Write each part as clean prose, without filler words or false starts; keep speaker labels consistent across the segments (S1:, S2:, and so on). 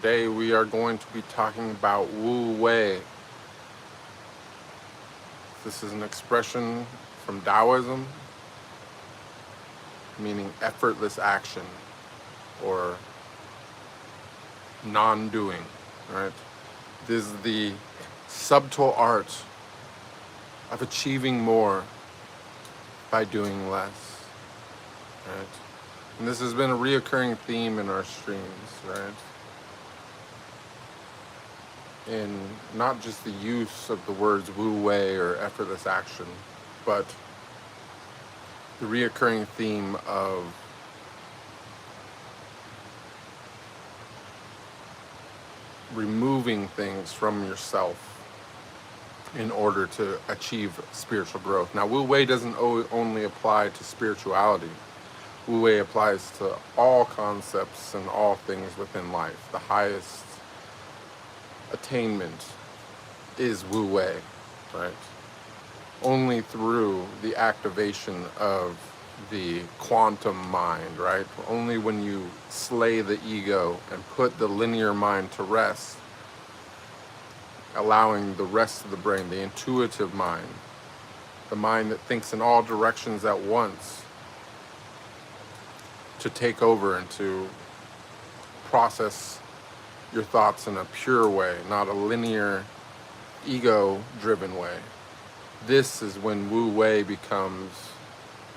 S1: Today we are going to be talking about Wu Wei. This is an expression from Taoism, meaning effortless action or non-doing, right? This is the subtle art of achieving more by doing less, right? And this has been a reoccurring theme in our streams, right? In not just the use of the words Wu Wei or effortless action, but the reoccurring theme of removing things from yourself in order to achieve spiritual growth. Now, Wu Wei doesn't only apply to spirituality. Wu Wei applies to all concepts and all things within life. The highest attainment is Wu Wei, right? Only through the activation of the quantum mind, right? Only when you slay the ego and put the linear mind to rest, allowing the rest of the brain, the intuitive mind, the mind that thinks in all directions at once, to take over and to process your thoughts in a pure way, not a linear, ego-driven way. This is when Wu Wei becomes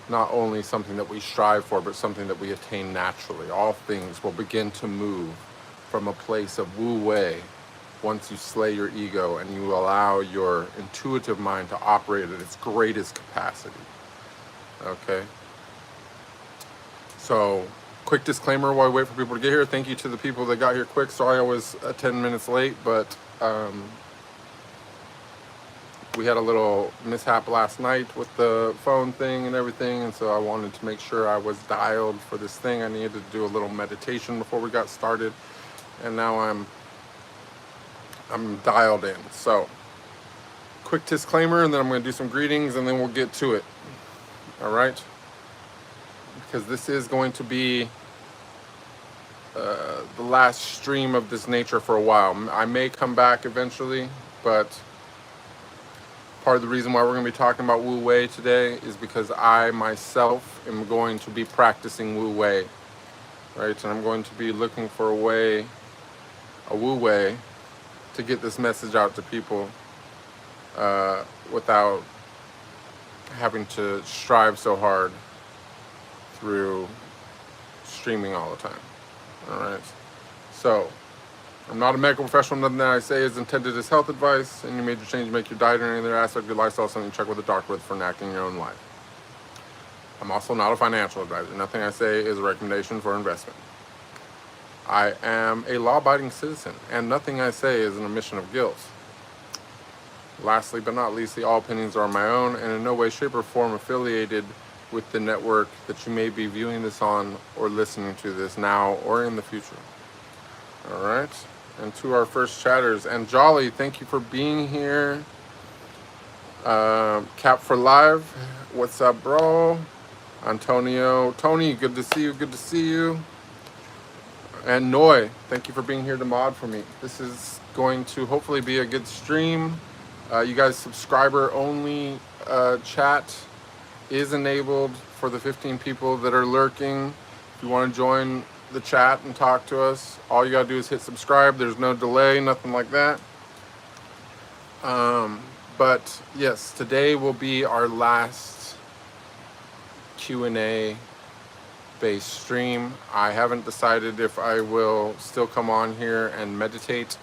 S1: not only something that we strive for, but something that we attain naturally. All things will begin to move from a place of Wu Wei once you slay your ego and you allow your intuitive mind to operate at its greatest capacity. Okay? So, quick disclaimer while I wait for people to get here. Thank you to the people that got here quick. Sorry I was 10 minutes late, but we had a little mishap last night with the phone thing and everything, and so I wanted to make sure I was dialed for this thing. I needed to do a little meditation before we got started, and now I'm dialed in. So, quick disclaimer, and then I'm going to do some greetings, and then we'll get to it. All right? Because this is going to be the last stream of this nature for a while. I may come back eventually, but part of the reason why we're going to be talking about Wu Wei today is because I myself am going to be practicing Wu Wei, right? And I'm going to be looking for a Wu Wei, to get this message out to people without having to strive so hard through streaming all the time. All right. So, I'm not a medical professional. Nothing that I say is intended as health advice. Any major change make your diet or any other aspect of your lifestyle something you check with a doctor with for enacting your own life. I'm also not a financial advisor. Nothing I say is a recommendation for investment. I am a law-abiding citizen, and nothing I say is an admission of guilt. Lastly, but not least, all opinions are my own and in no way, shape, or form affiliated with the network that you may be viewing this on or listening to this now or in the future. All right. And to our first chatters, and Jolly, thank you for being here. Cap for Live, what's up, bro? Antonio, Tony, good to see you. Good to see you. And Noi, thank you for being here to mod for me. This is going to hopefully be a good stream. You guys, subscriber only chat is enabled for the 15 people that are lurking. If you want to join the chat and talk to us, all you gotta do is hit subscribe. There's no delay, nothing like that. But yes, today will be our last Q&A based stream. I haven't decided if I will still come on here and meditate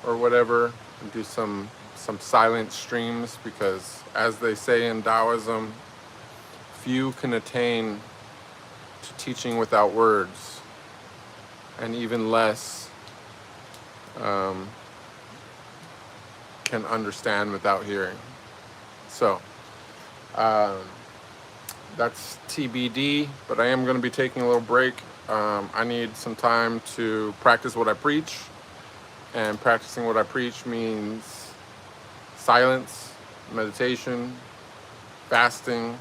S1: or whatever and do some silent streams, because as they say in Taoism, few can attain to teaching without words, and even less can understand without hearing. So that's TBD, but I am going to be taking a little break. I need some time to practice what I preach, and practicing what I preach means silence, meditation, fasting,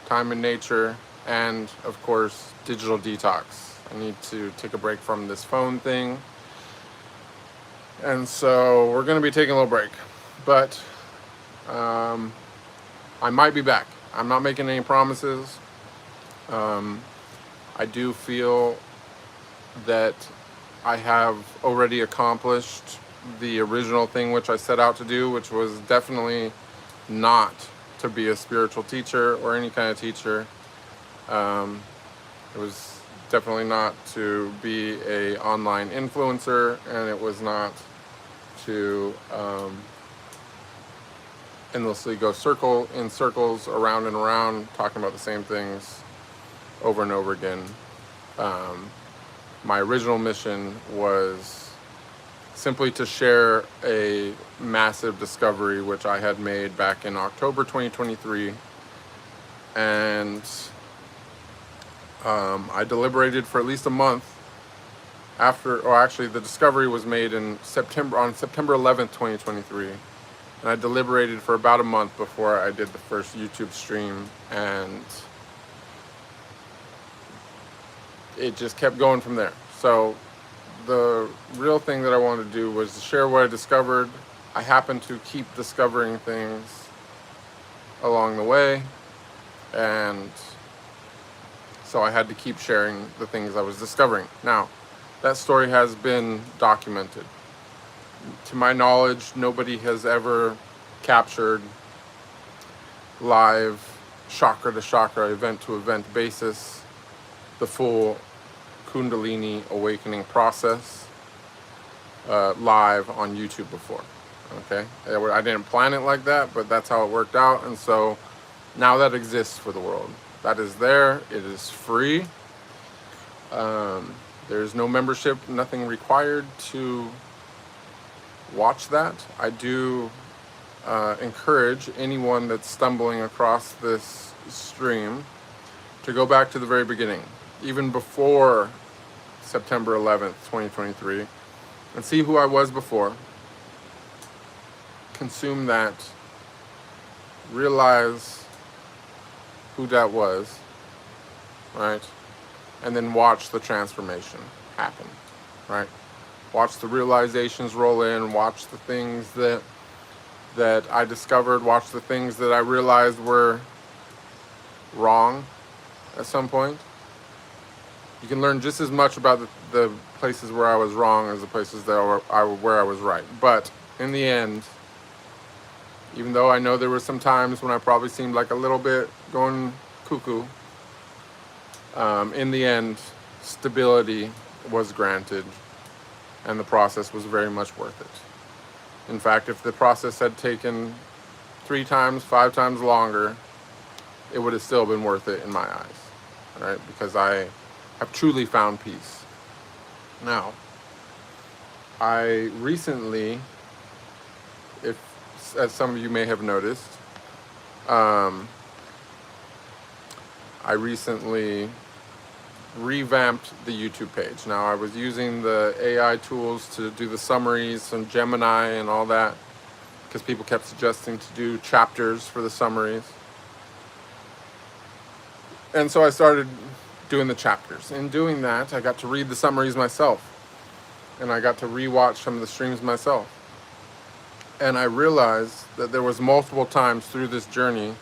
S1: time in nature, and of course digital detox. I need to take a break from this phone thing And so we're going to be taking a little break, but I might be back. I'm not making any promises. I do feel that I have already accomplished the original thing which I set out to do, which was definitely not to be a spiritual teacher or any kind of teacher. It was definitely not to be a online influencer, and it was not to endlessly go in circles around and around talking about the same things over and over again. My original mission was simply to share a massive discovery which I had made back in October 2023, and I deliberated for at least a month after, or actually the discovery was made on September 11th, 2023. And I deliberated for about a month before I did the first YouTube stream, and it just kept going from there. So the real thing that I wanted to do was to share what I discovered. I happened to keep discovering things along the way, and so I had to keep sharing the things I was discovering. Now, that story has been documented. To my knowledge, nobody has ever captured live, chakra to chakra, event to event basis, the full Kundalini awakening process live on YouTube before. Okay, I didn't plan it like that, but that's how it worked out, and so now that exists for the world. That is there. It is free. There's no membership, nothing required to watch that. I do encourage anyone that's stumbling across this stream to go back to the very beginning, even before September 11th, 2023, and see who I was before. Consume that, realize who that was, right? And then watch the transformation happen, right? Watch the realizations roll in, watch the things that I discovered, watch the things that I realized were wrong at some point. You can learn just as much about the places where I was wrong as the places that where I was right. But in the end, even though I know there were some times when I probably seemed like a little bit going cuckoo, in the end, stability was granted, and the process was very much worth it. In fact, if the process had taken 3 times, 5 times longer, it would have still been worth it in my eyes, right? Because I have truly found peace. Now, I recently, as some of you may have noticed, I recently revamped the YouTube page. Now, I was using the AI tools to do the summaries and Gemini and all that, because people kept suggesting to do chapters for the summaries. And so I started doing the chapters. In doing that, I got to read the summaries myself, and I got to rewatch some of the streams myself. And I realized that there was multiple times through this journey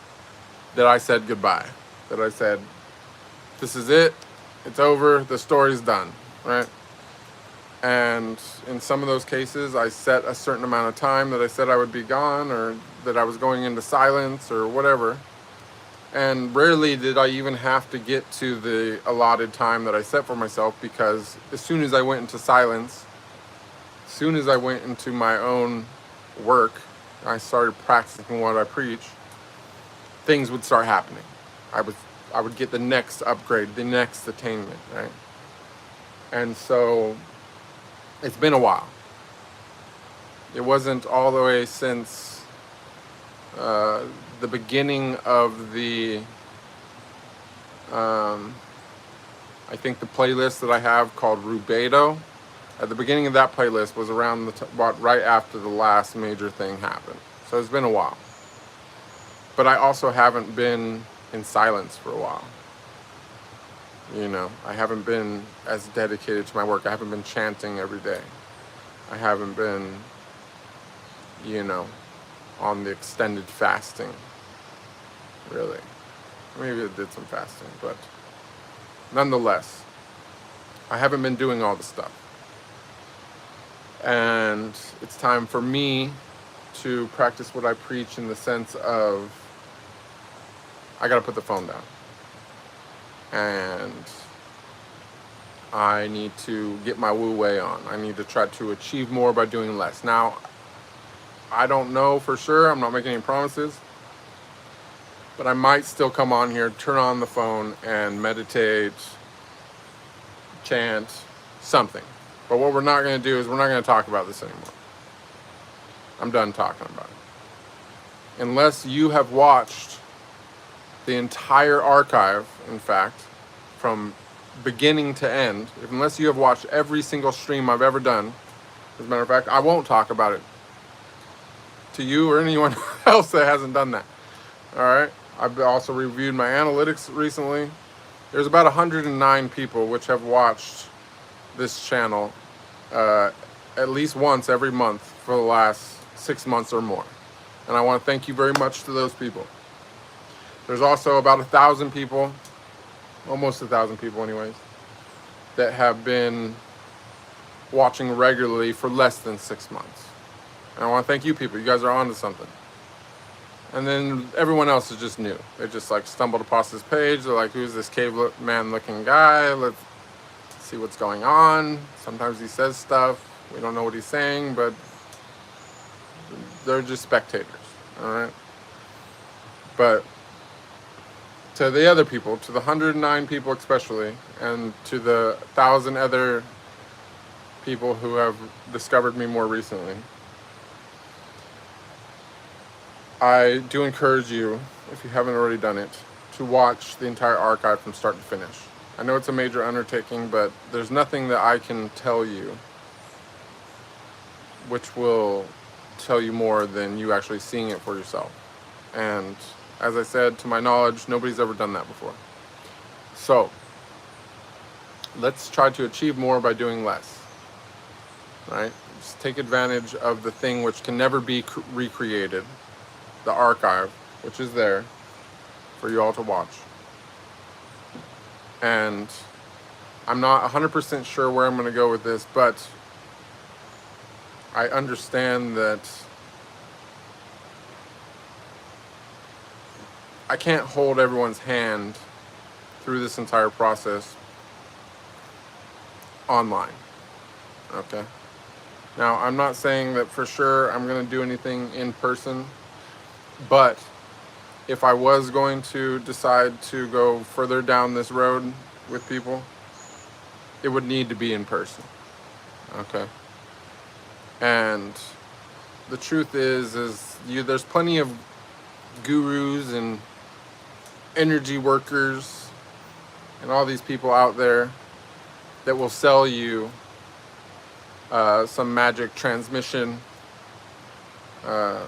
S1: that I said goodbye, that I said, this is it, it's over, the story's done, right? And in some of those cases, I set a certain amount of time that I said I would be gone, or that I was going into silence or whatever. And rarely did I even have to get to the allotted time that I set for myself, because as soon as I went into silence, as soon as I went into my own work, I started practicing what I preach, things would start happening. I would get the next upgrade, the next attainment, right? And so it's been a while. It wasn't all the way since the beginning of the, I think the playlist that I have called Rubo. At the beginning of that playlist was around right after the last major thing happened. So it's been a while. But I also haven't been in silence for a while. You know, I haven't been as dedicated to my work. I haven't been chanting every day. I haven't been, you know, on the extended fasting, really. Maybe I did some fasting, but nonetheless, I haven't been doing all the stuff. And it's time for me to practice what I preach, in the sense of I gotta put the phone down. And I need to get my Wu Wei on. I need to try to achieve more by doing less. Now, I don't know for sure. I'm not making any promises. But I might still come on here, turn on the phone, and meditate, chant, something. But what we're not going to do is we're not going to talk about this anymore. I'm done talking about it. Unless you have watched the entire archive, in fact, from beginning to end, unless you have watched every single stream I've ever done, as a matter of fact, I won't talk about it to you or anyone else that hasn't done that. All right? I've also reviewed my analytics recently. There's about 109 people which have watched this channel at least once every month for the last 6 months or more. And I want to thank you very much to those people. There's also about 1,000 people, almost 1,000 people anyways, that have been watching regularly for less than 6 months. And I want to thank you people. You guys are on to something. And then everyone else is just new. They just like stumbled across this page. They're like, who's this caveman looking guy? Let's see what's going on. Sometimes he says stuff. We don't know what he's saying, but they're just spectators. All right. But to the other people, to the 109 people especially, and to the 1,000 other people who have discovered me more recently, I do encourage you, if you haven't already done it, to watch the entire archive from start to finish. I know it's a major undertaking, but there's nothing that I can tell you which will tell you more than you actually seeing it for yourself. And as I said, to my knowledge, nobody's ever done that before. So, let's try to achieve more by doing less. Right? Just take advantage of the thing which can never be recreated. The archive, which is there for you all to watch. And I'm not 100% sure where I'm going to go with this, but I understand that I can't hold everyone's hand through this entire process online. Okay? Now, I'm not saying that for sure I'm going to do anything in person. But if I was going to decide to go further down this road with people, it would need to be in person. Okay? And the truth is there's plenty of gurus and energy workers and all these people out there that will sell you some magic transmission,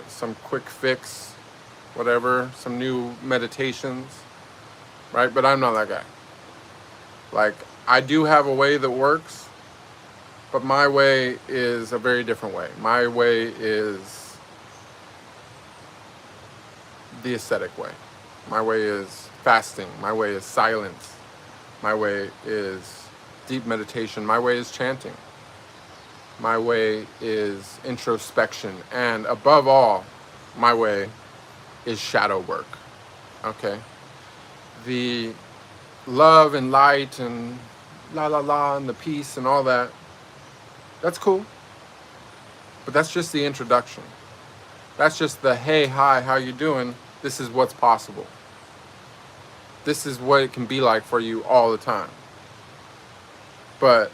S1: some quick fix, whatever, some new meditations, right? But I'm not that guy. Like, I do have a way that works, but my way is a very different way. My way is the ascetic way. My way is fasting. My way is silence. My way is deep meditation. My way is chanting. My way is introspection. And above all, my way is shadow work. Okay? The love and light and la la la and the peace and all that, that's cool. But that's just the introduction. That's just the, hey, hi, how you doing? This is what's possible. This is what it can be like for you all the time. But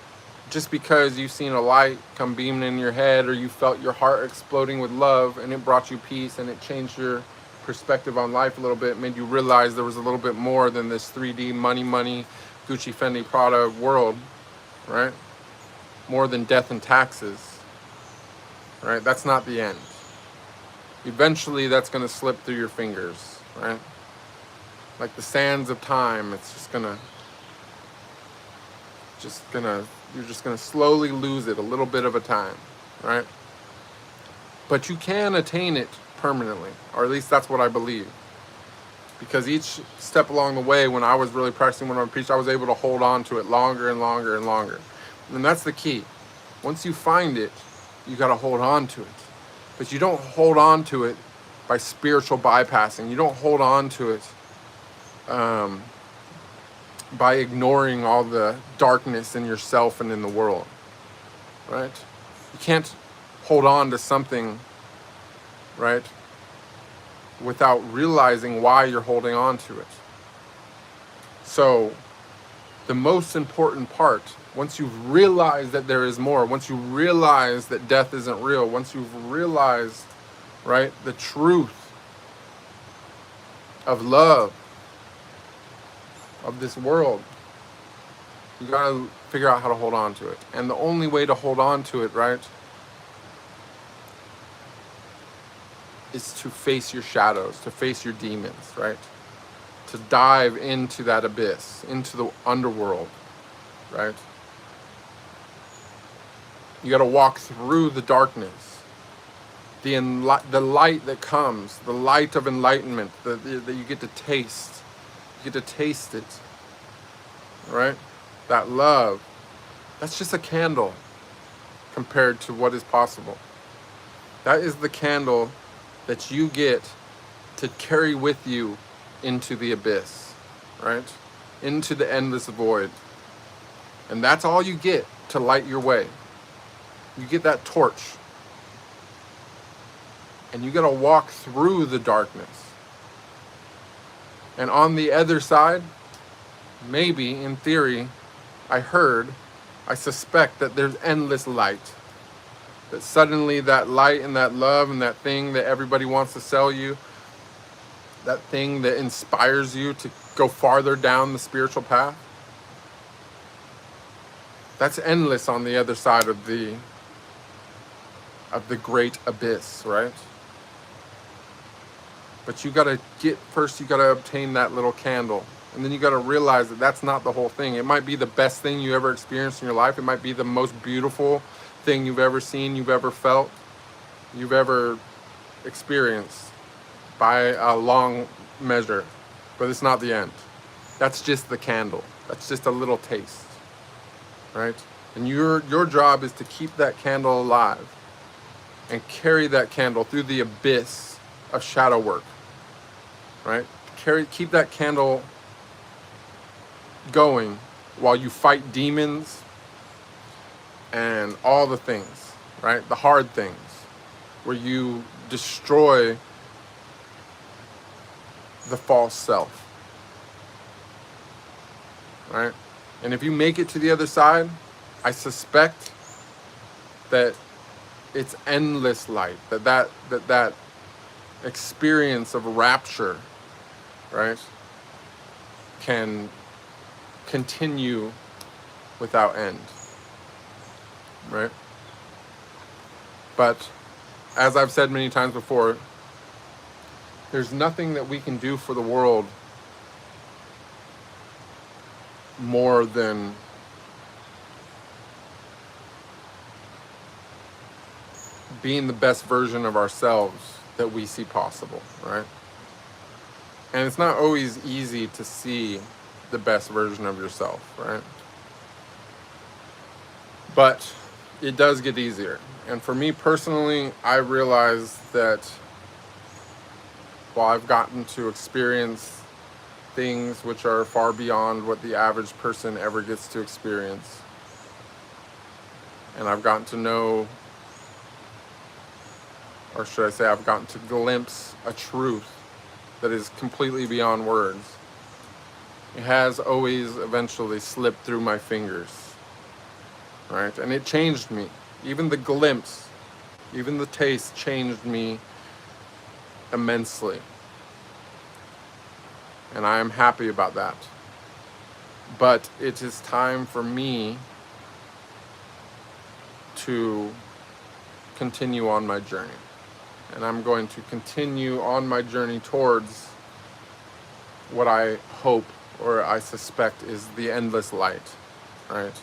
S1: just because you've seen a light come beaming in your head, or you felt your heart exploding with love and it brought you peace and it changed your perspective on life a little bit, made you realize there was a little bit more than this 3D money, Gucci, Fendi, Prada world, right? More than death and taxes, right? That's not the end. Eventually that's going to slip through your fingers, right? Like the sands of time, it's you're just gonna slowly lose it a little bit of a time. right? But you can attain it permanently, or at least that's what I believe. Because each step along the way, when I was really practicing when I preached, I was able to hold on to it longer and longer and longer. And that's the key. Once you find it, you got to hold on to it. But you don't hold on to it by spiritual bypassing. You don't hold on to it by ignoring all the darkness in yourself and in the world, right? You can't hold on to something, right, without realizing why you're holding on to it. So the most important part, once you've realized that there is more, once you realize that death isn't real, once you've realized, right, the truth of love, of this world, you gotta figure out how to hold on to it. And the only way to hold on to it, right, is to face your shadows, to face your demons, right? To dive into that abyss, into the underworld, right? You got to walk through the darkness, the light that comes, the light of enlightenment that you get to taste. You get to taste it, right? That love, that's just a candle compared to what is possible. That is the candle that you get to carry with you into the abyss, right? Into the endless void. And that's all you get to light your way. You get that torch. And you gotta walk through the darkness. And on the other side, maybe, in theory, I suspect that there's endless light. That suddenly that light and that love and that thing that everybody wants to sell you, that thing that inspires you to go farther down the spiritual path, that's endless on the other side of the great abyss, right? But you gotta first you gotta obtain that little candle. And then you gotta realize that that's not the whole thing. It might be the best thing you ever experienced in your life. It might be the most beautiful thing you've ever seen, you've ever felt, you've ever experienced by a long measure. But it's not the end. That's just the candle. That's just a little taste, right? And your job is to keep that candle alive and carry that candle through the abyss of shadow work, right? Keep that candle going while you fight demons and all the things, right? The hard things, where you destroy the false self, right? And if you make it to the other side, I suspect that it's endless light, that experience of rapture, right, can continue without end, right? But as I've said many times before, there's nothing that we can do for the world more than being the best version of ourselves that we see possible, right? And it's not always easy to see the best version of yourself, right? But it does get easier. And for me personally, I realized that while I've gotten to experience things which are far beyond what the average person ever gets to experience, and I've gotten to know, or should I say, I've gotten to glimpse a truth that is completely beyond words. It has always eventually slipped through my fingers, right? And it changed me. Even the glimpse, even the taste changed me immensely. And I am happy about that. But it is time for me to continue on my journey. And I'm going to continue on my journey towards what I hope or I suspect is the endless light, right?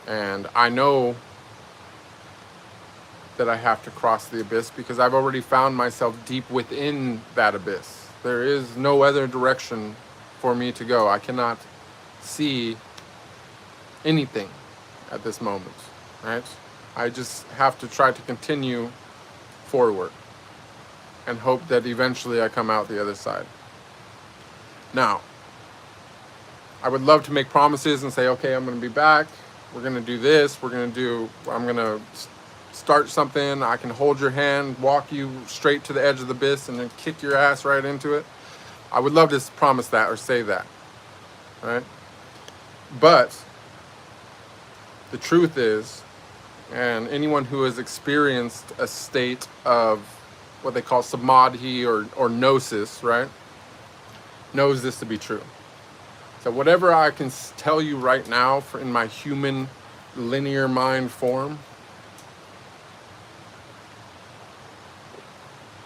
S1: And I know that I have to cross the abyss because I've already found myself deep within that abyss. There is no other direction for me to go. I cannot see anything at this moment, right? I just have to try to continue forward and hope that eventually I come out the other side. Now, I would love to make promises and say, okay, I'm going to be back. We're going to do this. I'm going to start something. I can hold your hand, walk you straight to the edge of the abyss, and then kick your ass right into it. I would love to promise that or say that, right? But the truth is, and anyone who has experienced a state of what they call samadhi or gnosis, right, knows this to be true. So whatever I can tell you right now in my human linear mind form,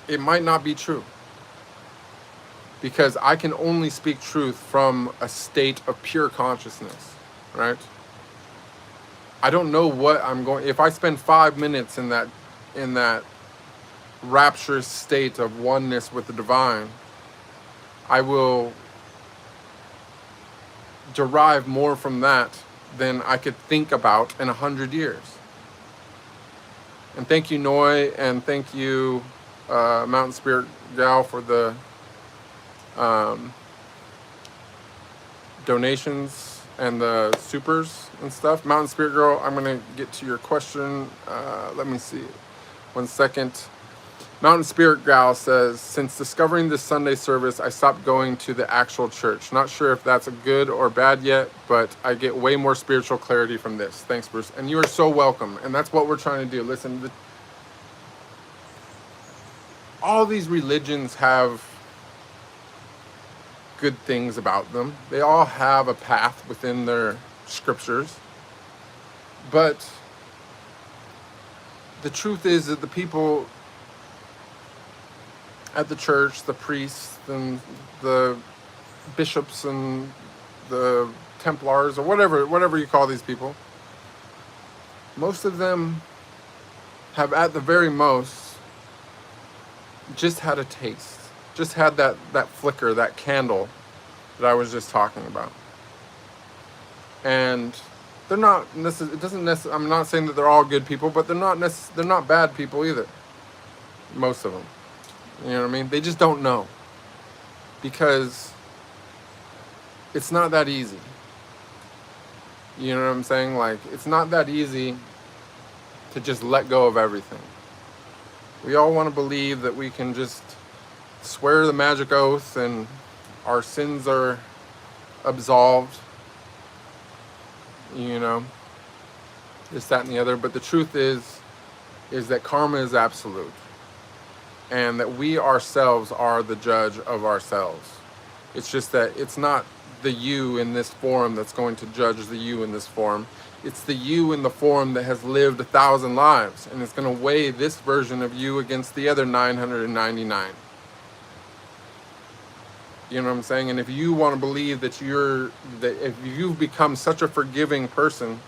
S1: it might not be true. Because I can only speak truth from a state of pure consciousness, right? I don't know what I'm going. If I spend 5 minutes in that rapturous state of oneness with the divine, I will derive more from that than I could think about in 100 years. And thank you, Noi, and thank you, Mountain Spirit Gal, for the donations and the supers and stuff. Mountain Spirit Girl, I'm gonna get to your question. Let me see, 1 second. Mountain Spirit Gal says, since discovering this Sunday service, I stopped going to the actual church. Not sure if that's a good or bad yet, but I get way more spiritual clarity from this. Thanks, Bruce. And you are so welcome. And that's what we're trying to do. Listen, all these religions have good things about them. They all have a path within their scriptures. But the truth is that the people at the church, the priests and the bishops and the Templars, or whatever you call these people, most of them have at the very most just had a taste, just had that flicker, that candle that I was just talking about. And they're not I'm not saying that they're all good people, but they're not bad people either. Most of them. You know what I mean? They just don't know. Because it's not that easy. You know what I'm saying? Like, it's not that easy to just let go of everything. We all want to believe that we can just swear the magic oath and our sins are absolved. You know, this, that, and the other. But the truth is that karma is absolute. And that we ourselves are the judge of ourselves. It's just that it's not the you in this form that's going to judge the you in this form. It's the you in the form that has lived 1,000 lives. And it's going to weigh this version of you against the other 999. You know what I'm saying? And if you want to believe that if you've become such a forgiving person,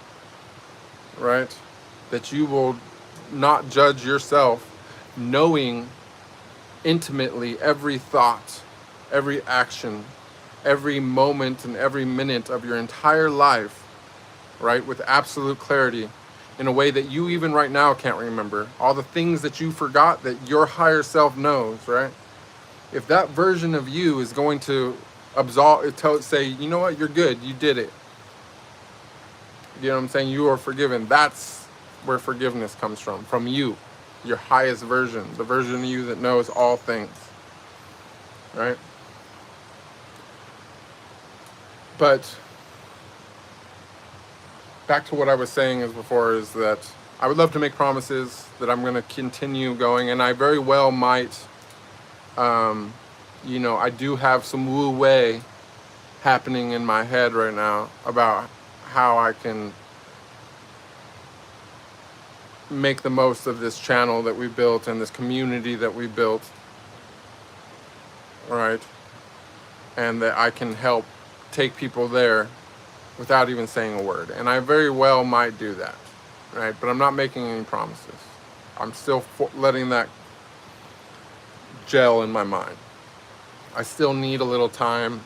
S1: right, that you will not judge yourself, knowing intimately every thought, every action, every moment and every minute of your entire life, right, with absolute clarity, in a way that you even right now can't remember, all the things that you forgot that your higher self knows, right? If that version of you is going to say, you know what, you're good, you did it. You know what I'm saying? You are forgiven. That's where forgiveness comes from you. Your highest version, the version of you that knows all things, right? But back to what I was saying before is that I would love to make promises that I'm going to continue going, and I very well might, you know, I do have some Wu Wei happening in my head right now about how I can make the most of this channel that we built and this community that we built, right? And that I can help take people there without even saying a word. And I very well might do that, right? But I'm not making any promises. I'm still letting that gel in my mind. I still need a little time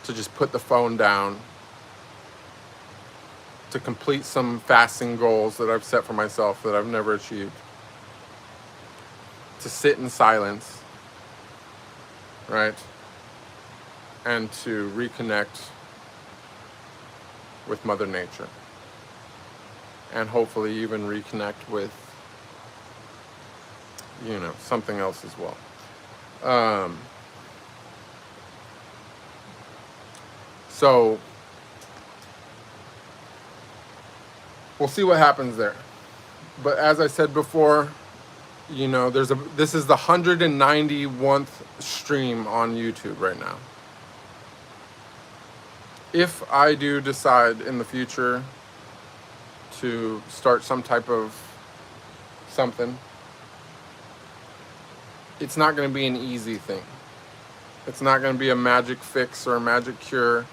S1: to just put the phone down, to complete some fasting goals that I've set for myself that I've never achieved, to sit in silence, right? And to reconnect with Mother Nature. And hopefully even reconnect with, you know, something else as well. So we'll see what happens there. But as I said before, you know, this is the 191st stream on YouTube right now. If I do decide in the future to start some type of something, it's not going to be an easy thing. It's not going to be a magic fix or a magic cure,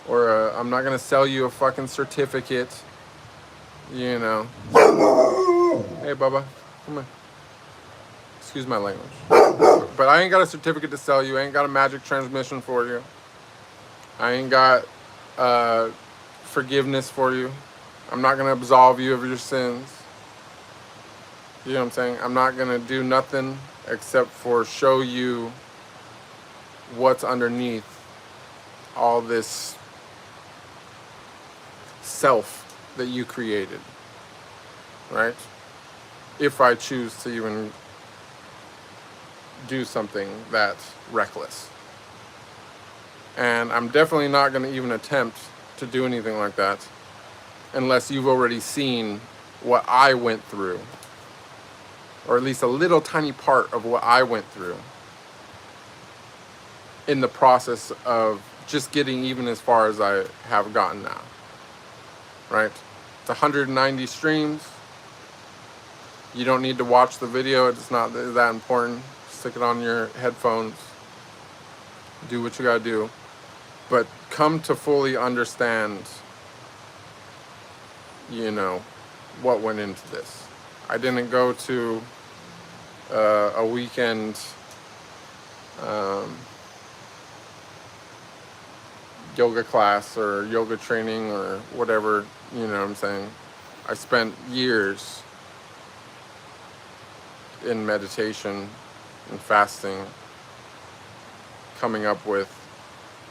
S1: or I'm not going to sell you a fucking certificate, you know. Hey, Bubba, come here. Excuse my language. But I ain't got a certificate to sell you. I ain't got a magic transmission for you. I ain't got forgiveness for you. I'm not going to absolve you of your sins. You know what I'm saying? I'm not going to do nothing except for show you what's underneath all this self that you created, right? If I choose to even do something that's reckless. And I'm definitely not going to even attempt to do anything like that unless you've already seen what I went through, or at least a little tiny part of what I went through in the process of just getting even as far as I have gotten now, right? It's 190 streams. You don't need to watch the video. It's not that important. Stick it on your headphones. Do what you gotta do. But come to fully understand, you know, what went into this. I didn't go to a weekend yoga class or yoga training or whatever, you know what I'm saying. I spent years in meditation and fasting, coming up with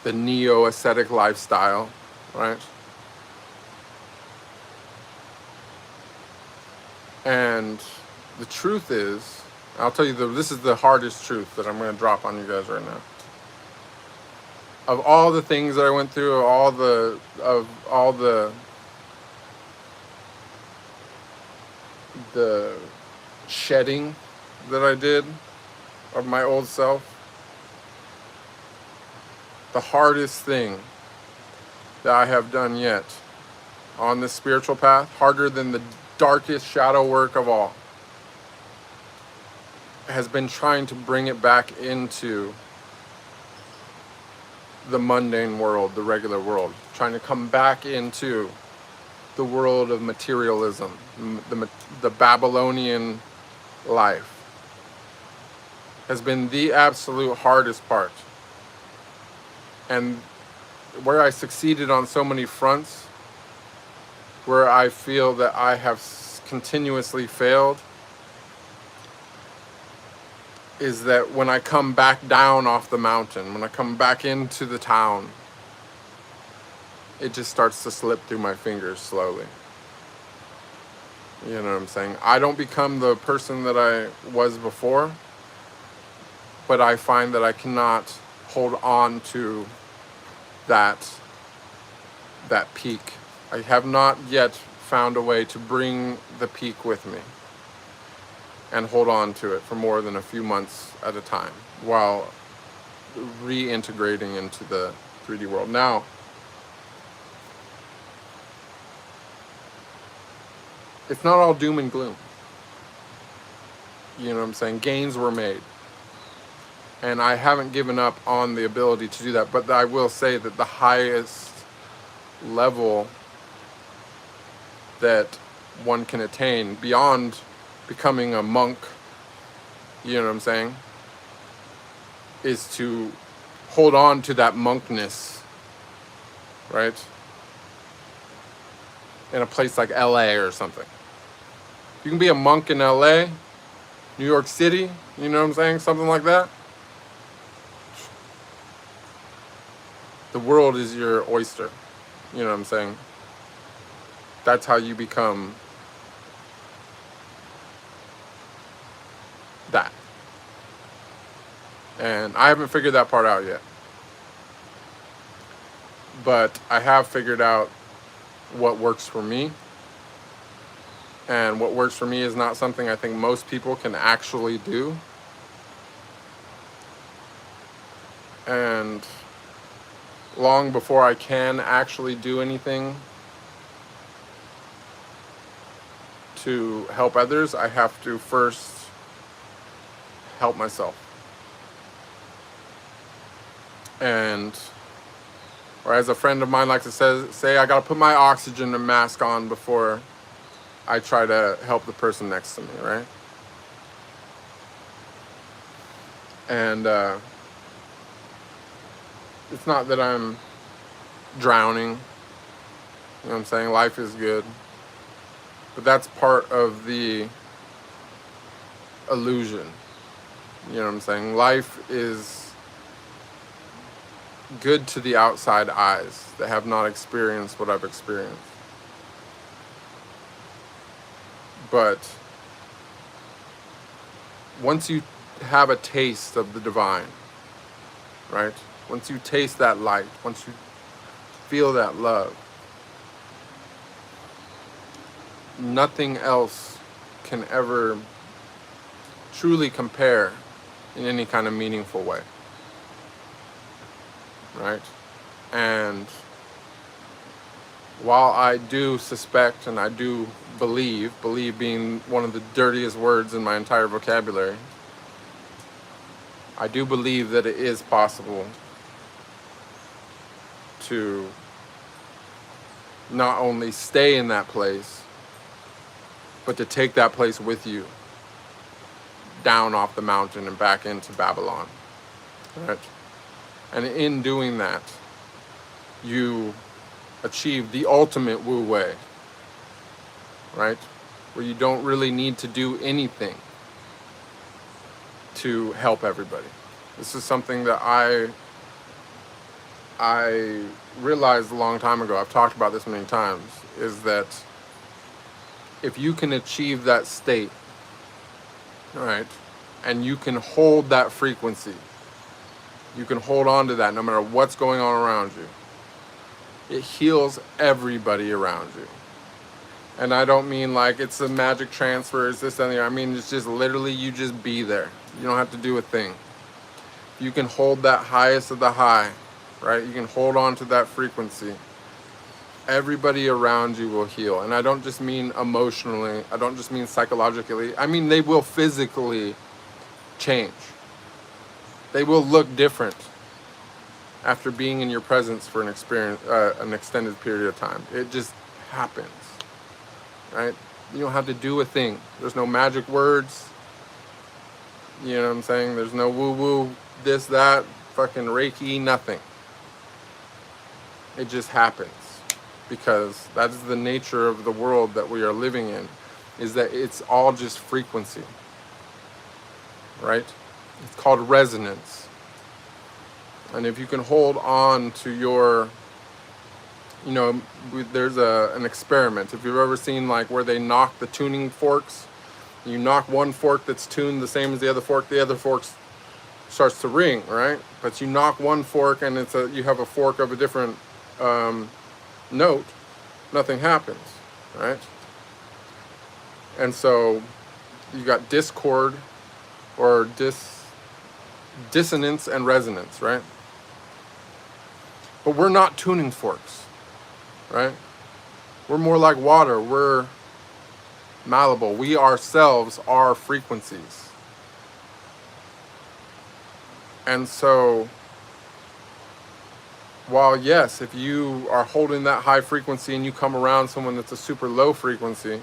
S1: the neo-ascetic lifestyle, right? And the truth is, I'll tell you, this is the hardest truth that I'm going to drop on you guys right now. Of all the things that I went through, all the shedding that I did of my old self, the hardest thing that I have done yet on this spiritual path, harder than the darkest shadow work of all, has been trying to bring it back into the mundane world, the regular world, trying to come back into the world of materialism, the Babylonian life, has been the absolute hardest part. And where I succeeded on so many fronts, where I feel that I have continuously failed, is that when I come back down off the mountain, when I come back into the town, it just starts to slip through my fingers slowly. You know what I'm saying? I don't become the person that I was before, but I find that I cannot hold on to that peak. I have not yet found a way to bring the peak with me and hold on to it for more than a few months at a time while reintegrating into the 3D world. Now, it's not all doom and gloom. You know what I'm saying? Gains were made. And I haven't given up on the ability to do that, but I will say that the highest level that one can attain beyond becoming a monk, you know what I'm saying, is to hold on to that monkness, right? In a place like LA or something. You can be a monk in LA, New York City, you know what I'm saying? Something like that. The world is your oyster, you know what I'm saying? That's how you become that. And I haven't figured that part out yet. But I have figured out what works for me. And what works for me is not something I think most people can actually do. And long before I can actually do anything to help others, I have to first help myself. And, or as a friend of mine likes to say, I gotta put my oxygen mask on before I try to help the person next to me, right? And it's not that I'm drowning, you know what I'm saying? Life is good. But that's part of the illusion, you know what I'm saying? Life is good to the outside eyes that have not experienced what I've experienced. But once you have a taste of the divine, right? Once you taste that light, once you feel that love, nothing else can ever truly compare in any kind of meaningful way, right? And while I do suspect and I do believe being one of the dirtiest words in my entire vocabulary, I do believe that it is possible to not only stay in that place, but to take that place with you down off the mountain and back into Babylon, right? And in doing that, you achieve the ultimate Wu Wei, right? Where you don't really need to do anything to help everybody. This is something that I realized a long time ago. I've talked about this many times, is that if you can achieve that state, right, and you can hold that frequency, you can hold on to that no matter what's going on around you, it heals everybody around you. And I don't mean like it's a magic transfer, it's this and that. I mean, it's just literally you just be there. You don't have to do a thing. You can hold that highest of the high, right? You can hold on to that frequency. Everybody around you will heal. And I don't just mean emotionally, I don't just mean psychologically. I mean, they will physically change. They will look different after being in your presence for an extended period of time. It just happens, right? You don't have to do a thing. There's no magic words. You know what I'm saying? There's no woo-woo, this, that, fucking Reiki, nothing. It just happens. Because that is the nature of the world that we are living in, is that it's all just frequency, right? It's called resonance. And if you can hold on to your, you know, there's an experiment. If you've ever seen like where they knock the tuning forks, you knock one fork that's tuned the same as the other fork starts to ring, right? But you knock one fork and you have a fork of a different note, nothing happens, right? And so you got discord or dissonance and resonance, right? But we're not tuning forks, right? We're more like water. We're malleable. We ourselves are frequencies. And so while yes, if you are holding that high frequency and you come around someone that's a super low frequency,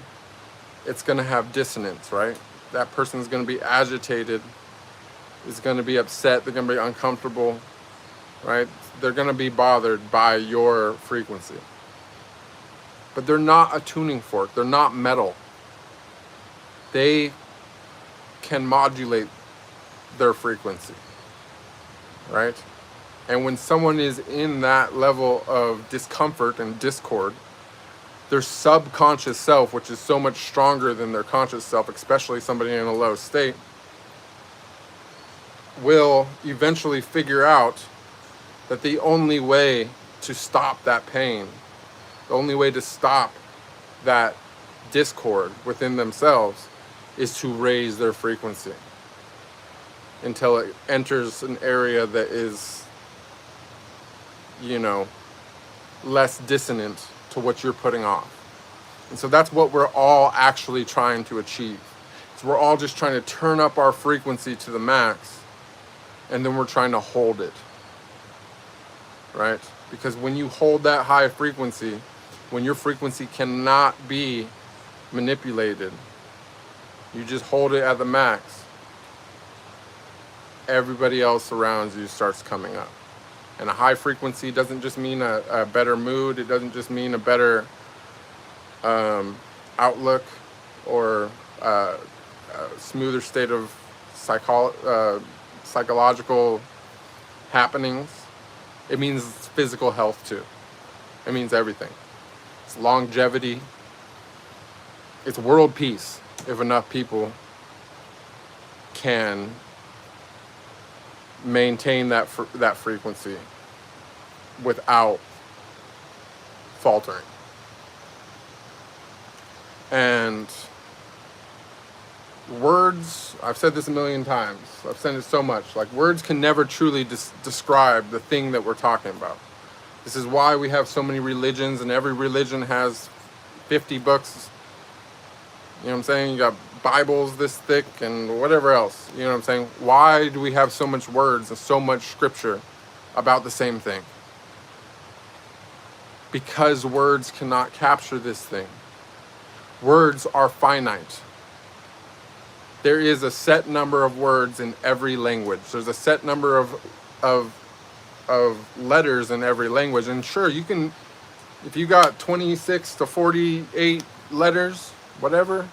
S1: it's going to have dissonance, right? That person's going to be agitated, is going to be upset, they're going to be uncomfortable, right? They're going to be bothered by your frequency. But they're not a tuning fork. They're not metal. They can modulate their frequency, right? And when someone is in that level of discomfort and discord, their subconscious self, which is so much stronger than their conscious self, especially somebody in a low state, will eventually figure out that the only way to stop that pain, the only way to stop that discord within themselves is to raise their frequency until it enters an area that is, you know, less dissonant to what you're putting off. And so that's what we're all actually trying to achieve. So we're all just trying to turn up our frequency to the max, and then we're trying to hold it, right? Because when you hold that high frequency, when your frequency cannot be manipulated, you just hold it at the max, everybody else around you starts coming up. And a high frequency doesn't just mean a better mood. It doesn't just mean a better outlook or a smoother state of psychological happenings. It means physical health too. It means everything. It's longevity. It's world peace if enough people can maintain that frequency without faltering. And words, I've said this a million times, I've said it so much, like words can never truly describe the thing that we're talking about. This is why we have so many religions, and every religion has 50 books. You know what I'm saying? You got Bibles this thick and whatever else. You know what I'm saying? Why do we have so much words and so much scripture about the same thing? Because words cannot capture this thing. Words are finite. There is a set number of words in every language. There's a set number of letters in every language. And sure, you can, if you got 26 to 48 letters, whatever,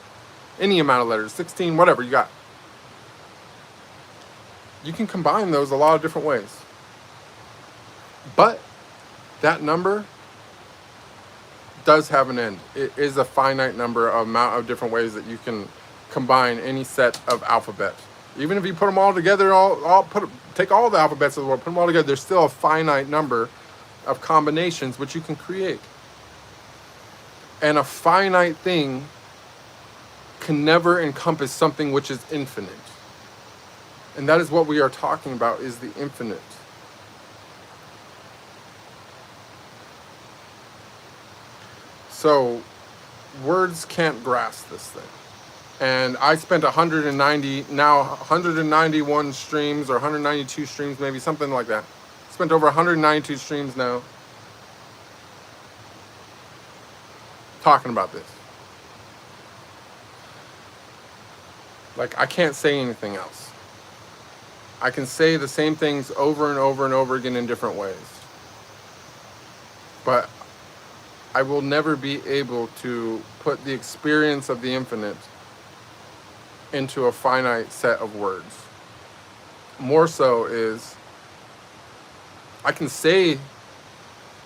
S1: any amount of letters, 16, whatever you got, you can combine those a lot of different ways. But that number does have an end. It is a finite number of amount of different ways that you can combine any set of alphabet. Even if you put them all together, take all the alphabets of the world, put them all together, there's still a finite number of combinations which you can create. And a finite thing can never encompass something which is infinite. And that is what we are talking about, is the infinite. So words can't grasp this thing. And I spent 191 streams, or 192 streams, maybe something like that. Spent over 192 streams now talking about this. Like, I can't say anything else. I can say the same things over and over and over again in different ways. But I will never be able to put the experience of the infinite into a finite set of words. More so is, I can say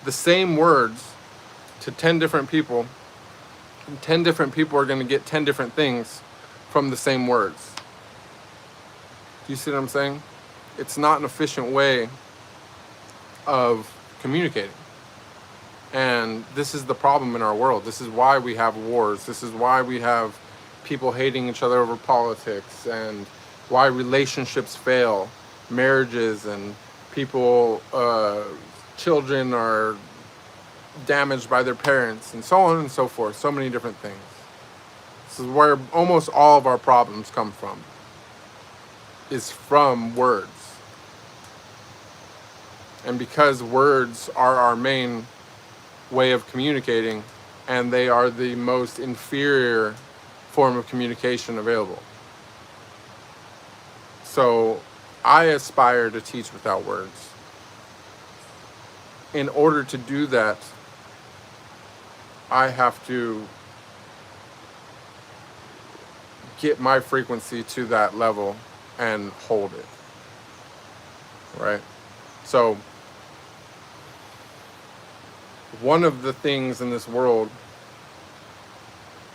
S1: the same words to 10 different people, and 10 different people are going to get 10 different things from the same words. Do you see what I'm saying? It's not an efficient way of communicating. And this is the problem in our world. This is why we have wars. This is why we have people hating each other over politics, and why relationships fail, marriages, and people, children are damaged by their parents, and so on and so forth. So many different things. This is where almost all of our problems come from, is from words. And because words are our main way of communicating, and they are the most inferior form of communication available. So I aspire to teach without words. In order to do that, I have to get my frequency to that level and hold it, right? So one of the things in this world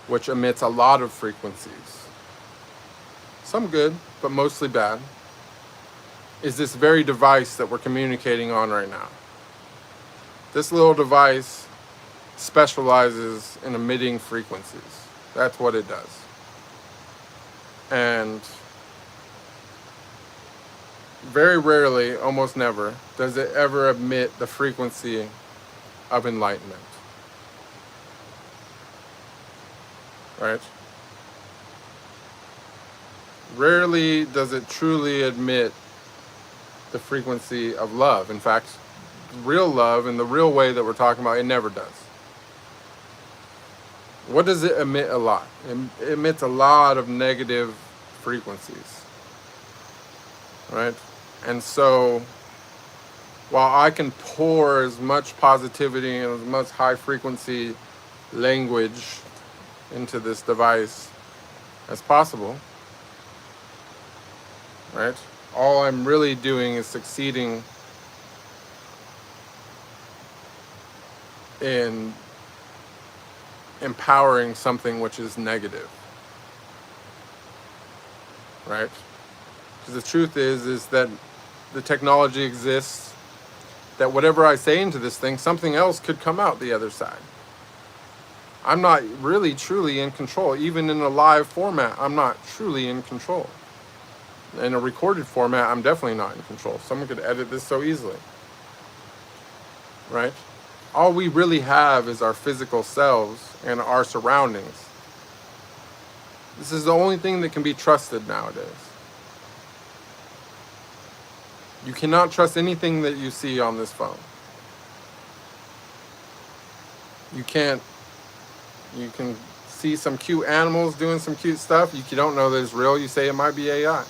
S1: which emits a lot of frequencies, some good, but mostly bad, is this very device that we're communicating on right now. This little device specializes in emitting frequencies. That's what it does. And very rarely, almost never, does it ever emit the frequency of enlightenment. Right? Rarely does it truly emit the frequency of love. In fact, real love in the real way that we're talking about, it never does. What does it emit a lot? It emits a lot of negative frequencies. Right? And so, while I can pour as much positivity and as much high frequency language into this device as possible, right? All I'm really doing is succeeding in empowering something which is negative, right? Because the truth is that the technology exists, that whatever I say into this thing, something else could come out the other side. I'm not really truly in control. Even in a live format, I'm not truly in control. In a recorded format, I'm definitely not in control. Someone could edit this so easily, right? All we really have is our physical selves and our surroundings. This is the only thing that can be trusted nowadays. You cannot trust anything that you see on this phone. You can't. You can see some cute animals doing some cute stuff. You don't know that it's real. You say it might be AI.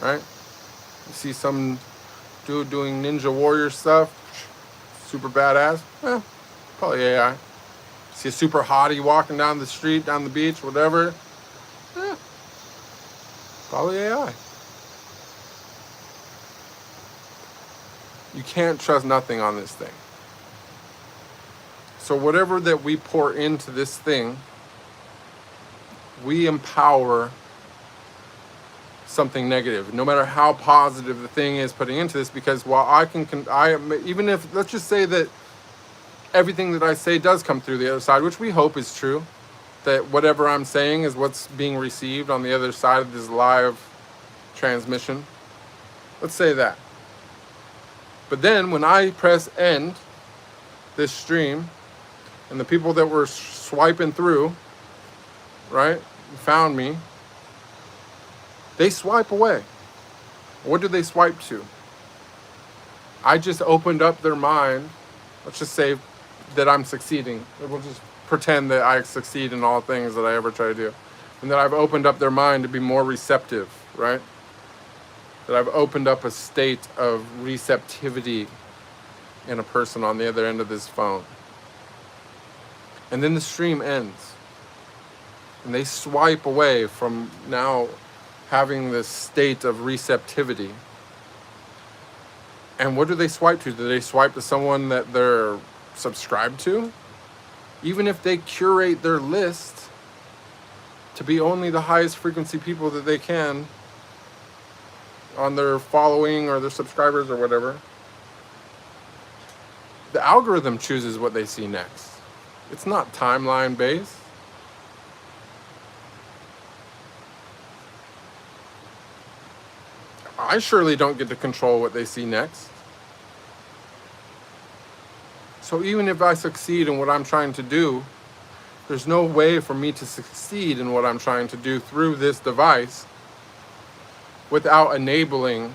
S1: Right? You see some dude doing ninja warrior stuff. Super badass. Probably AI. See a super hottie walking down the street, down the beach, whatever. Probably AI. You can't trust nothing on this thing. So whatever that we pour into this thing, we empower something negative, no matter how positive the thing is putting into this, because while even if, let's just say that everything that I say does come through the other side, which we hope is true, that whatever I'm saying is what's being received on the other side of this live transmission. Let's say that. But then when I press end this stream, and the people that were swiping through, right, found me, they swipe away. What do they swipe to? I just opened up their mind. Let's just say that I'm succeeding. We'll just pretend that I succeed in all things that I ever try to do. And that I've opened up their mind to be more receptive, right? That I've opened up a state of receptivity in a person on the other end of this phone. And then the stream ends. And they swipe away from now having this state of receptivity. And what do they swipe to? Do they swipe to someone that they're subscribed to? Even if they curate their list to be only the highest frequency people that they can on their following or their subscribers or whatever, the algorithm chooses what they see next. It's not timeline based. I surely don't get to control what they see next. So even if I succeed in what I'm trying to do, there's no way for me to succeed in what I'm trying to do through this device without enabling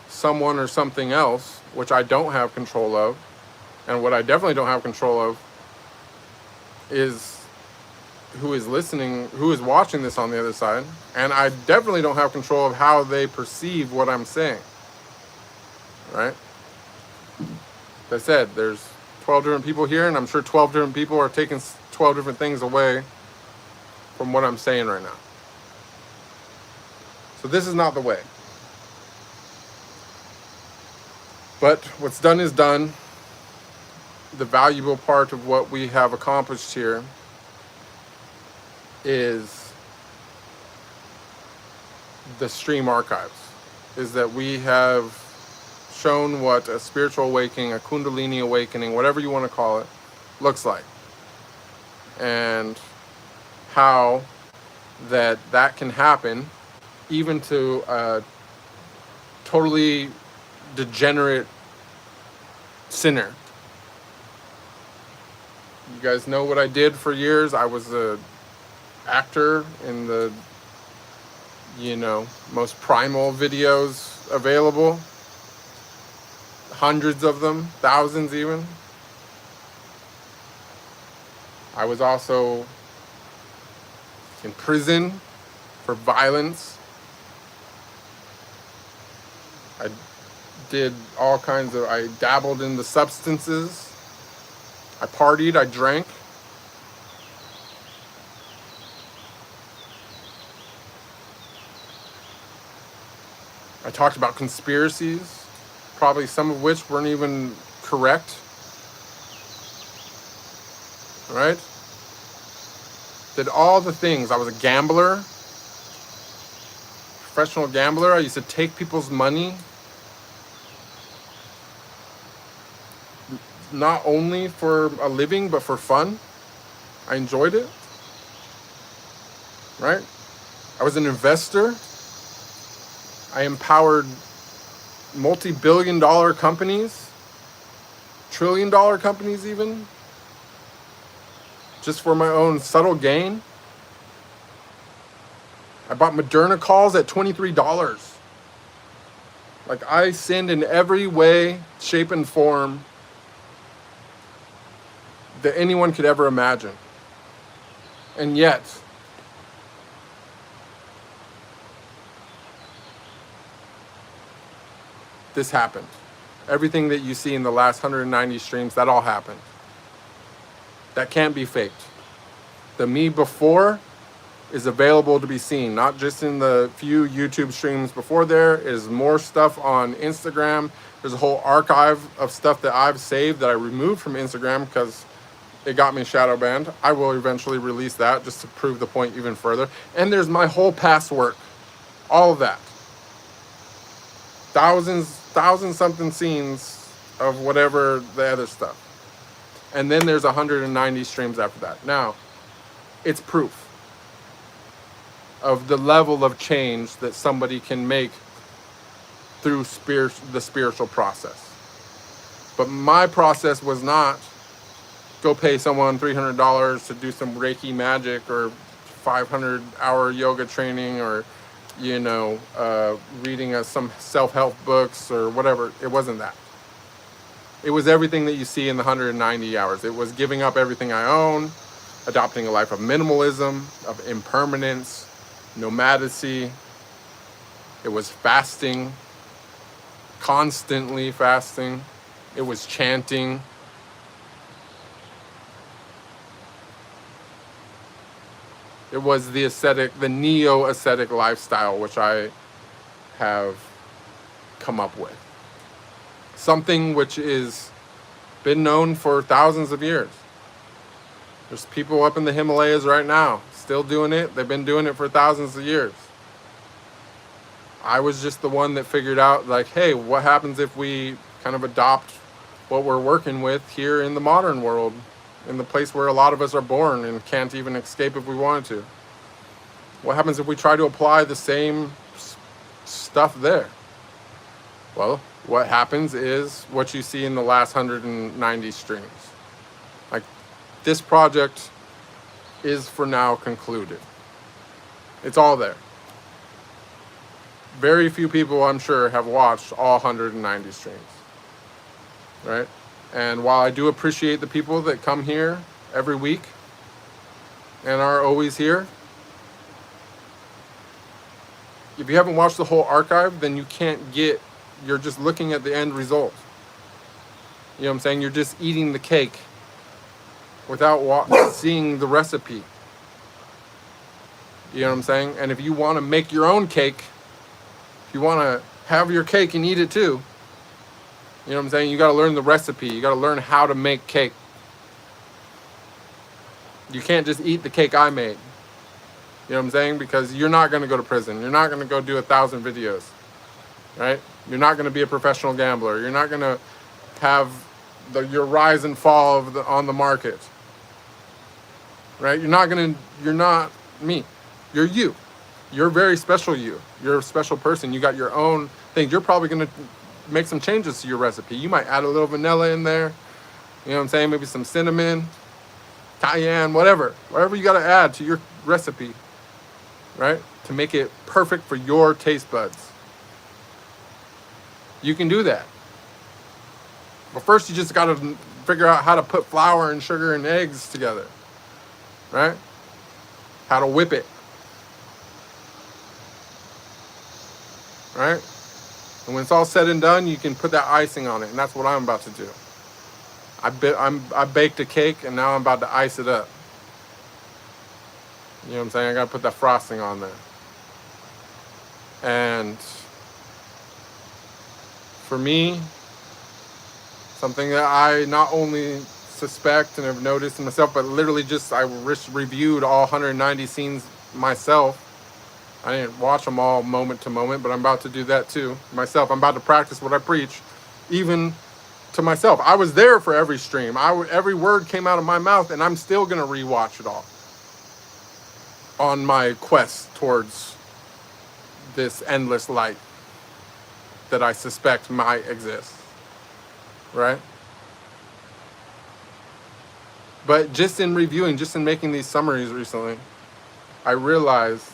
S1: someone or something else, which I don't have control of, and what I definitely don't have control of is who is listening, who is watching this on the other side, and I definitely don't have control of how they perceive what I'm saying, right? As I said, there's 12 different people here, and I'm sure 12 different people are taking 12 different things away from what I'm saying right now. So this is not the way. But what's done is done. The valuable part of what we have accomplished here is the stream archives, is that we have shown what a spiritual awakening, a Kundalini awakening, whatever you want to call it, looks like. And how that can happen even to a totally degenerate sinner. You guys know what I did for years. I was an actor in the, most primal videos available. Hundreds of them, thousands even. I was also in prison for violence. I did all kinds of, I dabbled in the substances. I partied, I drank. I talked about conspiracies, probably some of which weren't even correct. Right? Did all the things. I was a gambler, professional gambler. I used to take people's money, not only for a living, but for fun. I enjoyed it. Right? I was an investor. I empowered multi-billion-dollar companies, trillion-dollar companies even, just for my own subtle gain. I bought Moderna calls at $23. Like, I sinned in every way, shape, and form that anyone could ever imagine. And yet, this happened. Everything that you see in the last 190 streams, that all happened. That can't be faked. The me before is available to be seen, not just in the few YouTube streams before. There is more stuff on Instagram. There's a whole archive of stuff that I've saved that I removed from Instagram because it got me shadow banned. I will eventually release that just to prove the point even further. And there's my whole past work. All of that. Thousand something scenes of whatever the other stuff. And then there's 190 streams after that. Now, it's proof of the level of change that somebody can make through the spiritual process. But my process was not go pay someone $300 to do some Reiki magic or 500-hour yoga training or, reading some self-help books or whatever. It wasn't that. It was everything that you see in the 190 hours. It was giving up everything I own, adopting a life of minimalism, of impermanence, nomadacy. It was fasting, constantly fasting. It was chanting. It was the ascetic, the neo-ascetic lifestyle, which I have come up with. Something which is been known for thousands of years. There's people up in the Himalayas right now still doing it. They've been doing it for thousands of years. I was just the one that figured out, like, hey, what happens if we kind of adopt what we're working with here in the modern world, in the place where a lot of us are born and can't even escape if we wanted to? What happens if we try to apply the same stuff there? Well, what happens is what you see in the last 190 streams. Like, this project is for now concluded. It's all there. very few people, I'm sure, have watched all 190 streams, right? And while I do appreciate the people that come here every week and are always here, if you haven't watched the whole archive, then you can't get, you're just looking at the end result. You know what I'm saying? You're just eating the cake without seeing the recipe. You know what I'm saying? And if you want to make your own cake, if you want to have your cake and eat it too, you know what I'm saying? You got to learn the recipe. You got to learn how to make cake. You can't just eat the cake I made. You know what I'm saying? Because you're not going to go to prison. You're not going to go do 1,000 videos, right? You're not going to be a professional gambler. You're not going to have your rise and fall on the market, right? You're not me. You're you. You're very special you. You're a special person. You got your own thing. You're probably going to make some changes to your recipe. You might add a little vanilla in there. You know what I'm saying? Maybe some cinnamon, cayenne, whatever. Whatever you got to add to your recipe, right? To make it perfect for your taste buds. You can do that. But first you just got to figure out how to put flour and sugar and eggs together, right? How to whip it, right? And when it's all said and done, you can put that icing on it, and that's what I'm about to do. I baked a cake, and now I'm about to ice it up. You know what I'm saying? I got to put that frosting on there. And for me, something that I not only suspect and have noticed in myself, but literally I reviewed all 190 scenes myself. I didn't watch them all moment to moment, but I'm about to do that too myself. I'm about to practice what I preach, even to myself. I was there for every stream. Every word came out of my mouth, and I'm still going to rewatch it all on my quest towards this endless light that I suspect might exist, right? But just in reviewing, just in making these summaries recently, I realized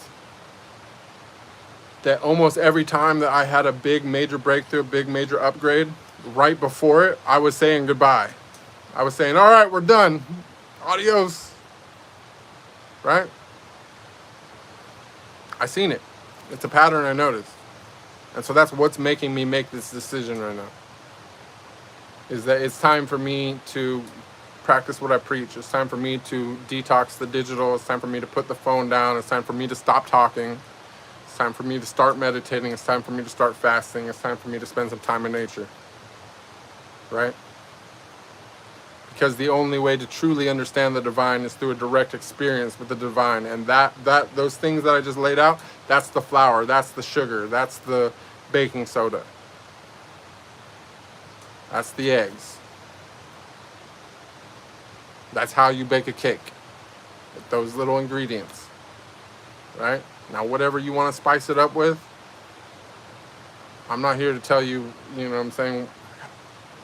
S1: that almost every time that I had a big major breakthrough, a big major upgrade, right before it, I was saying goodbye. I was saying, all right, we're done. Adios. Right? I seen it. It's a pattern I noticed. And so that's what's making me make this decision right now. Is that it's time for me to practice what I preach. It's time for me to detox the digital. It's time for me to put the phone down. It's time for me to stop talking. It's time for me to start meditating. It's time for me to start fasting. It's time for me to spend some time in nature. Right? Because the only way to truly understand the divine is through a direct experience with the divine. And those things that I just laid out, that's the flour, that's the sugar, that's the baking soda. That's the eggs. That's how you bake a cake, with those little ingredients, right? Now, whatever you want to spice it up with, I'm not here to tell you, you know what I'm saying,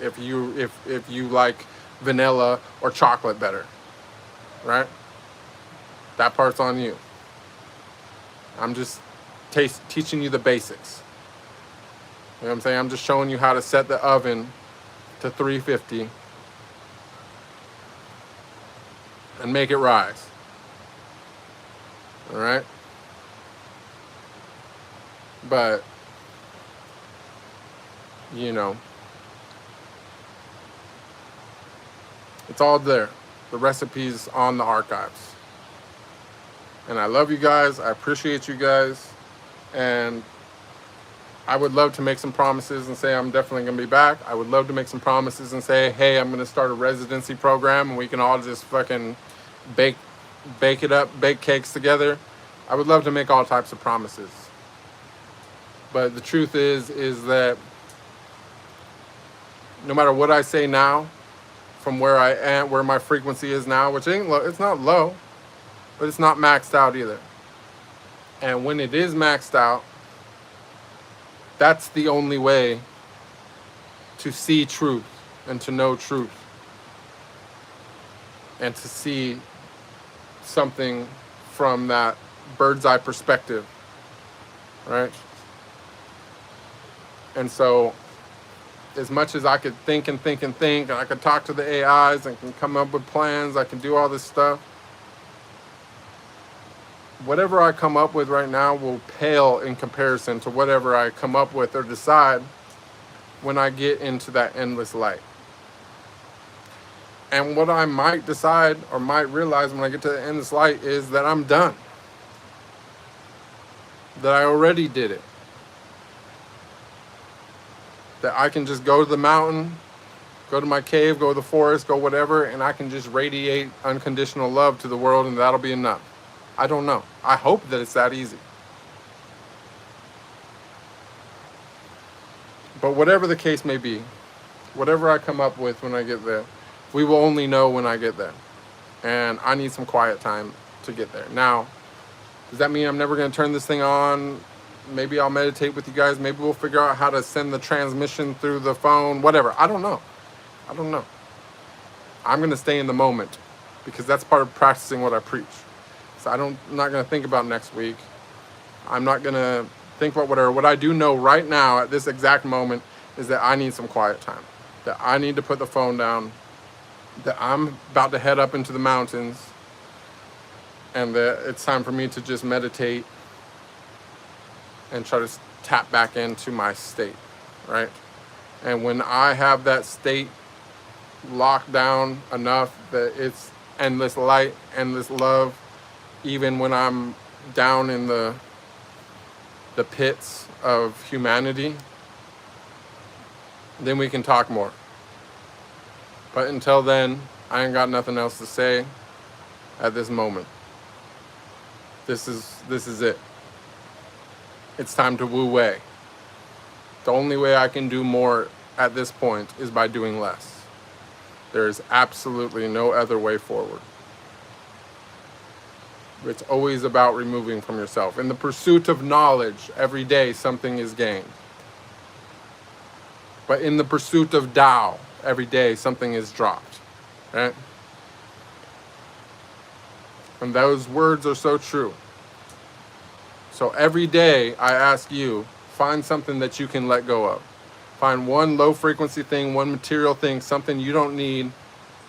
S1: if you like vanilla or chocolate better, right? That part's on you. I'm just teaching you the basics. You know what I'm saying? I'm just showing you how to set the oven to 350 and make it rise. All right? But, you know, it's all there. The recipe's on the archives. And I love you guys. I appreciate you guys. And I would love to make some promises and say I'm definitely going to be back. I would love to make some promises and say, hey, I'm going to start a residency program and we can all just fucking bake it up, bake cakes together. I would love to make all types of promises. But the truth is that no matter what I say now, from where I am, where my frequency is now, which ain't low, it's not low, but it's not maxed out either. And when it is maxed out, that's the only way to see truth and to know truth and to see something from that bird's eye perspective, right? And so as much as I could think and think and think, and I could talk to the AIs and can come up with plans, I can do all this stuff, whatever I come up with right now will pale in comparison to whatever I come up with or decide when I get into that endless light. And what I might decide or might realize when I get to the endless light is that I'm done. That I already did it. That I can just go to the mountain, go to my cave, go to the forest, go whatever, and I can just radiate unconditional love to the world, and that'll be enough. I don't know. I hope that it's that easy. But whatever the case may be, whatever I come up with when I get there, we will only know when I get there. And I need some quiet time to get there. Now, does that mean I'm never going to turn this thing on? Maybe I'll meditate with you guys. Maybe we'll figure out how to send the transmission through the phone, whatever. I don't know. I don't know. I'm going to stay in the moment because that's part of practicing what I preach. So I'm not going to think about next week. I'm not going to think about whatever. What I do know right now at this exact moment is that I need some quiet time. That I need to put the phone down. That I'm about to head up into the mountains. And that it's time for me to just meditate and try to tap back into my state, right? And when I have that state locked down enough that it's endless light, endless love, even when I'm down in the pits of humanity, then we can talk more. But until then, I ain't got nothing else to say at this moment. This is it. It's time to Wu Wei. The only way I can do more at this point is by doing less. There is absolutely no other way forward. It's always about removing from yourself. In the pursuit of knowledge, every day something is gained. But in the pursuit of Tao, every day something is dropped. Right? And those words are so true. So every day I ask you, find something that you can let go of. Find one low frequency thing, one material thing, something you don't need,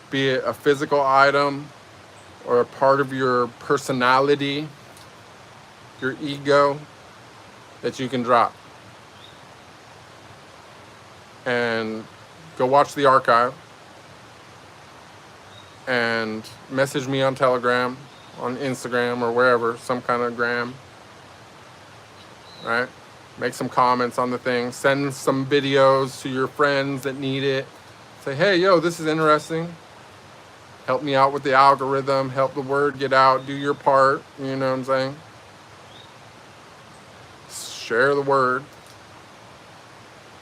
S1: be it a physical item or a part of your personality, your ego, that you can drop. And go watch the archive and message me on Telegram, on Instagram or wherever, some kind of gram. Right? Make some comments on the thing. Send some videos to your friends that need it. Say, hey, yo, this is interesting. Help me out with the algorithm. Help the word get out. Do your part. You know what I'm saying? Share the word.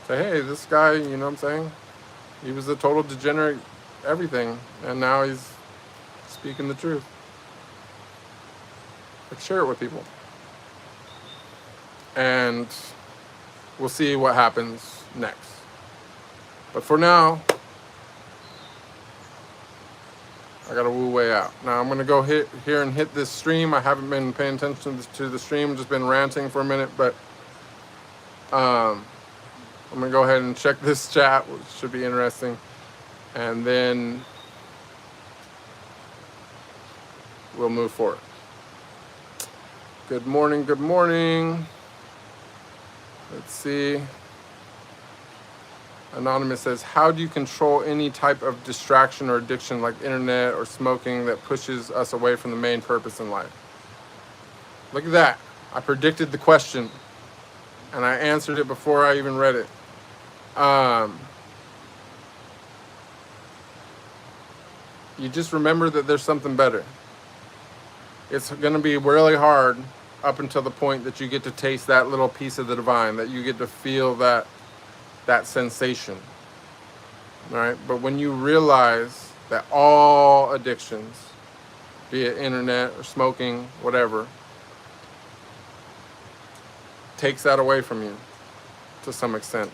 S1: Say, hey, this guy, you know what I'm saying? He was a total degenerate, everything. And now he's speaking the truth. Like, share it with people. And we'll see what happens next. But for now, I gotta Wu Wei out. Now I'm gonna go here and hit this stream. I haven't been paying attention to the stream, just been ranting for a minute, but I'm gonna go ahead and check this chat, which should be interesting. And then we'll move forward. Good morning, good morning. Let's see. Anonymous says, how do you control any type of distraction or addiction like internet or smoking that pushes us away from the main purpose in life? Look at that. I predicted the question and I answered it before I even read it. You just remember that there's something better. It's going to be really hard up until the point that you get to taste that little piece of the divine, that you get to feel that sensation, right? But when you realize that all addictions, be it internet or smoking, whatever, takes that away from you to some extent.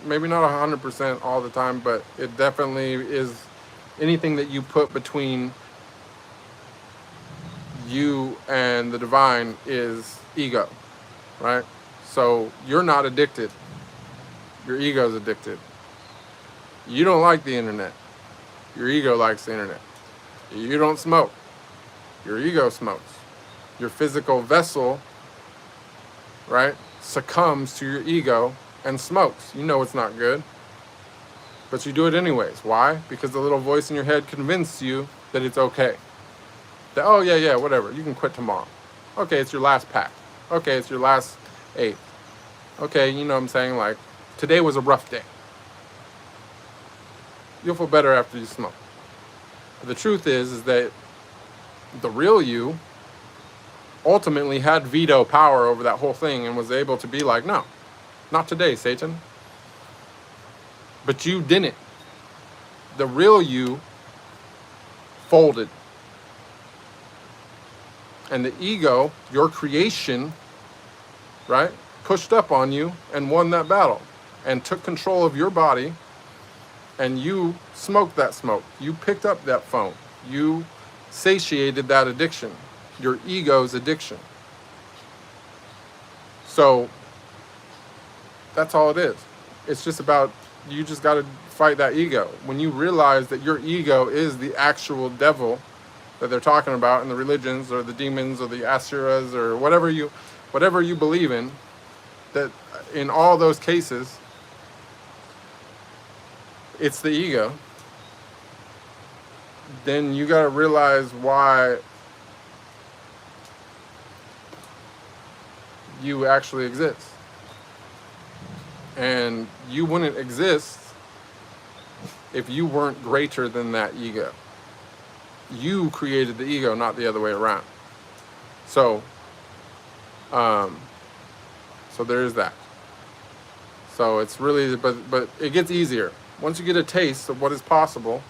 S1: Maybe not 100% all the time, but it definitely is anything that you put between you and the divine is ego, right? So you're not addicted. Your ego's addicted. You don't like the internet. Your ego likes the internet. You don't smoke. Your ego smokes. Your physical vessel, right, succumbs to your ego and smokes. You know it's not good, but you do it anyways. Why? Because the little voice in your head convinced you that it's okay. That, oh yeah, whatever, you can quit tomorrow. Okay, it's your last pack. Okay, it's your last eighth. Okay, you know what I'm saying, like, today was a rough day. You'll feel better after you smoke. But the truth is that the real you ultimately had veto power over that whole thing and was able to be like, no, not today, Satan. But you didn't. The real you folded. And the ego, your creation, right, pushed up on you and won that battle and took control of your body, and you smoked that smoke. You picked up that phone. You satiated that addiction, your ego's addiction. So that's all it is. It's just about, you just got to fight that ego. When you realize that your ego is the actual devil that they're talking about in the religions, or the demons, or the asuras, or whatever you believe in, that in all those cases, it's the ego, then you got to realize why you actually exist. And you wouldn't exist if you weren't greater than that ego. You created the ego, not the other way around. So there's that. So it's really, but it gets easier. Once you get a taste of what is possible,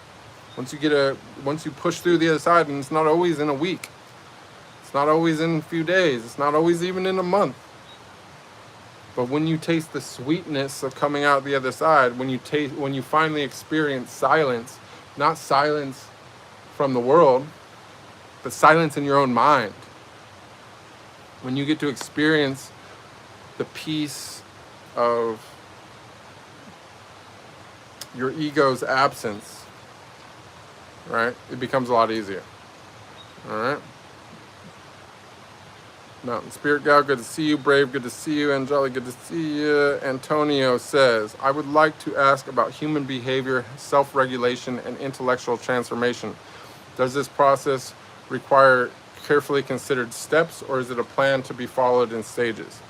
S1: once you push through the other side, and it's not always in a week. It's not always in a few days. It's not always even in a month. But when you taste the sweetness of coming out the other side, when you finally experience silence, not silence from the world, but silence in your own mind. When you get to experience the peace of your ego's absence, right? It becomes a lot easier. All right? Mountain Spirit Gal, good to see you. Brave, good to see you. Angelic, good to see you. Antonio says, I would like to ask about human behavior, self-regulation, and intellectual transformation. Does this process require carefully considered steps, or is it a plan to be followed in stages?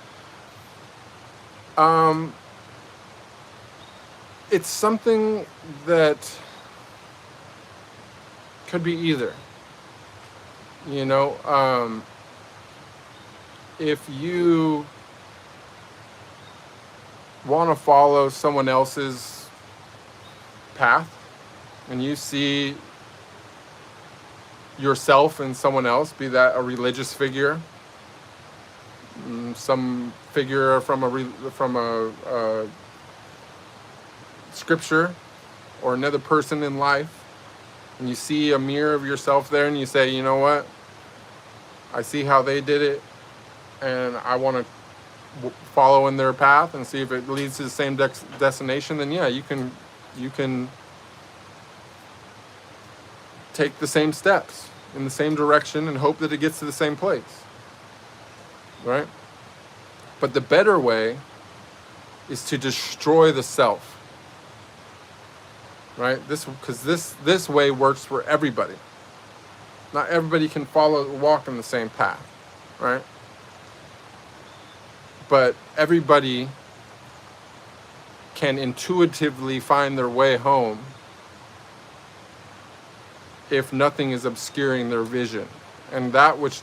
S1: It's something that could be either. You know, if you want to follow someone else's path and you see yourself in someone else, be that a religious figure, some figure from a scripture, or another person in life, and you see a mirror of yourself there, and you say, you know what, I see how they did it, and I want to follow in their path and see if it leads to the same destination, then yeah, you can take the same steps in the same direction and hope that it gets to the same place, right? But the better way is to destroy the self, right? Because this way works for everybody. Not everybody can walk in the same path, right? But everybody can intuitively find their way home if nothing is obscuring their vision. And that which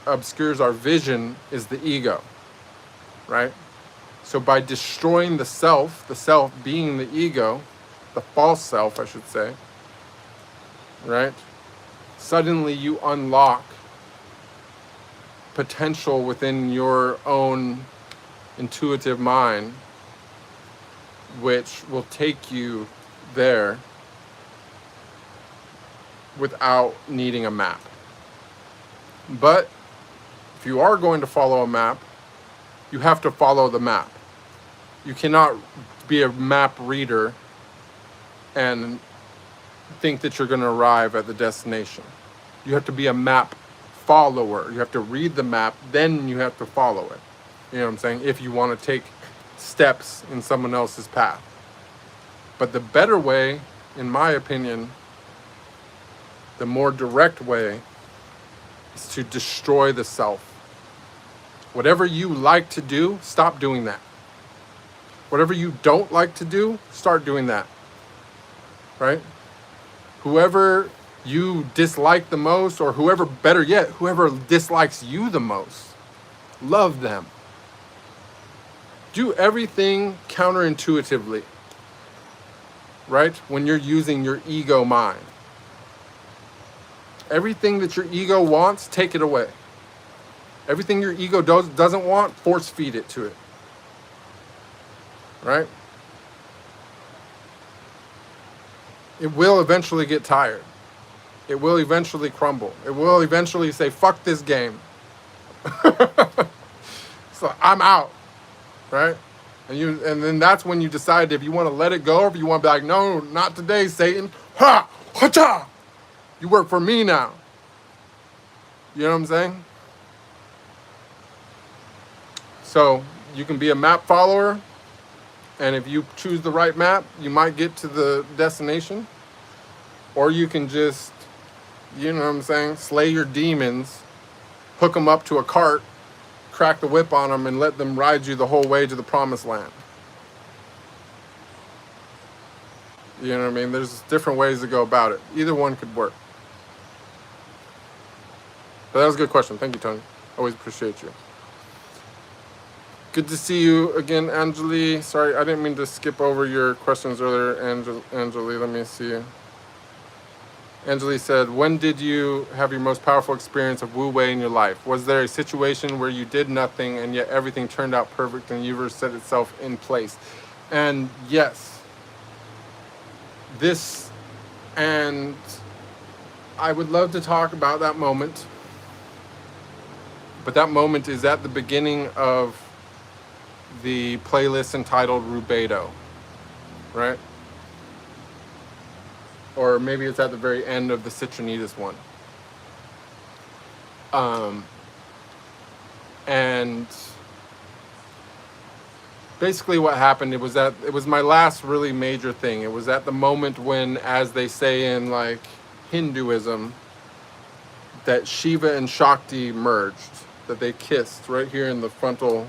S1: obscures our vision is the ego, right? So by destroying the self being the ego, the false self, I should say, right? Suddenly you unlock potential within your own intuitive mind, which will take you there without needing a map. But if you are going to follow a map, you have to follow the map. You cannot be a map reader and think that you're going to arrive at the destination. You have to be a map follower. You have to read the map, then you have to follow it. You know what I'm saying? If you want to take steps in someone else's path. But the better way, in my opinion, the more direct way, is to destroy the self. Whatever you like to do, stop doing that. Whatever you don't like to do, start doing that. Right? Whoever you dislike the most, or whoever, better yet, whoever dislikes you the most, love them. Do everything counterintuitively, right? When you're using your ego mind. Everything that your ego wants, take it away. Everything your ego doesn't want, force feed it to it. Right? It will eventually get tired. It will eventually crumble. It will eventually say, fuck this game. So I'm out. Right? And then that's when you decide if you want to let it go, or if you want to be like, no, not today, Satan. Ha! Ha-cha! You work for me now. You know what I'm saying? So you can be a map follower, and if you choose the right map, you might get to the destination. Or you can just, you know what I'm saying, slay your demons, hook them up to a cart, crack the whip on them, and let them ride you the whole way to the promised land. You know what I mean? There's different ways to go about it. Either one could work. But that was a good question. Thank you, Tony. Always appreciate you. Good to see you again, Anjali. Sorry, I didn't mean to skip over your questions earlier, Anjali. Let me see. Anjali said, when did you have your most powerful experience of Wu Wei in your life? Was there a situation where you did nothing and yet everything turned out perfect and the universe set itself in place? And yes, and I would love to talk about that moment, but that moment is at the beginning of the playlist entitled Rubedo, right? Or maybe it's at the very end of the Citronitis one. And basically what happened, it was my last really major thing. It was at the moment when, as they say in like Hinduism, that Shiva and Shakti merged, that they kissed right here in the frontal,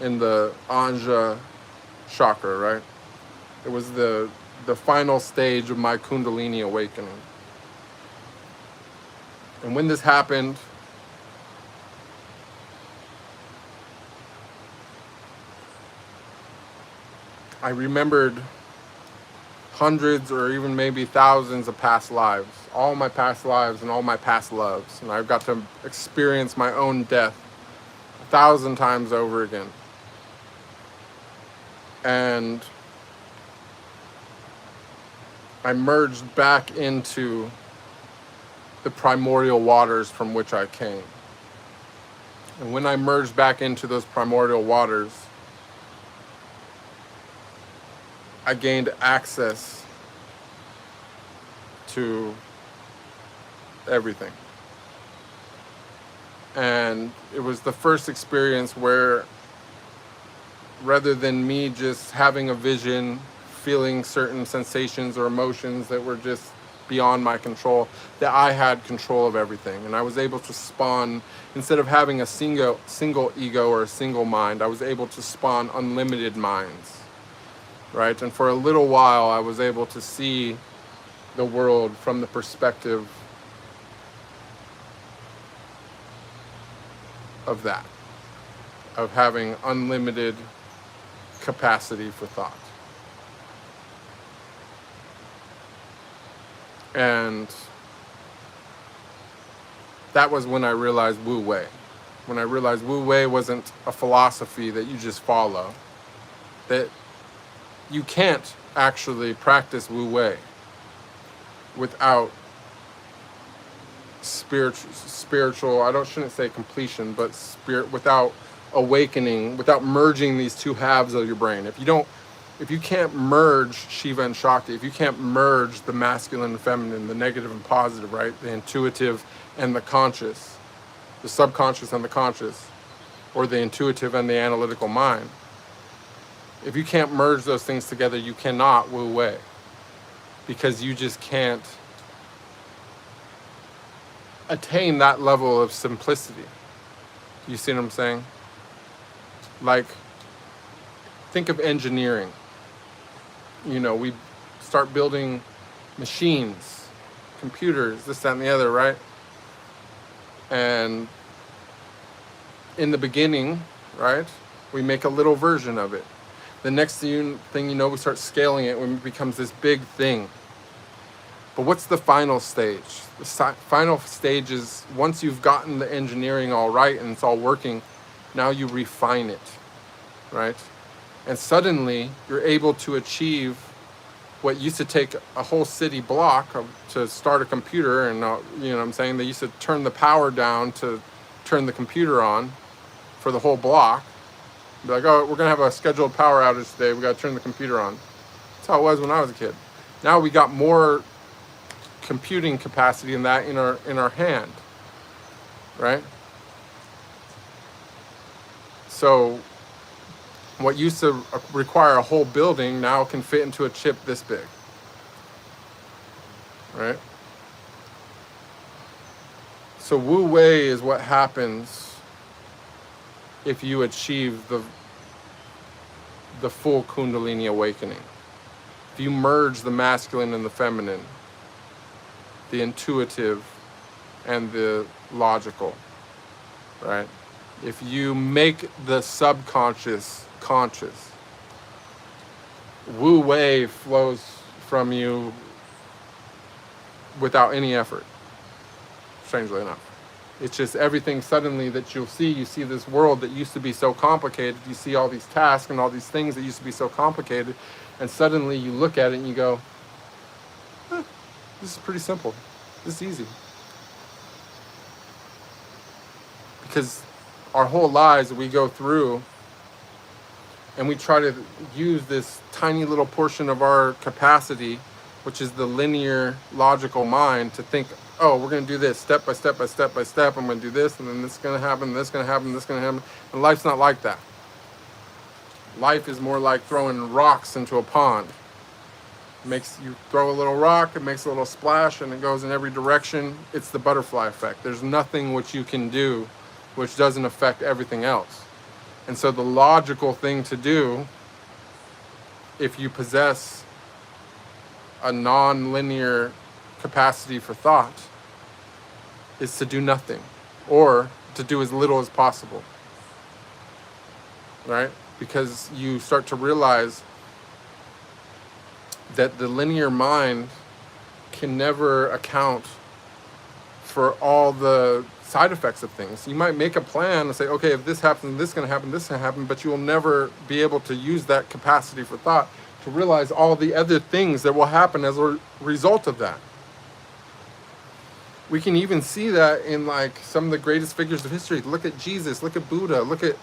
S1: in the Anja chakra, right? It was the final stage of my Kundalini awakening. And when this happened, I remembered hundreds or even maybe thousands of past lives, all my past lives and all my past loves. And I got to experience my own death 1,000 times over again. And I merged back into the primordial waters from which I came. And when I merged back into those primordial waters, I gained access to everything. And it was the first experience where, rather than me just having a vision, feeling certain sensations or emotions that were just beyond my control, that I had control of everything. And I was able to spawn, instead of having a single ego or a single mind, I was able to spawn unlimited minds, right? And for a little while, I was able to see the world from the perspective of that, of having unlimited capacity for thought. And that was when I realized Wu Wei. When I realized Wu Wei wasn't a philosophy that you just follow. That you can't actually practice Wu Wei without spiritual, I shouldn't say completion, but without awakening without merging these two halves of your brain. If you can't merge Shiva and Shakti, if you can't merge the masculine and feminine, the negative and positive, right? The intuitive and the conscious, the subconscious and the conscious, or the intuitive and the analytical mind. If you can't merge those things together, you cannot Wu Wei, because you just can't attain that level of simplicity. You see what I'm saying? Like, think of engineering. You know, we start building machines, computers, this, that, and the other, right? And in the beginning, right, we make a little version of it. The next thing you know, we start scaling it when it becomes this big thing. But what's the final stage? The final stage is, once you've gotten the engineering all right and it's all working, now you refine it, right? And suddenly you're able to achieve what used to take a whole city block to start a computer. And you know what I'm saying? They used to turn the power down to turn the computer on for the whole block. Be like, oh, we're gonna have a scheduled power outage today, we gotta turn the computer on. That's how it was when I was a kid. Now we got more computing capacity in that in our hand, right? So what used to require a whole building now can fit into a chip this big, right? So Wu Wei is what happens if you achieve the full Kundalini awakening. If you merge the masculine and the feminine, the intuitive and the logical, right? If you make the subconscious conscious, Wu Wei flows from you without any effort, strangely enough. It's just everything suddenly that you see this world that used to be so complicated, you see all these tasks and all these things that used to be so complicated, and suddenly you look at it and you go, this is pretty simple, this is easy. Because our whole lives we go through and we try to use this tiny little portion of our capacity, which is the linear, logical mind, to think, oh, we're going to do this step by step by step by step. I'm going to do this, and then this is going to happen, this is going to happen, this is going to happen. And life's not like that. Life is more like throwing rocks into a pond. You throw a little rock, it makes a little splash, and it goes in every direction. It's the butterfly effect. There's nothing which you can do which doesn't affect everything else. And so the logical thing to do, if you possess a non-linear capacity for thought, is to do nothing, or to do as little as possible, right? Because you start to realize that the linear mind can never account for all the side effects of things. You might make a plan and say, okay, if this happens, this is going to happen, this is going to happen, but you will never be able to use that capacity for thought to realize all the other things that will happen as a result of that. We can even see that in like some of the greatest figures of history. Look at Jesus, look at Buddha, look at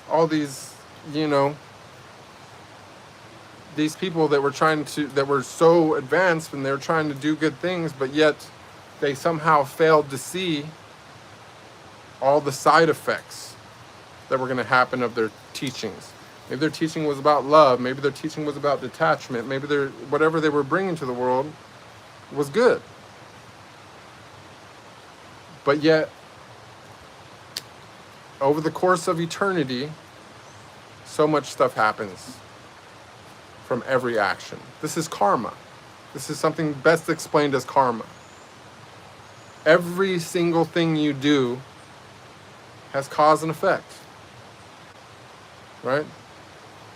S1: all these, you know, these people that were so advanced and they were trying to do good things, but yet they somehow failed to see all the side effects that were going to happen of their teachings. Maybe their teaching was about love, maybe their teaching was about detachment, maybe whatever they were bringing to the world was good. But yet, over the course of eternity, so much stuff happens from every action. This is karma. This is something best explained as karma. Every single thing you do has cause and effect, right?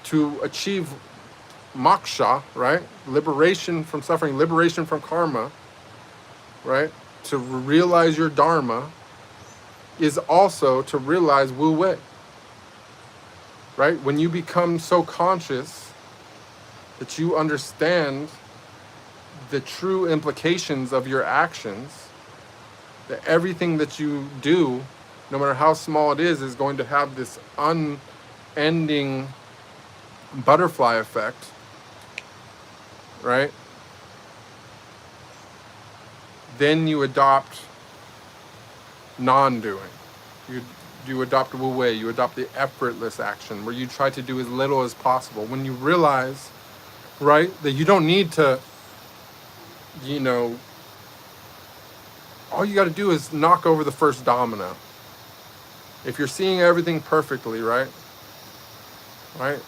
S1: To achieve moksha, right? Liberation from suffering, liberation from karma, right? To realize your dharma is also to realize Wu Wei, right? When you become so conscious that you understand the true implications of your actions, that everything that you do no matter how small it is going to have this unending butterfly effect, right? Then you adopt non-doing. You adopt Wu Wei, you adopt the effortless action where you try to do as little as possible. When you realize, right, that you don't need to, you know, all you got to do is knock over the first domino. If you're seeing everything perfectly, right? Right?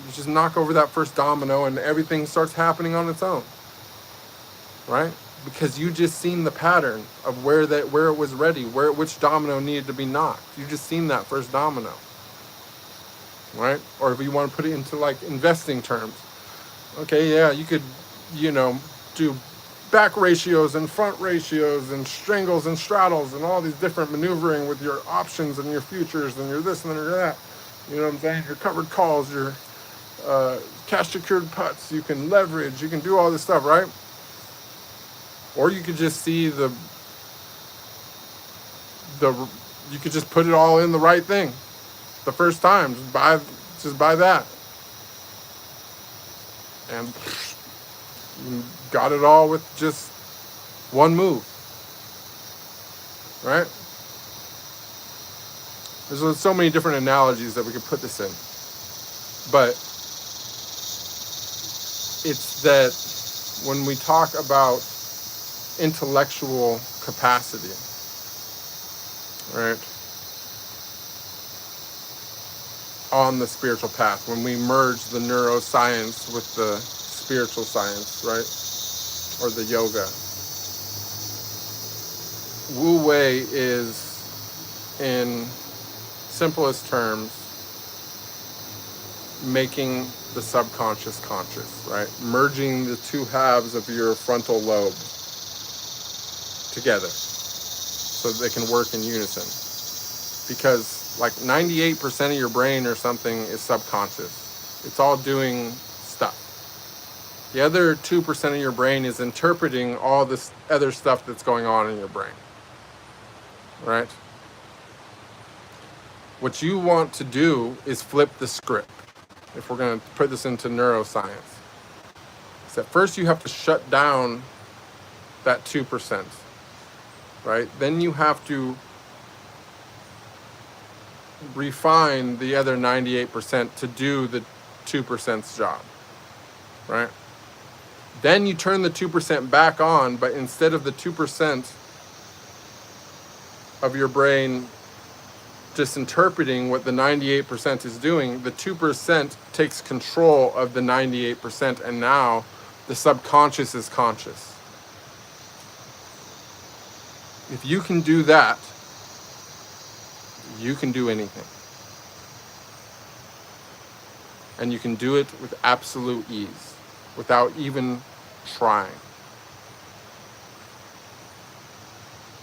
S1: You just knock over that first domino and everything starts happening on its own. Right? Because you just seen the pattern of where it was ready, which domino needed to be knocked. You just seen that first domino. Right? Or if you want to put it into like investing terms. Okay, yeah, you could, you know, do back ratios and front ratios and strangles and straddles and all these different maneuvering with your options and your futures and your this and your that. You know what I'm saying? Your covered calls, your cash secured putts, you can leverage, you can do all this stuff, right? Or you could just see you could just put it all in the right thing the first time. Just buy that. And you got it all with just one move. Right? There's so many different analogies that we could put this in. But it's that when we talk about intellectual capacity, right, on the spiritual path, when we merge the neuroscience with the spiritual science, right, or the yoga, Wu Wei is, in simplest terms, making the subconscious conscious, right? Merging the two halves of your frontal lobe together so that they can work in unison. Because like 98% of your brain or something is subconscious. It's all doing stuff. The other 2% of your brain is interpreting all this other stuff that's going on in your brain, right? What you want to do is flip the script. If we're going to put this into neuroscience, is that first you have to shut down that 2%, right? Then you have to refine the other 98% to do the 2%'s job, right? Then you turn the 2% back on, but instead of the 2% of your brain just interpreting what the 98% is doing, the 2% takes control of the 98%, and now the subconscious is conscious. If you can do that, you can do anything. And you can do it with absolute ease, without even trying.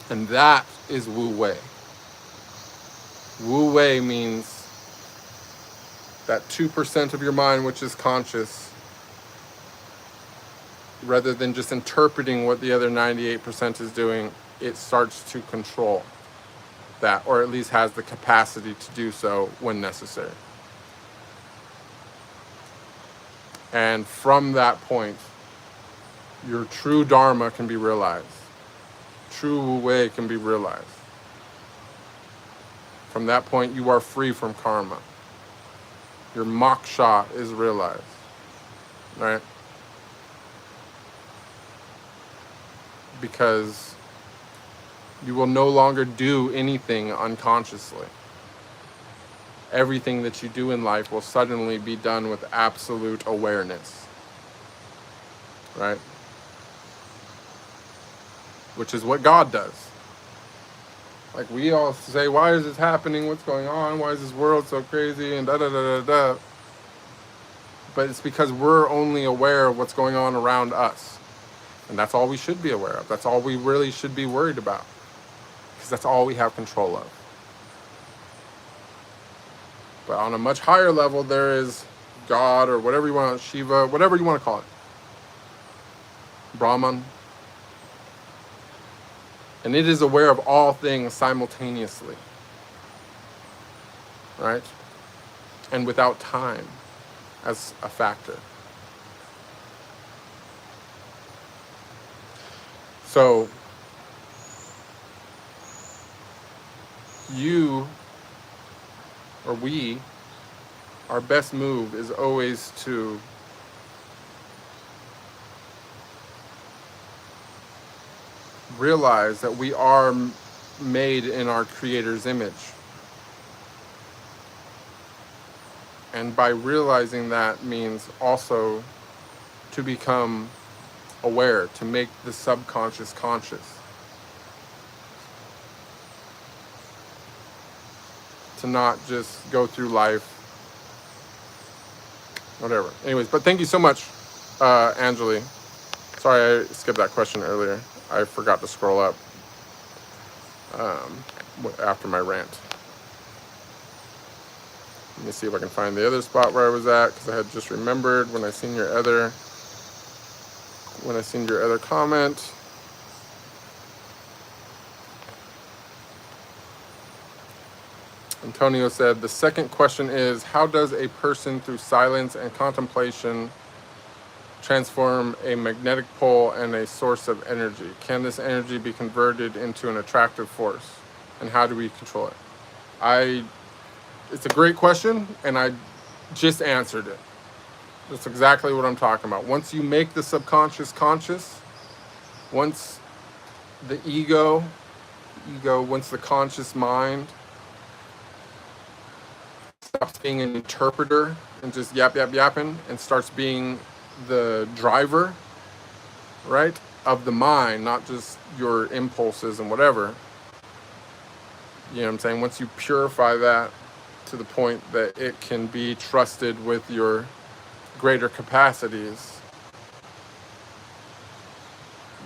S1: And that is Wu Wei. Wu Wei means that 2% of your mind which is conscious, rather than just interpreting what the other 98% is doing, it starts to control that, or at least has the capacity to do so when necessary. And from that point, your true Dharma can be realized. True Wu Wei can be realized. From that point, you are free from karma. Your moksha is realized, right? Because you will no longer do anything unconsciously. Everything that you do in life will suddenly be done with absolute awareness, right? Which is what God does. Like we all say, why is this happening? What's going on? Why is this world so crazy? And da-da-da-da-da. But it's because we're only aware of what's going on around us. And that's all we should be aware of. That's all we really should be worried about. Because that's all we have control of. But on a much higher level, there is God, or whatever you want, Shiva, whatever you want to call it. Brahman. And it is aware of all things simultaneously. right? And without time as a factor. So you, or we, our best move is always to realize that we are made in our Creator's image. And by realizing that means also to become aware, to make the subconscious conscious. To not just go through life, whatever. Anyways, but thank you so much, Angeli. Sorry I skipped that question earlier. I forgot to scroll up after my rant. Let me see if I can find the other spot where I was at, because I had just remembered when I seen your other comment. Antonio said, the second question is, how does a person through silence and contemplation transform a magnetic pole and a source of energy? Can this energy be converted into an attractive force? And how do we control it? It's a great question, and I just answered it. That's exactly what I'm talking about. Once you make the subconscious conscious, once the ego, once the conscious mind stops being an interpreter and just yapping and starts being the driver, right, of the mind, not just your impulses and whatever. You know what I'm saying? Once you purify that to the point that it can be trusted with your greater capacities,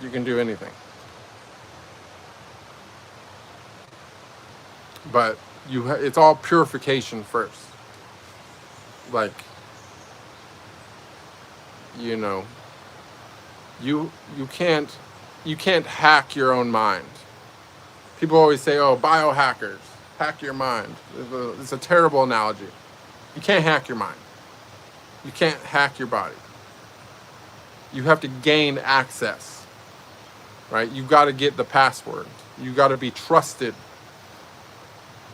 S1: you can do anything. But it's all purification first. Like, you know, you can't hack your own mind. People always say, oh, biohackers, hack your mind. It's a terrible analogy. You can't hack your mind. You can't hack your body. You have to gain access, right? You've got to get the password. You've got to be trusted,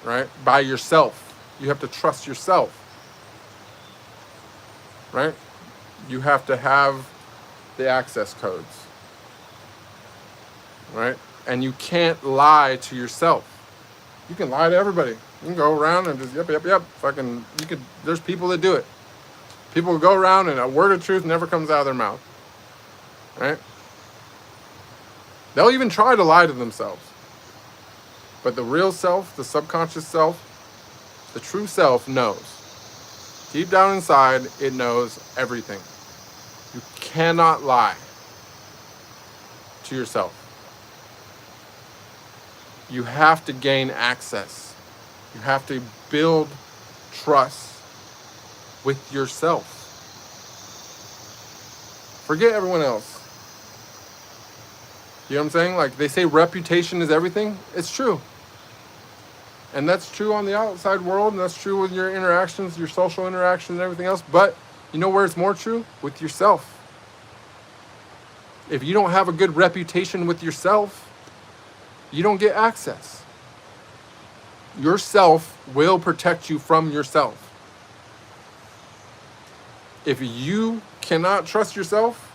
S1: right, by yourself. You have to trust yourself, right? You have to have the access codes, right? And you can't lie to yourself. You can lie to everybody. You can go around and just yep. Fucking, there's people that do it. People go around and a word of truth never comes out of their mouth, right? They'll even try to lie to themselves. But the real self, the subconscious self, the true self knows. Deep down inside, it knows everything. You cannot lie to yourself. You have to gain access. You have to build trust with yourself. Forget everyone else. You know what I'm saying? Like, they say reputation is everything. It's true. And that's true on the outside world, and that's true with your interactions, your social interactions and everything else. But you know where it's more true? With yourself. If you don't have a good reputation with yourself, you don't get access. Yourself will protect you from yourself. If you cannot trust yourself,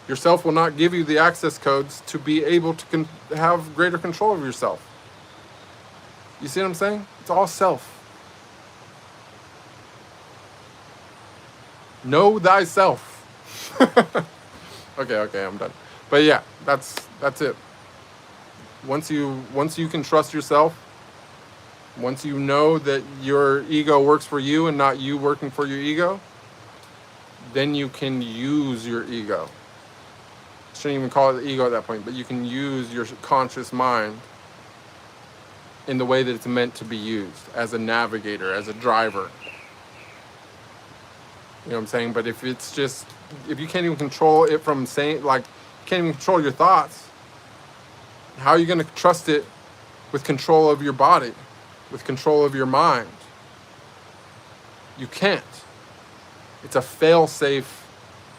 S1: yourself will not give you the access codes to be able to have greater control of yourself. You see what I'm saying? It's all self. Know thyself. Okay, I'm done. But yeah, that's it. Once you can trust yourself, once you know that your ego works for you and not you working for your ego, then you can use your ego. Shouldn't even call it the ego at that point, but you can use your conscious mind in the way that it's meant to be used, as a navigator, as a driver. You know what I'm saying? But if you can't even control it from saying, like, you can't even control your thoughts, how are you going to trust it with control of your body, with control of your mind? You can't. It's a fail-safe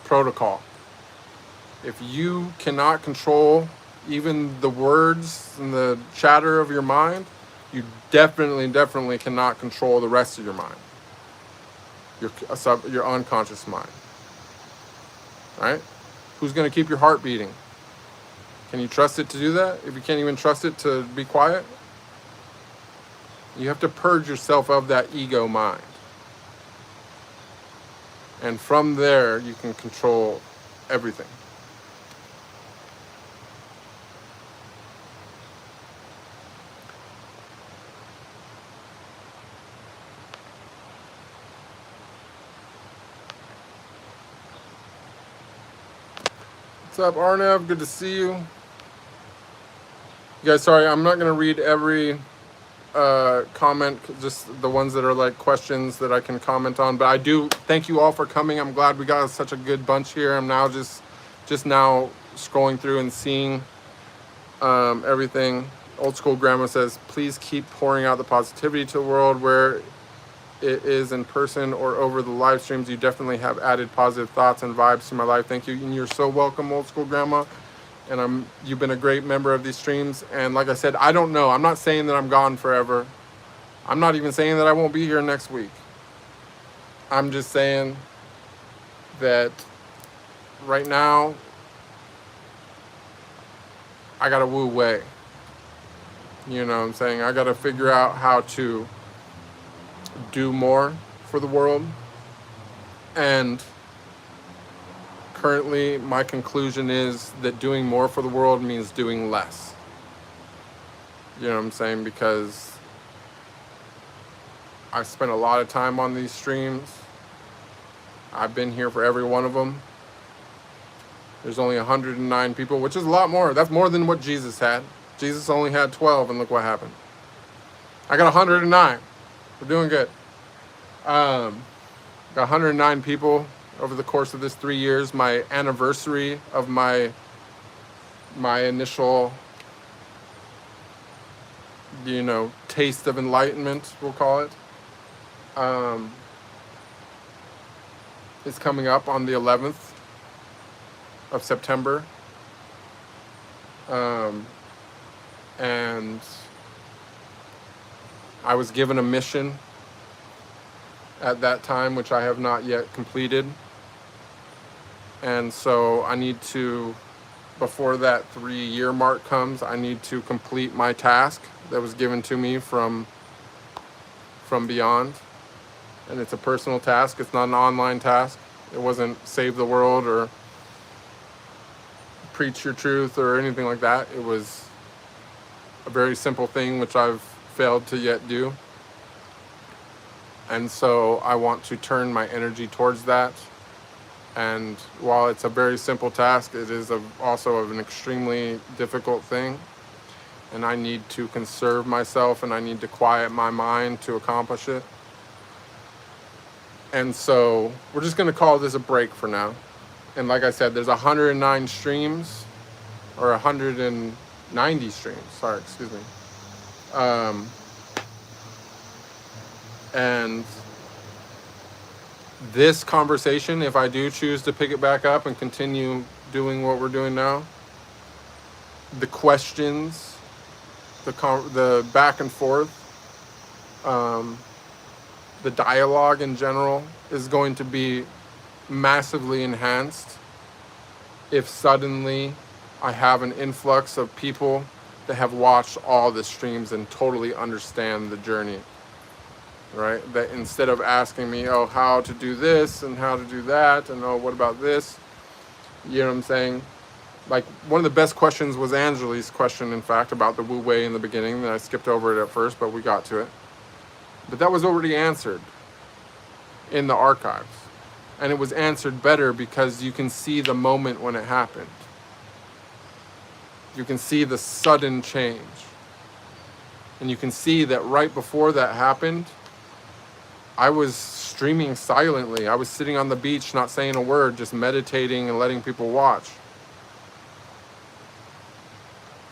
S1: protocol. If you cannot control even the words and the chatter of your mind, you definitely cannot control the rest of your mind, your unconscious mind, right? Who's going to keep your heart beating? Can you trust it to do that? If you can't even trust it to be quiet, you have to purge yourself of that ego mind. And from there, you can control everything. What's up, Arnav? Good to see you. You guys, sorry, I'm not going to read every comment, just the ones that are like questions that I can comment on. But I do thank you all for coming. I'm glad we got such a good bunch here. I'm now just now scrolling through and seeing everything. Old School Grandma says, please keep pouring out the positivity to the world, where it is in person or over the live streams. You definitely have added positive thoughts and vibes to my life. Thank you. And you're so welcome, Old School Grandma. And you've been a great member of these streams. And like I said, I don't know. I'm not saying that I'm gone forever. I'm not even saying that I won't be here next week. I'm just saying that right now, I got to Wu Wei. You know what I'm saying? I got to figure out how to do more for the world. And currently, my conclusion is that doing more for the world means doing less. You know what I'm saying? Because I spent a lot of time on these streams. I've been here for every one of them. There's only 109 people, which is a lot more. That's more than what Jesus had. Jesus only had 12, and look what happened. I got 109. We're doing good. Got 109 people over the course of this 3 years. My anniversary of my initial, taste of enlightenment, we'll call it, is coming up on the 11th of September. And I was given a mission at that time, which I have not yet completed. And so I need to, before that 3-year mark comes, I need to complete my task that was given to me from beyond. And it's a personal task. It's not an online task. It wasn't save the world or preach your truth or anything like that. It was a very simple thing which I've failed to yet do. And so I want to turn my energy towards that. And while it's a very simple task, it is also an extremely difficult thing. And I need to conserve myself, and I need to quiet my mind to accomplish it. And so we're just going to call this a break for now. And like I said, there's 109 streams, or 190 streams. Sorry, excuse me. And this conversation, if I do choose to pick it back up and continue doing what we're doing now, the questions, the back and forth, the dialogue in general is going to be massively enhanced if suddenly I have an influx of people that have watched all the streams and totally understand the journey. Right? That instead of asking me, oh, how to do this and how to do that, and oh, what about this? You know what I'm saying? Like, one of the best questions was Angeli's question, in fact, about the Wu Wei in the beginning. Then I skipped over it at first, but we got to it. But that was already answered in the archives. And it was answered better because you can see the moment when it happened. You can see the sudden change. And you can see that right before that happened, I was streaming silently. I was sitting on the beach, not saying a word, just meditating and letting people watch.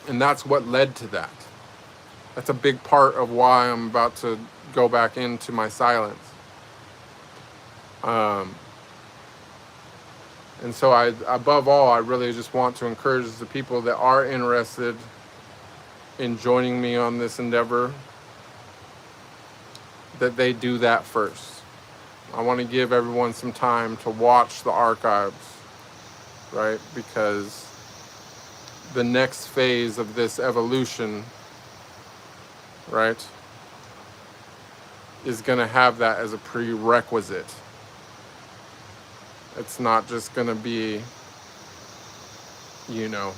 S1: And that's what led to that. That's a big part of why I'm about to go back into my silence. Um, and so above all, I really just want to encourage the people that are interested in joining me on this endeavor, that they do that first. I want to give everyone some time to watch the archives, right? Because the next phase of this evolution, right, is going to have that as a prerequisite. It's not just going to be, you know,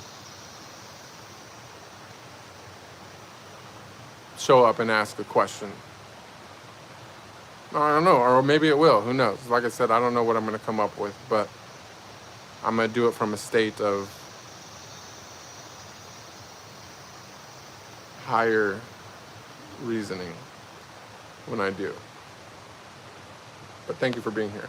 S1: show up and ask a question. I don't know, or maybe it will, who knows? Like I said, I don't know what I'm going to come up with, but I'm going to do it from a state of higher reasoning when I do. But thank you for being here.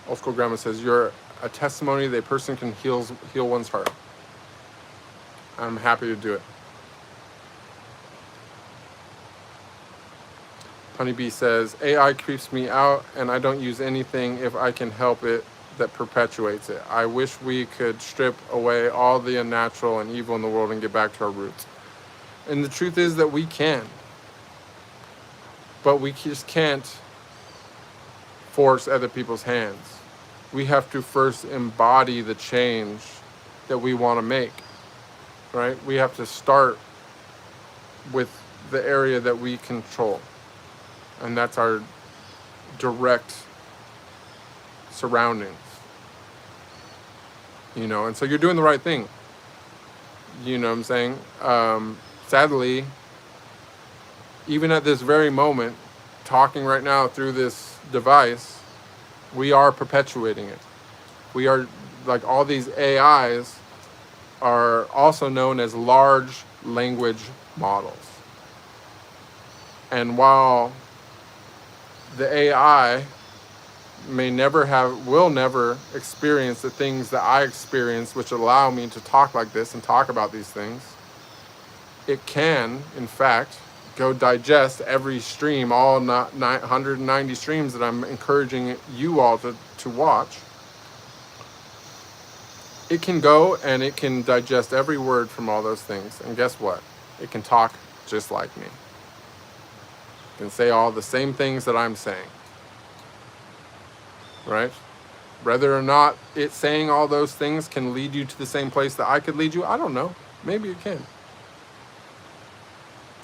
S1: Old School Grandma says, you're a testimony that a person can heal one's heart. I'm happy to do it. Honeybee says, AI creeps me out and I don't use anything if I can help it that perpetuates it. I wish we could strip away all the unnatural and evil in the world and get back to our roots. And the truth is that we can. But we just can't force other people's hands. We have to first embody the change that we want to make, right? We have to start with the area that we control. And that's our direct surroundings. You know, and so you're doing the right thing. You know what I'm saying? Sadly, even at this very moment, talking right now through this device, we are perpetuating it. We are, like, all these AIs are also known as large language models. And while the AI will never experience the things that I experience, which allow me to talk like this and talk about these things, it can, in fact, go digest every stream, all 190 streams that I'm encouraging you all to watch. It can go and it can digest every word from all those things. And guess what? It can talk just like me. It can say all the same things that I'm saying. Right? Whether or not it saying all those things can lead you to the same place that I could lead you, I don't know. Maybe it can.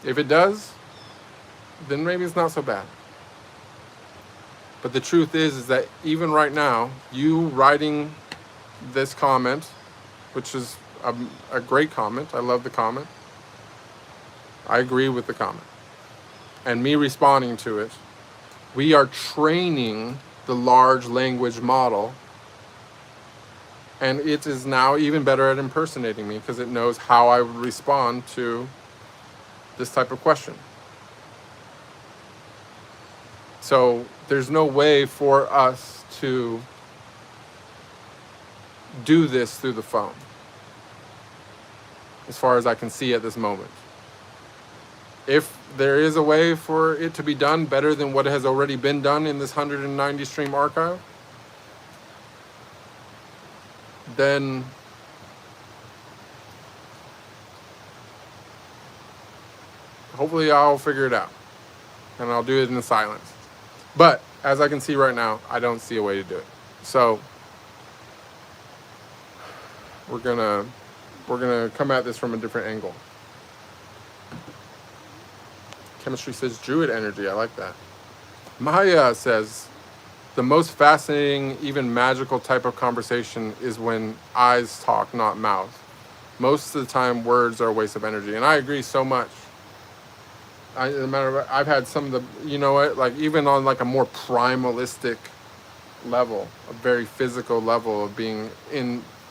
S1: If it does, then maybe it's not so bad. But the truth is that even right now, you writing this comment, which is a great comment, I love the comment, I agree with the comment, and me responding to it, we are training the large language model, and it is now even better at impersonating me because it knows how I would respond to this type of question. So there's no way for us to do this through the phone, as far as I can see at this moment. If there is a way for it to be done better than what has already been done in this 190 stream archive, then hopefully I'll figure it out, and I'll do it in the silence. But as I can see right now, I don't see a way to do it. So we're gonna come at this from a different angle. Chemistry says druid energy. I like that. Maya says the most fascinating, even magical type of conversation is when eyes talk, not mouth. Most of the time, words are a waste of energy, and I agree so much. I've had some of the, you know what, like even on like a more primalistic level, a very physical level of being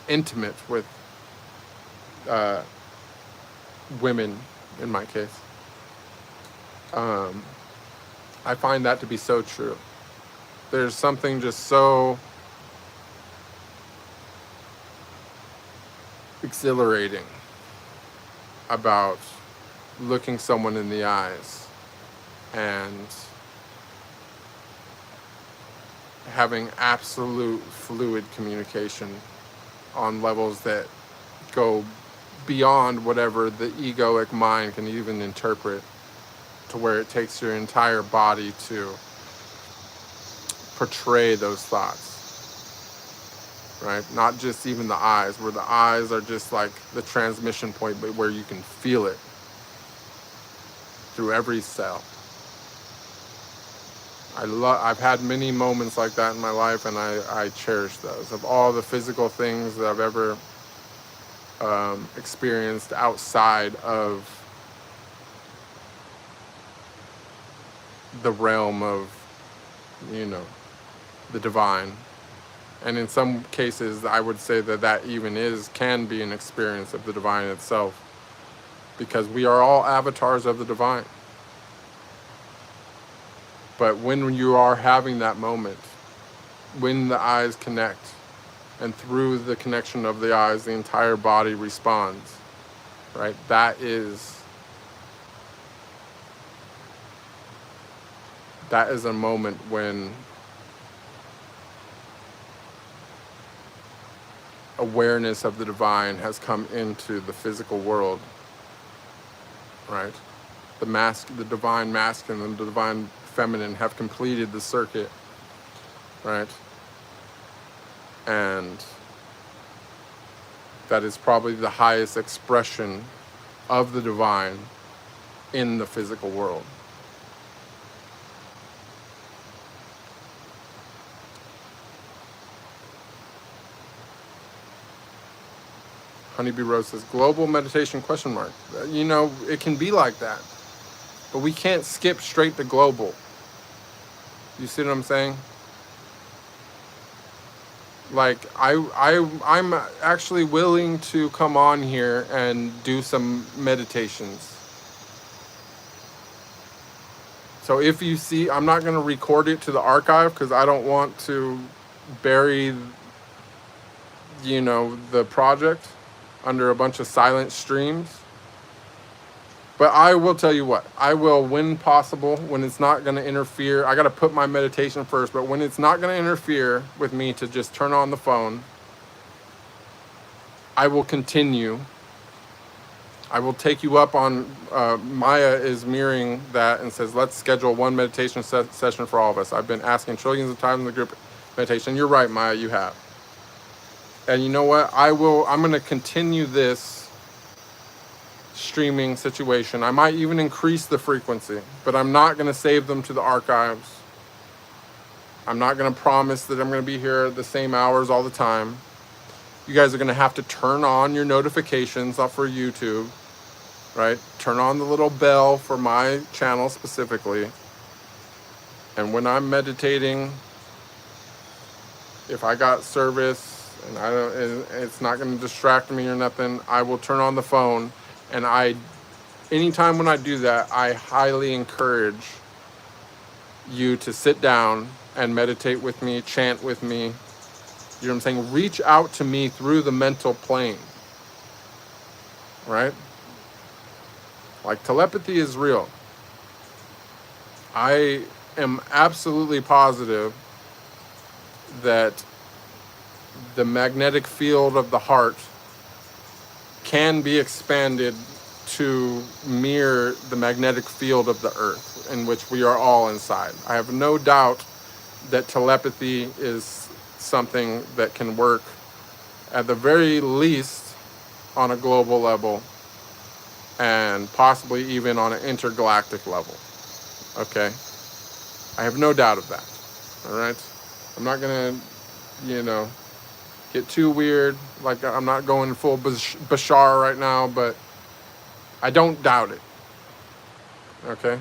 S1: intimate with women, in my case. I find that to be so true. There's something just so exhilarating about looking someone in the eyes and having absolute fluid communication on levels that go beyond whatever the egoic mind can even interpret, to where it takes your entire body to portray those thoughts, right? Not just even the eyes, where the eyes are just like the transmission point, but where you can feel it through every cell. I've had many moments like that in my life, and I cherish those. Of all the physical things that I've ever experienced outside of the realm of, you know, the divine. And in some cases, I would say that that even can be an experience of the divine itself, because we are all avatars of the divine. But when you are having that moment, when the eyes connect, and through the connection of the eyes, the entire body responds, right? That is a moment when awareness of the divine has come into the physical world, right? The divine masculine and the divine feminine have completed the circuit, right? And that is probably the highest expression of the divine in the physical world. Honeybee Rose says, global meditation ? You know, it can be like that, but we can't skip straight to global. You see what I'm saying? Like, I'm actually willing to come on here and do some meditations. So if you see, I'm not going to record it to the archive, because I don't want to bury, you know, the project under a bunch of silent streams. But I will tell you what, I will, when possible, when it's not going to interfere, I got to put my meditation first, but when it's not going to interfere with me to just turn on the phone, I will continue. I will take you up on, Maya is mirroring that and says, let's schedule one meditation session for all of us. I've been asking trillions of times in the group meditation. You're right, Maya, you have. And you know what? I'm going to continue this streaming situation. I might even increase the frequency, but I'm not going to save them to the archives. I'm not going to promise that I'm going to be here at the same hours all the time. You guys are going to have to turn on your notifications up for YouTube, right? Turn on the little bell for my channel specifically. And when I'm meditating, if I got service and it's not going to distract me or nothing, I will turn on the phone. And anytime when I do that, I highly encourage you to sit down and meditate with me, chant with me. You know what I'm saying? Reach out to me through the mental plane, right? Like, telepathy is real. I am absolutely positive that the magnetic field of the heart can be expanded to mirror the magnetic field of the earth, in which we are all inside. I have no doubt that telepathy is something that can work, at the very least, on a global level, and possibly even on an intergalactic level. Okay? I have no doubt of that. All right? I'm not going to, you know, get too weird. Like, I'm not going full Bashar right now, but I don't doubt it. Okay?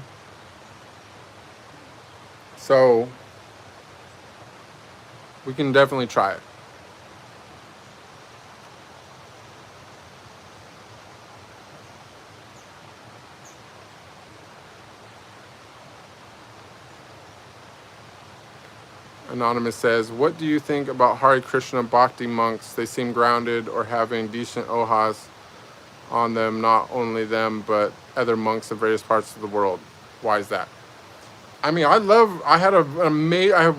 S1: So, we can definitely try it. Anonymous says, what do you think about Hare Krishna Bhakti monks? They seem grounded or having decent ohas. on them, not only them, but other monks of various parts of the world. Why is that? I mean, I had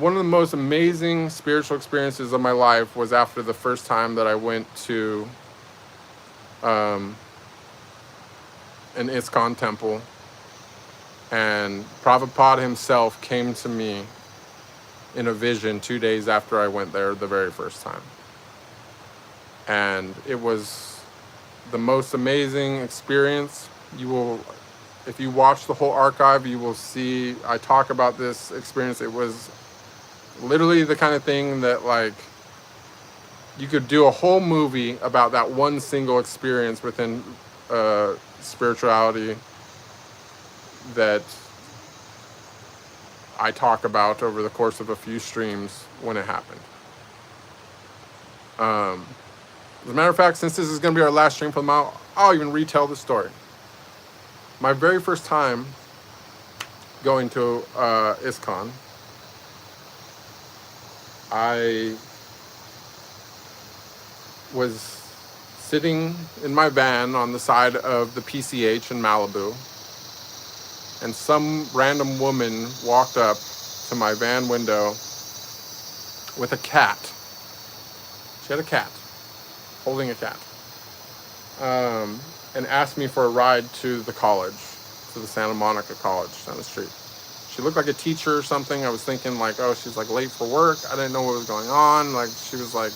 S1: one of the most amazing spiritual experiences of my life was after the first time that I went to an ISKCON temple, and Prabhupada himself came to me in a vision 2 days after I went there the very first time. And it was the most amazing experience. If you watch the whole archive, you will see I talk about this experience. It was literally the kind of thing that, like, you could do a whole movie about that one single experience within spirituality that I talk about over the course of a few streams when it happened. As a matter of fact, since this is going to be our last stream for the month, I'll even retell the story. My very first time going to ISKCON, I was sitting in my van on the side of the PCH in Malibu, and some random woman walked up to my van window with a cat. She had a cat, holding a cat, and asked me for a ride to the college, to the Santa Monica College down the street. She looked like a teacher or something. I was thinking, like, oh, she's like late for work. I didn't know what was going on. Like, she was like,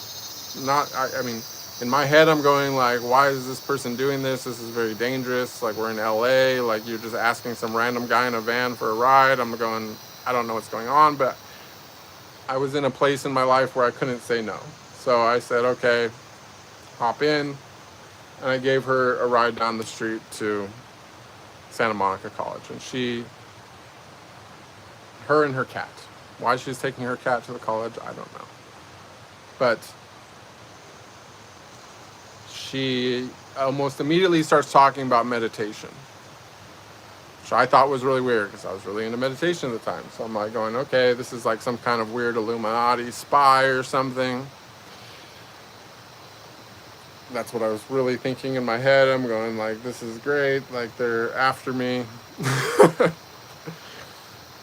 S1: I mean, in my head, I'm going like, why is this person doing this? This is very dangerous. Like, we're in LA. Like, you're just asking some random guy in a van for a ride. I'm going, I don't know what's going on. But I was in a place in my life where I couldn't say no. So I said, okay, hop in. And I gave her a ride down the street to Santa Monica College. And her and her cat. Why she's taking her cat to the college, I don't know. But she almost immediately starts talking about meditation, which I thought was really weird because I was really into meditation at the time. So I'm like going, okay, this is like some kind of weird Illuminati spy or something. That's what I was really thinking in my head. I'm going like, this is great. Like, they're after me.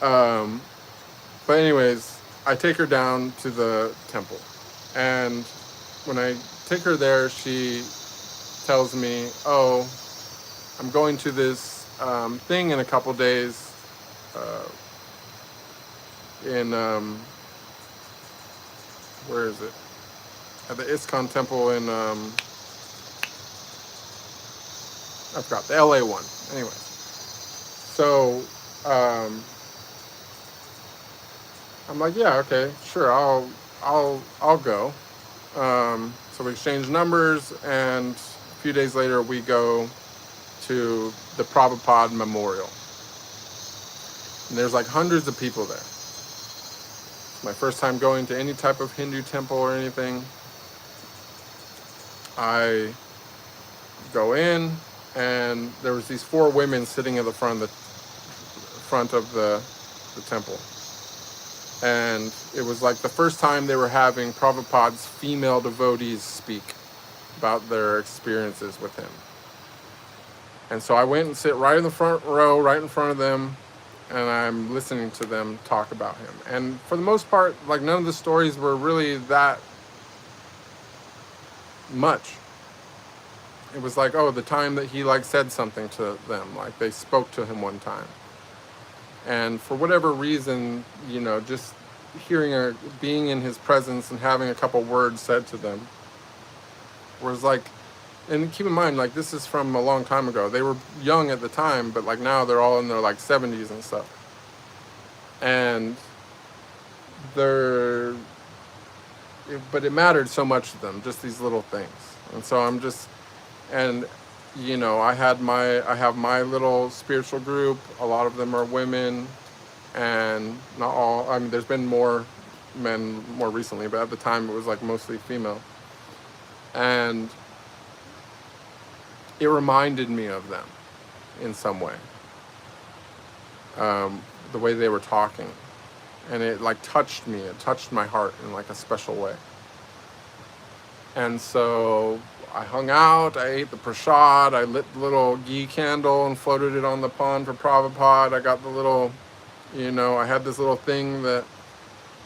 S1: But anyways, I take her down to the temple. And when I take her there, she tells me, oh, I'm going to this thing in a couple days in, where is it? At the ISKCON temple in, I forgot, the LA one. Anyways. So, I'm like, yeah, okay, sure, I'll go. So we exchange numbers, and a few days later we go to the Prabhupada Memorial. And there's like hundreds of people there. It's my first time going to any type of Hindu temple or anything. I go in, and there was these 4 women sitting at the front of the temple. And it was like the first time they were having Prabhupada's female devotees speak about their experiences with him. And so I went and sit right in the front row, right in front of them, and I'm listening to them talk about him. And for the most part, like, none of the stories were really that much. It was like, oh, the time that he like said something to them, like they spoke to him one time. And for whatever reason, you know, just being in his presence and having a couple words said to them was like, and keep in mind, like, this is from a long time ago. They were young at the time, but like now they're all in their like 70s and stuff. And but it mattered so much to them, just these little things. And so and you know, I have my little spiritual group. A lot of them are women, and not all. I mean, there's been more men more recently, but at the time it was like mostly female. And it reminded me of them in some way. The way they were talking, and it like touched me. It touched my heart in like a special way. And so I hung out, I ate the prasad, I lit the little ghee candle and floated it on the pond for Prabhupada. I got the little, I had this little thing that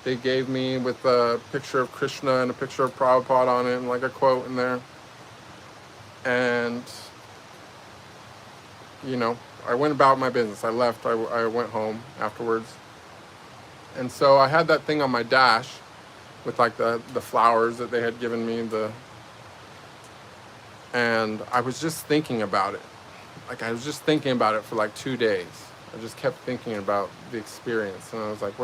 S1: they gave me with a picture of Krishna and a picture of Prabhupada on it and like a quote in there. And, I went about my business. I left, I went home afterwards. And so I had that thing on my dash with like the flowers that they had given me, and I was just thinking about it. Like I was just thinking about it for like 2 days. I just kept thinking about the experience, and I was like,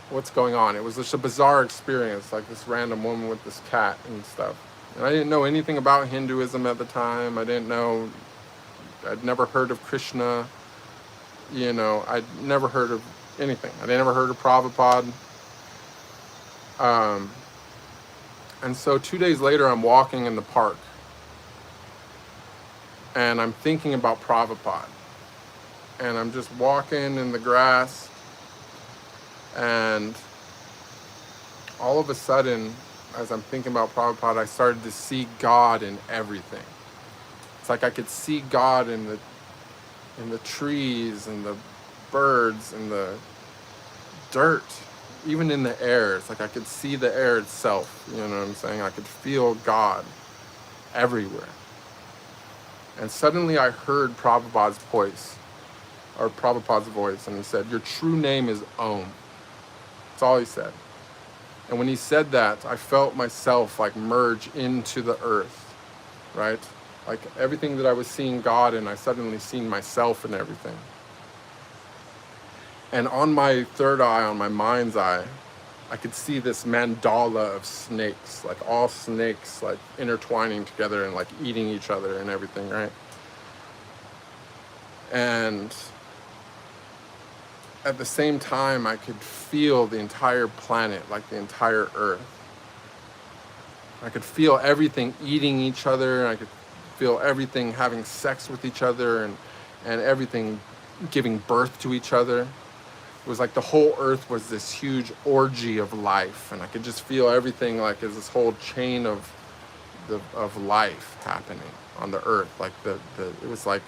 S1: what's going on? It was just a bizarre experience, like this random woman with this cat and stuff. And I didn't know anything about Hinduism at the time. I'd never heard of Krishna. I'd never heard of anything. I'd never heard of Prabhupada. And so 2 days later, I'm walking in the park, and I'm thinking about Prabhupada. And I'm just walking in the grass, and all of a sudden, as I'm thinking about Prabhupada, I started to see God in everything. It's like I could see God in the trees and the birds and the dirt, even in the air. It's like I could see the air itself, you know what I'm saying? I could feel God everywhere. And suddenly I heard Prabhupada's voice, and he said, "Your true name is Om." That's all he said. And when he said that, I felt myself like merge into the earth, right? Like everything that I was seeing God in, I suddenly seen myself in everything. And on my third eye, on my mind's eye, I could see this mandala of snakes, like all snakes like intertwining together and like eating each other and everything, right? And at the same time, I could feel the entire planet, like the entire earth. I could feel everything eating each other, and I could feel everything having sex with each other, and everything giving birth to each other. It was like the whole earth was this huge orgy of life, and I could just feel everything like as this whole chain of life happening on the earth. Like it was like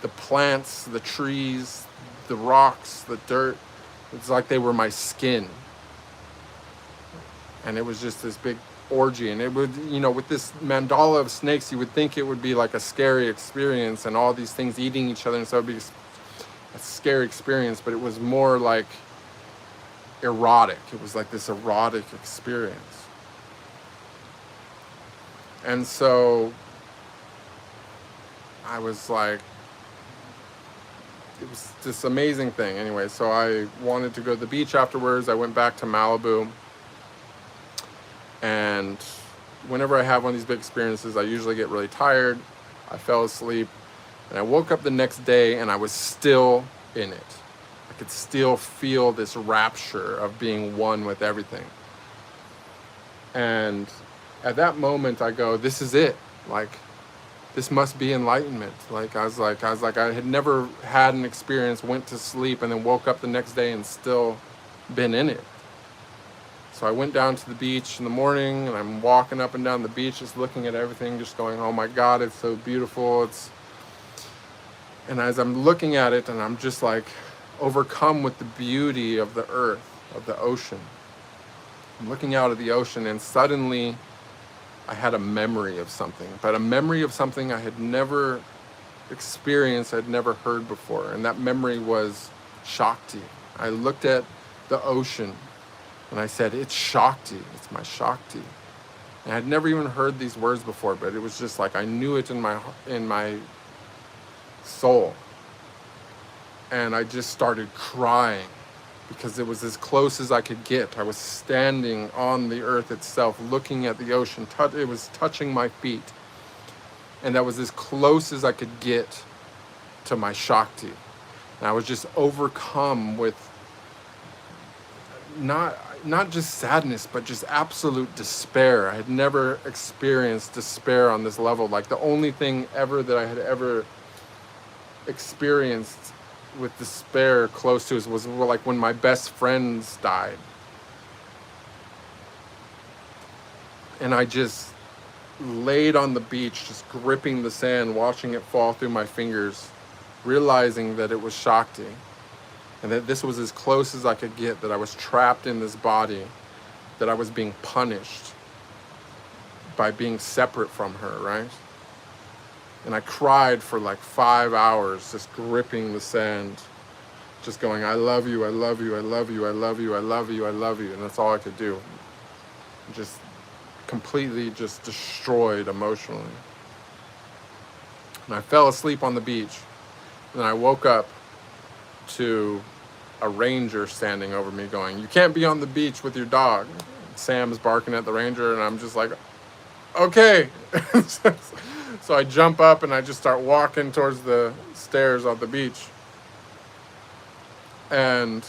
S1: the plants, the trees, the rocks, the dirt. It's like they were my skin, and it was just this big orgy. And it would, with this mandala of snakes, you would think it would be like a scary experience and all these things eating each other, and so it would be a scary experience, but it was more like erotic. It was like this erotic experience. And so I was like, it was this amazing thing. Anyway, so I wanted to go to the beach afterwards. I went back to Malibu, and whenever I have one of these big experiences, I usually get really tired. I fell asleep, and I woke up the next day, and I was still in it. I could still feel this rapture of being one with everything. And at that moment, I go, this is it. Like, this must be enlightenment. I had never had an experience, went to sleep, and then woke up the next day and still been in it. So I went down to the beach in the morning, and I'm walking up and down the beach, just looking at everything, just going, oh my God, it's so beautiful. And as I'm looking at it, and I'm just like overcome with the beauty of the earth, of the ocean. I'm looking out at the ocean, and suddenly I had a memory of something, but a memory of something I had never experienced, I'd never heard before. And that memory was Shakti. I looked at the ocean, and I said, it's Shakti, it's my Shakti. And I'd never even heard these words before, but it was just like I knew it in my soul. And I just started crying because it was as close as I could get. I was standing on the earth itself, looking at the ocean. It was touching my feet. And that was as close as I could get to my Shakti. And I was just overcome with not just sadness, but just absolute despair. I had never experienced despair on this level. Like the only thing ever that I had ever experienced with despair close to us was like when my best friends died. And I just laid on the beach, just gripping the sand, watching it fall through my fingers, realizing that it was Shakti, and that this was as close as I could get, that I was trapped in this body, that I was being punished by being separate from her, right? And I cried for like 5 hours, just gripping the sand, just going, I love you, I love you, I love you, I love you, I love you, I love you. And that's all I could do. Just completely just destroyed emotionally. And I fell asleep on the beach. And I woke up to a ranger standing over me going, you can't be on the beach with your dog. Sam's barking at the ranger, and I'm just like, okay. So I jump up and I just start walking towards the stairs on the beach. And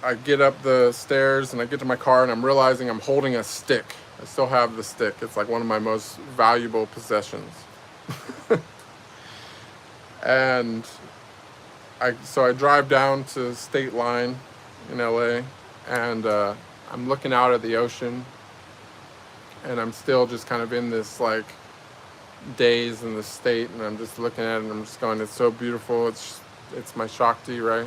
S1: I get up the stairs and I get to my car and I'm realizing I'm holding a stick. I still have the stick. It's like one of my most valuable possessions. And so I drive down to State Line in LA, and I'm looking out at the ocean, and I'm still just kind of in this like daze in the state, and I'm just looking at it and I'm just going, it's so beautiful, it's my Shakti, right?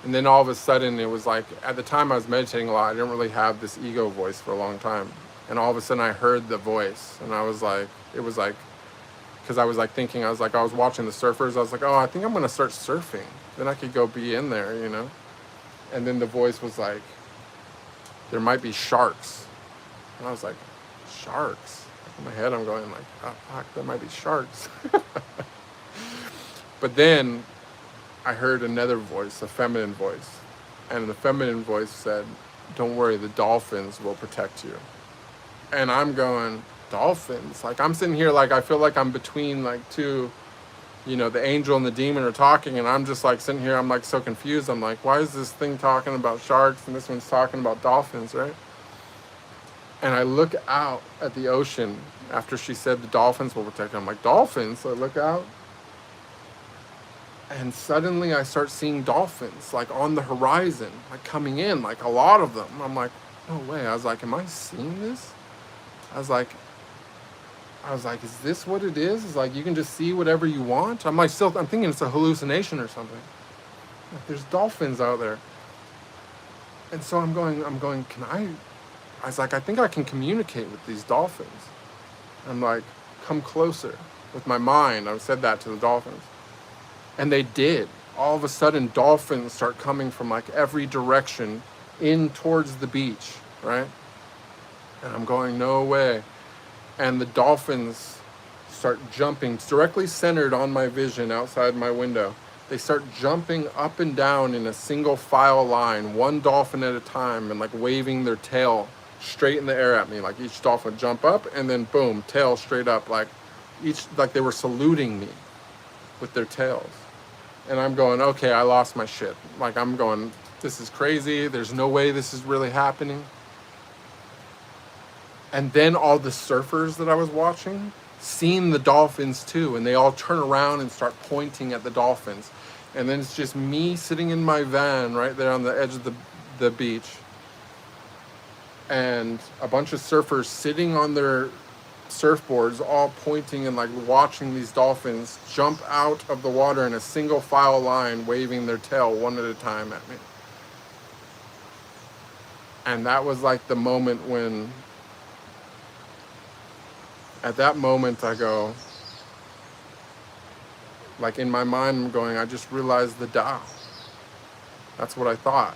S1: And then all of a sudden it was like, at the time I was meditating a lot, I didn't really have this ego voice for a long time, and all of a sudden I heard the voice, and I was like, it was like, because I was like thinking, I was watching the surfers, I was like, oh, I think I'm gonna start surfing, then I could go be in there, you know? And then the voice was like, there might be sharks. And I was like, sharks? In my head I'm going like, oh fuck, there might be sharks. But then I heard another voice, a feminine voice. And the feminine voice said, don't worry, the dolphins will protect you. And I'm going, dolphins? Like, I'm sitting here like, I feel like I'm between like two, you know, the angel and the demon are talking, and I'm just like sitting here, I'm like so confused. I'm like, why is this thing talking about sharks and this one's talking about dolphins, right? And I look out at the ocean after she said the dolphins will protect you. I'm like, dolphins? So I look out, and suddenly I start seeing dolphins like on the horizon, like coming in, like a lot of them. I'm like, no way. I was like, am I seeing this? I was like, is this what it is? It's like, you can just see whatever you want? I'm thinking it's a hallucination or something. Like, there's dolphins out there. And so I'm going, I was like, I think I can communicate with these dolphins. I'm like, come closer. With my mind, I said that to the dolphins. And they did. All of a sudden, dolphins start coming from like every direction in towards the beach, right? And I'm going, no way. And the dolphins start jumping directly centered on my vision outside my window. They start jumping up and down in a single file line, one dolphin at a time, and like waving their tail straight in the air at me. Like each dolphin would jump up and then boom, tail straight up, like they were saluting me with their tails. And I'm going, okay, I lost my shit. Like, I'm going, this is crazy. There's no way this is really happening. And then all the surfers that I was watching seen the dolphins too, and they all turn around and start pointing at the dolphins. And then it's just me sitting in my van right there on the edge of the beach, and a bunch of surfers sitting on their surfboards, all pointing and like watching these dolphins jump out of the water in a single file line, waving their tail one at a time at me. And that was like the moment when, at that moment I go, like in my mind I'm going, I just realized the Tao. That's what I thought.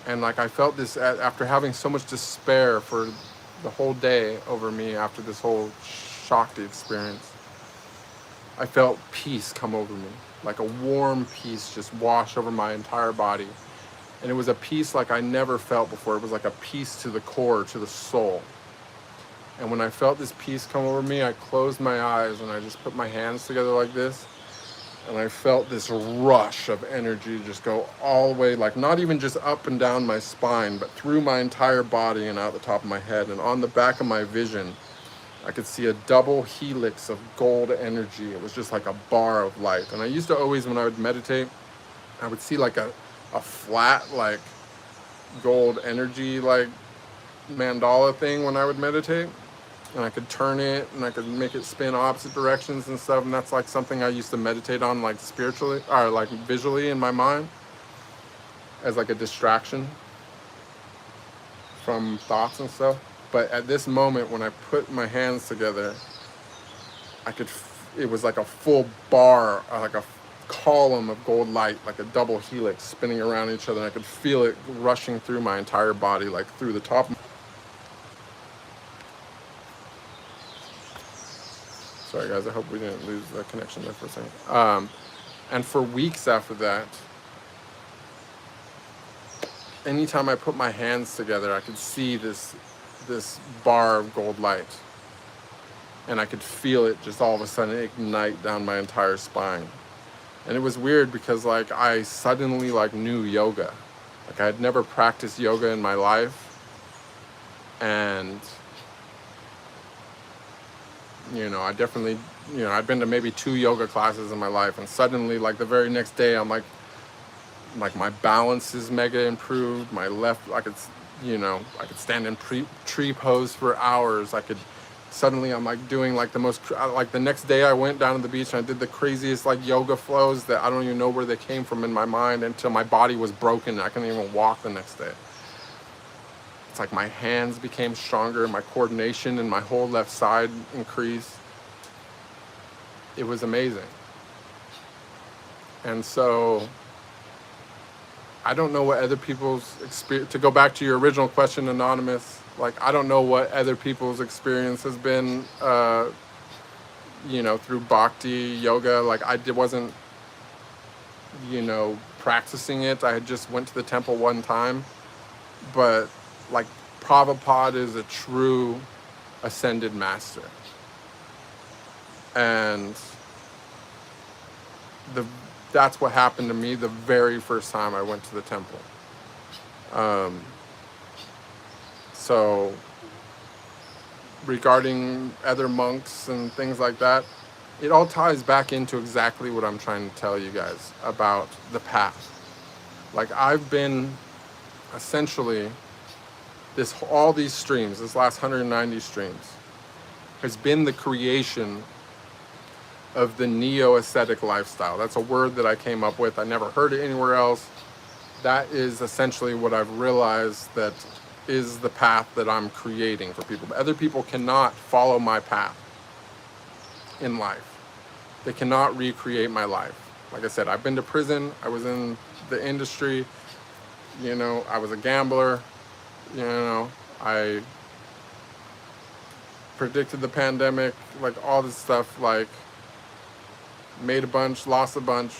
S1: And like I felt this after having so much despair for the whole day over me after this whole Shakti experience. I felt peace come over me, like a warm peace just wash over my entire body. And it was a peace like I never felt before. It was like a peace to the core, to the soul. And when I felt this peace come over me, I closed my eyes and I just put my hands together like this. And I felt this rush of energy just go all the way, like not even just up and down my spine, but through my entire body and out the top of my head. And on the back of my vision, I could see a double helix of gold energy. It was just like a bar of light. And I used to always, when I would meditate, I would see like a flat, like gold energy, like mandala thing when I would meditate, and I could turn it and I could make it spin opposite directions and stuff, and that's like something I used to meditate on, like spiritually or like visually in my mind as like a distraction from thoughts and stuff. But at this moment, when I put my hands together, I could, it was like a full bar, like a column of gold light, like a double helix spinning around each other. And I could feel it rushing through my entire body, like through the top. Sorry guys, I hope we didn't lose the connection there for a second. And for weeks after that, anytime I put my hands together, I could see this bar of gold light. And I could feel it just all of a sudden ignite down my entire spine. And it was weird because like I suddenly like knew yoga. Like I had never practiced yoga in my life. And you know, I definitely, you know, I'd been to maybe 2 yoga classes in my life, and suddenly like the very next day I'm like my balance is mega improved. My left, I could, you know, I could stand in tree pose for hours. I could, suddenly I'm like doing like the most, like the next day I went down to the beach and I did the craziest like yoga flows that I don't even know where they came from in my mind until my body was broken. I couldn't even walk the next day. It's like my hands became stronger, my coordination and my whole left side increased. It was amazing. And so I don't know what other people's experience, to go back to your original question, Anonymous, like I don't know what other people's experience has been, you know, through bhakti yoga. Like I wasn't, you know, practicing it. I had just went to the temple one time, but like Prabhupada is a true ascended master. And that's what happened to me the very first time I went to the temple. So regarding other monks and things like that, it all ties back into exactly what I'm trying to tell you guys about the path. Like I've been essentially all these streams, this last 190 streams, has been the creation of the neo-ascetic lifestyle. That's a word that I came up with. I never heard it anywhere else. That is essentially what I've realized that is the path that I'm creating for people. Other people cannot follow my path in life. They cannot recreate my life. Like I said, I've been to prison. I was in the industry. You know, I was a gambler. You know, I predicted the pandemic, like all this stuff, like made a bunch, lost a bunch,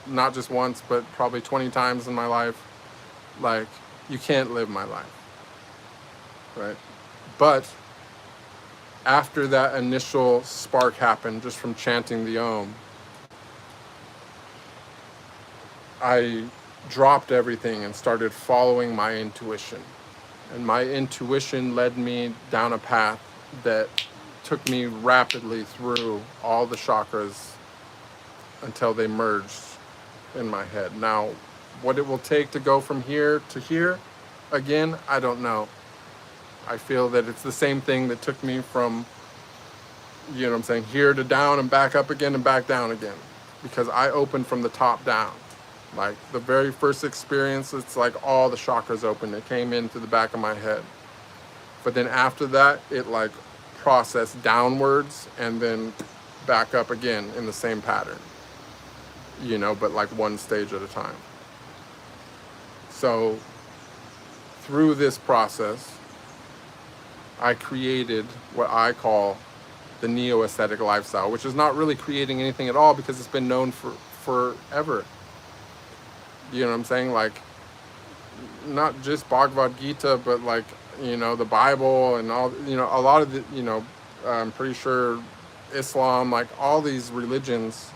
S1: not just once, but probably 20 times in my life. Like, you can't live my life, right? But after that initial spark happened, just from chanting the Om, I dropped everything and started following my intuition. And my intuition led me down a path that took me rapidly through all the chakras until they merged in my head. Now, what it will take to go from here to here, again, I don't know. I feel that it's the same thing that took me from, you know what I'm saying, here to down and back up again and back down again. Because I opened from the top down. Like the very first experience, it's like all the chakras opened. It came in through the back of my head. But then after that, it like processed downwards and then back up again in the same pattern. You know, but like one stage at a time. So through this process, I created what I call the neo-ascetic lifestyle, which is not really creating anything at all because it's been known for forever. You know what I'm saying? Like, not just Bhagavad Gita, but like, you know, the Bible and all, you know, a lot of the, you know, I'm pretty sure Islam, like all these religions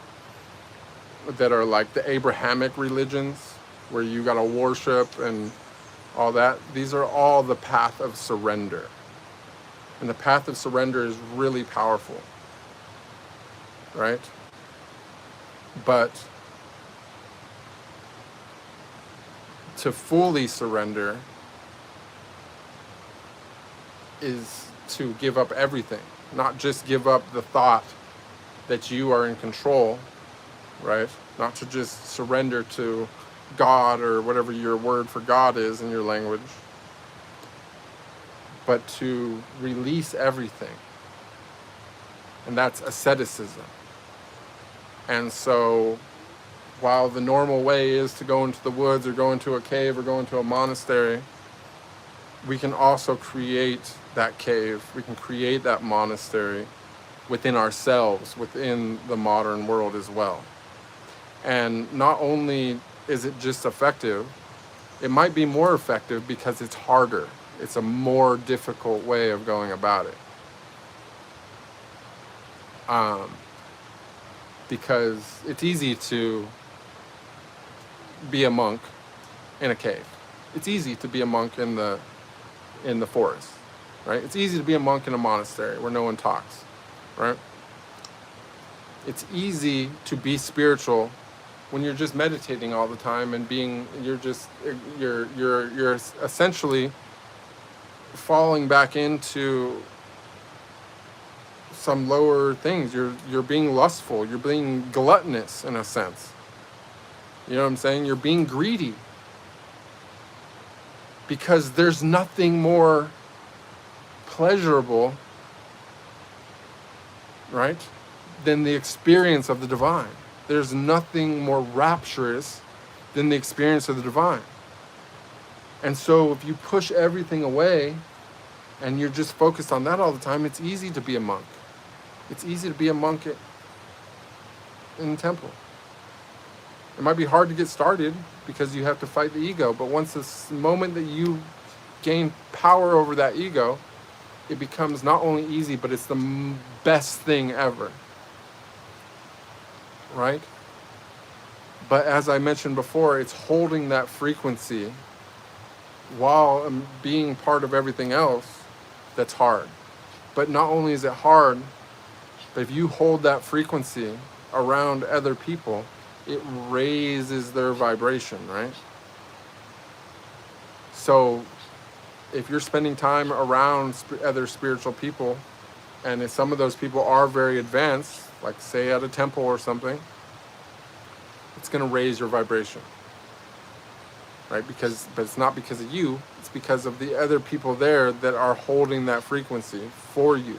S1: that are like the Abrahamic religions where you got to worship and all that. These are all the path of surrender. And the path of surrender is really powerful, right? But to fully surrender, is to give up everything, not just give up the thought that you are in control, right? Not to just surrender to God or whatever your word for God is in your language, but to release everything. And that's asceticism. And so while the normal way is to go into the woods or go into a cave or go into a monastery, we can also create that cave, we can create that monastery within ourselves, within the modern world as well. And not only is it just effective, it might be more effective because it's harder. It's a more difficult way of going about it. Because it's easy to be a monk in a cave. It's easy to be a monk in the forest, right? It's easy to be a monk in a monastery where no one talks, right? It's easy to be spiritual when you're just meditating all the time and you're essentially falling back into some lower things. You're being lustful, you're being gluttonous in a sense. You know what I'm saying? You're being greedy. Because there's nothing more pleasurable, right, than the experience of the divine. There's nothing more rapturous than the experience of the divine. And so if you push everything away and you're just focused on that all the time, it's easy to be a monk. It's easy to be a monk in the temple. It might be hard to get started because you have to fight the ego, but once this moment that you gain power over that ego, it becomes not only easy, but it's the best thing ever, right? But as I mentioned before, it's holding that frequency while being part of everything else that's hard. But not only is it hard, but if you hold that frequency around other people, it raises their vibration, right? So if you're spending time around other spiritual people, and if some of those people are very advanced, like say at a temple or something, it's going to raise your vibration, right? But it's not because of you, it's because of the other people there that are holding that frequency for you,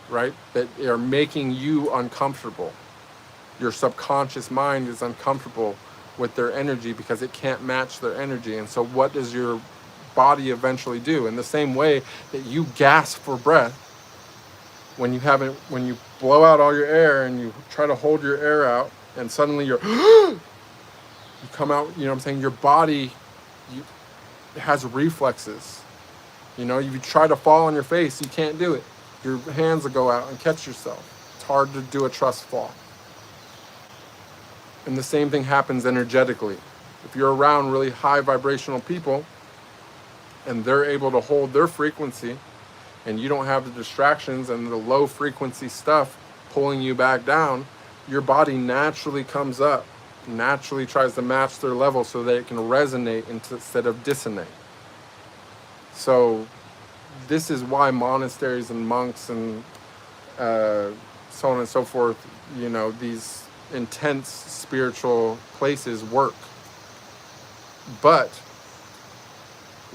S1: right? That are making you uncomfortable. Your subconscious mind is uncomfortable with their energy because it can't match their energy. And so what does your body eventually do? In the same way that you gasp for breath when you blow out all your air and you try to hold your air out and suddenly you come out, you know what I'm saying? Your body has reflexes. You know, if you try to fall on your face, you can't do it. Your hands will go out and catch yourself. It's hard to do a trust fall. And the same thing happens energetically. If you're around really high vibrational people and they're able to hold their frequency and you don't have the distractions and the low frequency stuff pulling you back down, your body naturally comes up, naturally tries to match their level so that it can resonate instead of dissonate. So this is why monasteries and monks and so on and so forth, you know, these intense spiritual places work. But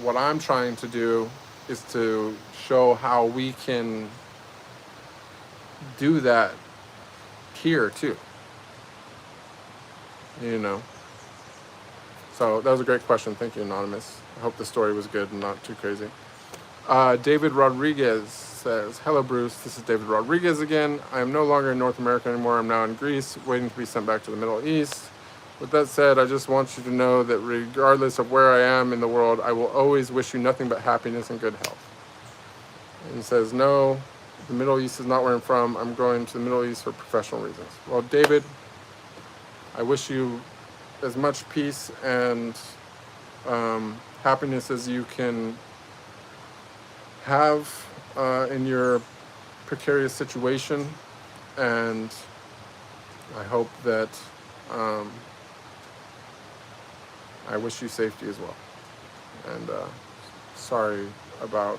S1: what I'm trying to do is to show how we can do that here too, you know. So that was a great question. Thank you, Anonymous. I hope the story was good and not too crazy. David Rodriguez says, hello Bruce, this is David Rodriguez again. I am no longer in North America anymore. I'm now in Greece, waiting to be sent back to the Middle East. With that said, I just want you to know that regardless of where I am in the world, I will always wish you nothing but happiness and good health. And he says, no, the Middle East is not where I'm from. I'm going to the Middle East for professional reasons. Well, David, I wish you as much peace and happiness as you can have in your precarious situation, and I hope that I wish you safety as well. And sorry about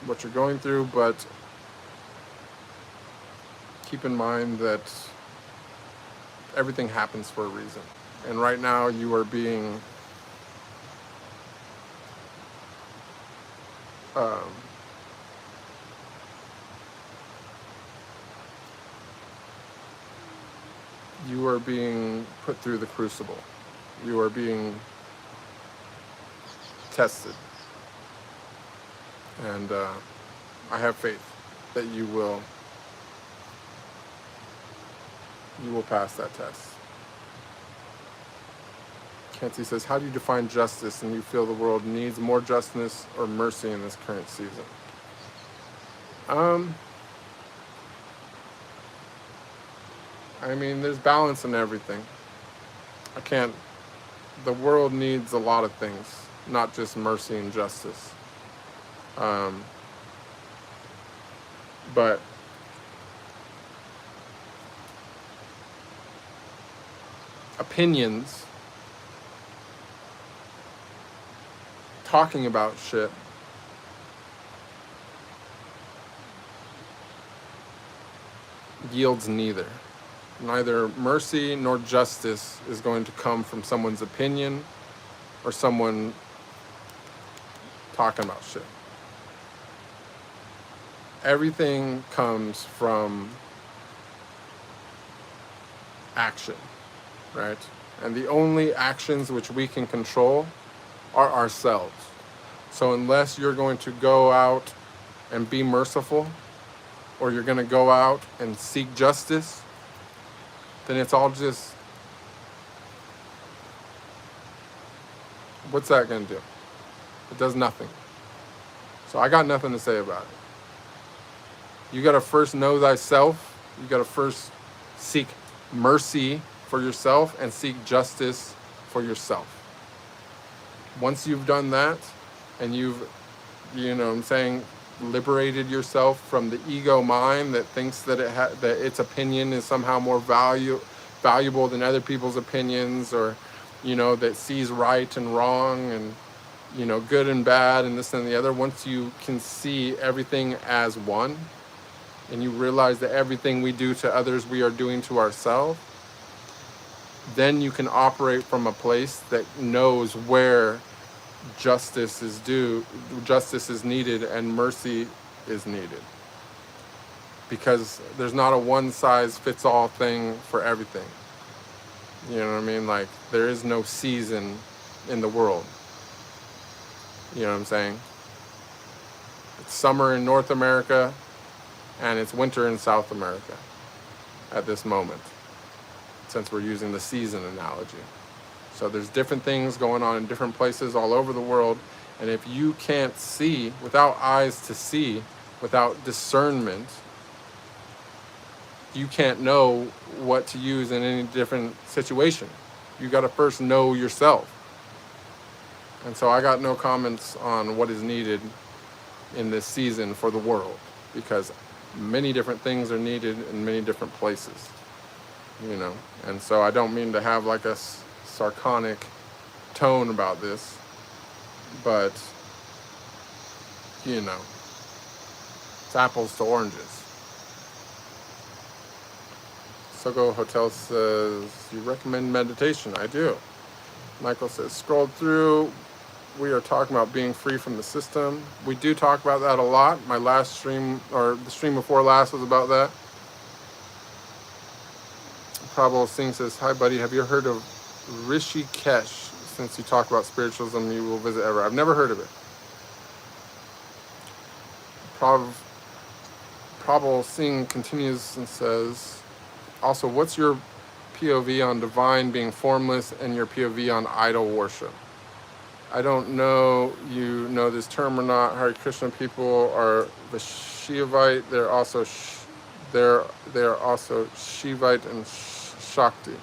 S1: what you're going through, but keep in mind that everything happens for a reason. And right now you are being put through the crucible. You are being tested. And I have faith that you will pass that test. Kenzie says, how do you define justice and you feel the world needs more justice or mercy in this current season? I mean, there's balance in everything. The world needs a lot of things, not just mercy and justice. But opinions, talking about shit, yields neither. Neither mercy nor justice is going to come from someone's opinion or someone talking about shit. Everything comes from action, right? And the only actions which we can control are ourselves. So unless you're going to go out and be merciful, or you're going to go out and seek justice, then it's all just, what's that going to do? It does nothing. So I got nothing to say about it. You got to first know thyself. You got to first seek mercy for yourself and seek justice for yourself. Once you've done that, and you've, liberated yourself from the ego mind that thinks that that its opinion is somehow more valuable than other people's opinions, or, that sees right and wrong and, good and bad and this and the other. Once you can see everything as one, and you realize that everything we do to others we are doing to ourselves, then you can operate from a place that knows where justice is needed and mercy is needed. Because there's not a one-size-fits-all thing for everything. You know what I mean? Like, there is no season in the world. You know what I'm saying? It's summer in North America, and it's winter in South America at this moment, since we're using the season analogy. So there's different things going on in different places all over the world, and if you can't see, without eyes to see, without discernment, you can't know what to use in any different situation. You got to first know yourself. And so I got no comments on what is needed in this season for the world, because many different things are needed in many different places, and so I don't mean to have like a sarcastic tone about this, but it's apples to oranges. Soko Hotel says, you recommend meditation? I do. Michael says, scrolled through, we are talking about being free from the system. We do talk about that a lot. My last stream, or the stream before last, was about that. Prabhupada Singh says, hi buddy, have you heard of Rishikesh? Since you talk about spiritualism, you will visit ever. I've never heard of it. Prabhupada Singh continues and says, also, what's your POV on divine being formless and your POV on idol worship? I don't know you know this term or not. Hare Krishna people are the Shivite. They're also Shivite and Shakti.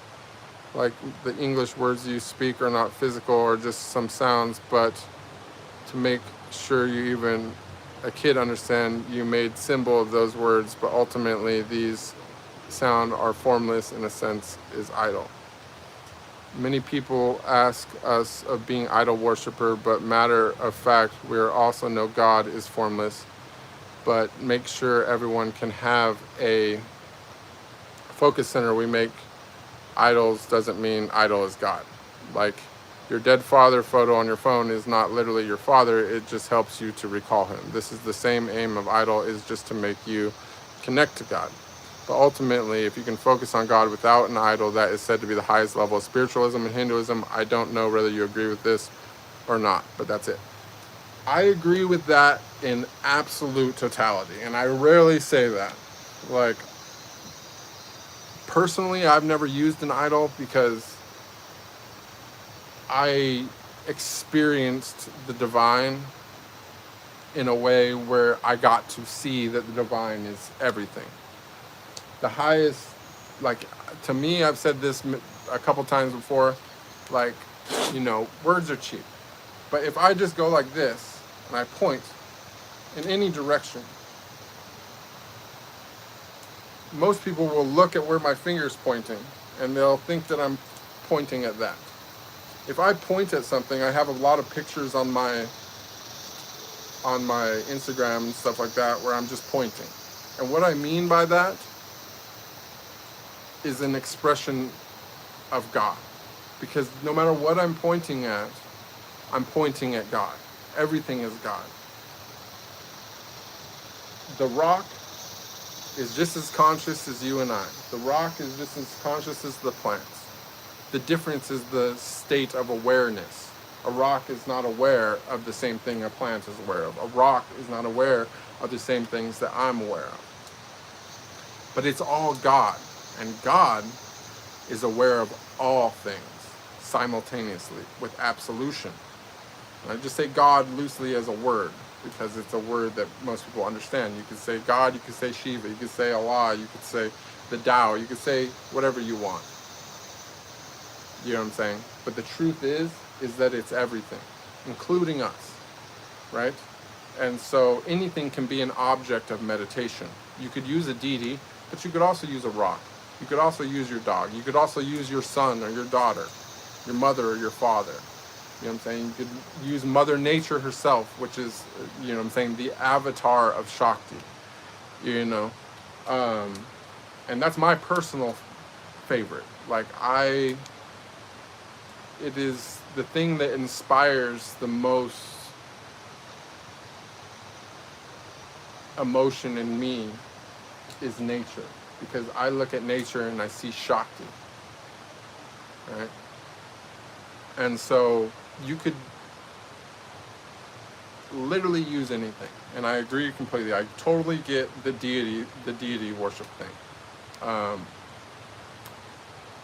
S1: Like the English words you speak are not physical or just some sounds, but to make sure you even a kid understand, you made symbol of those words, but ultimately these sound are formless in a sense is idle. Many people ask us of being idol worshiper, but matter of fact, we also know God is formless. But make sure everyone can have a focus center. We make idols doesn't mean idol is God. Like your dead father photo on your phone is not literally your father. It just helps you to recall him. This is the same aim of idol, is just to make you connect to God. But ultimately, if you can focus on God without an idol, that is said to be the highest level of spiritualism and Hinduism. I don't know whether you agree with this or not, but that's it. I agree with that in absolute totality, and I rarely say that. Like, personally, I've never used an idol because I experienced the divine in a way where I got to see that the divine is everything. The highest, like, to me, I've said this a couple times before, like, you know, words are cheap. But if I just go like this and I point in any direction, most people will look at where my finger's pointing and they'll think that I'm pointing at that. If I point at something, I have a lot of pictures on my Instagram and stuff like that where I'm just pointing. And what I mean by that is an expression of God. Because no matter what I'm pointing at God. Everything is God. The rock is just as conscious as you and I. The rock is just as conscious as the plants. The difference is the state of awareness. A rock is not aware of the same thing a plant is aware of. A rock is not aware of the same things that I'm aware of. But it's all God. And God is aware of all things simultaneously with absolution. And I just say God loosely as a word because it's a word that most people understand. You could say God, you could say Shiva, you could say Allah, you could say the Tao, you could say whatever you want. You know what I'm saying? But the truth is that it's everything, including us, right? And so anything can be an object of meditation. You could use a deity, but you could also use a rock. You could also use your dog. You could also use your son or your daughter, your mother or your father. You know what I'm saying? You could use Mother Nature herself, which is, you know what I'm saying, the avatar of Shakti, you know? And that's my personal favorite. Like, it is the thing that inspires the most emotion in me is nature. Because I look at nature and I see Shakti, right? And so you could literally use anything. And I agree completely. I totally get the deity worship thing.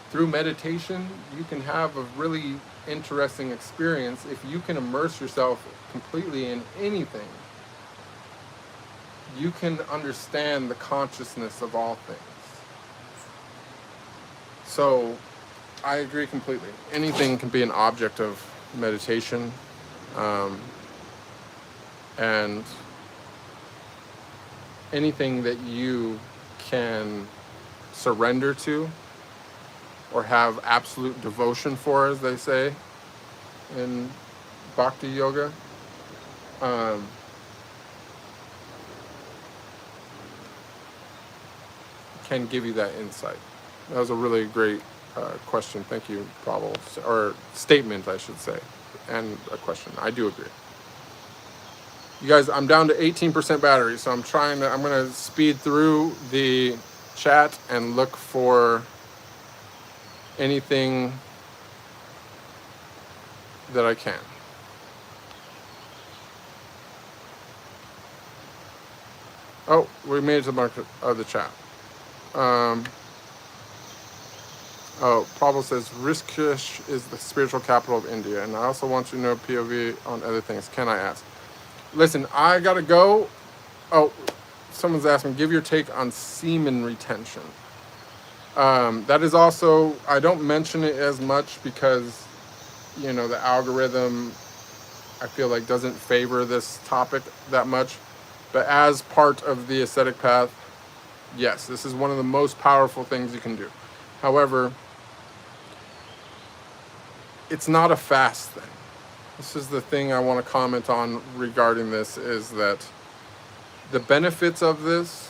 S1: Through meditation, you can have a really interesting experience if you can immerse yourself completely in anything. You can understand the consciousness of all things. So, I agree completely. Anything can be an object of meditation, and anything that you can surrender to or have absolute devotion for, as they say in Bhakti Yoga, can give you that insight. That was a really great question. Thank you, Prabhupada, or statement, I should say, and a question. I do agree. You guys, I'm down to 18% battery, so I'm going to speed through the chat and look for anything that I can. Oh, we made it to the market of the chat. Prabhupada says, Rishikesh is the spiritual capital of India, and I also want to know POV on other things. Can I ask? Listen, I gotta go. Oh, someone's asking, give your take on semen retention. That is also, I don't mention it as much because, you know, the algorithm, I feel like, doesn't favor this topic that much. But as part of the ascetic path, yes, this is one of the most powerful things you can do. However, it's not a fast thing. This is the thing I want to comment on regarding this, is that the benefits of this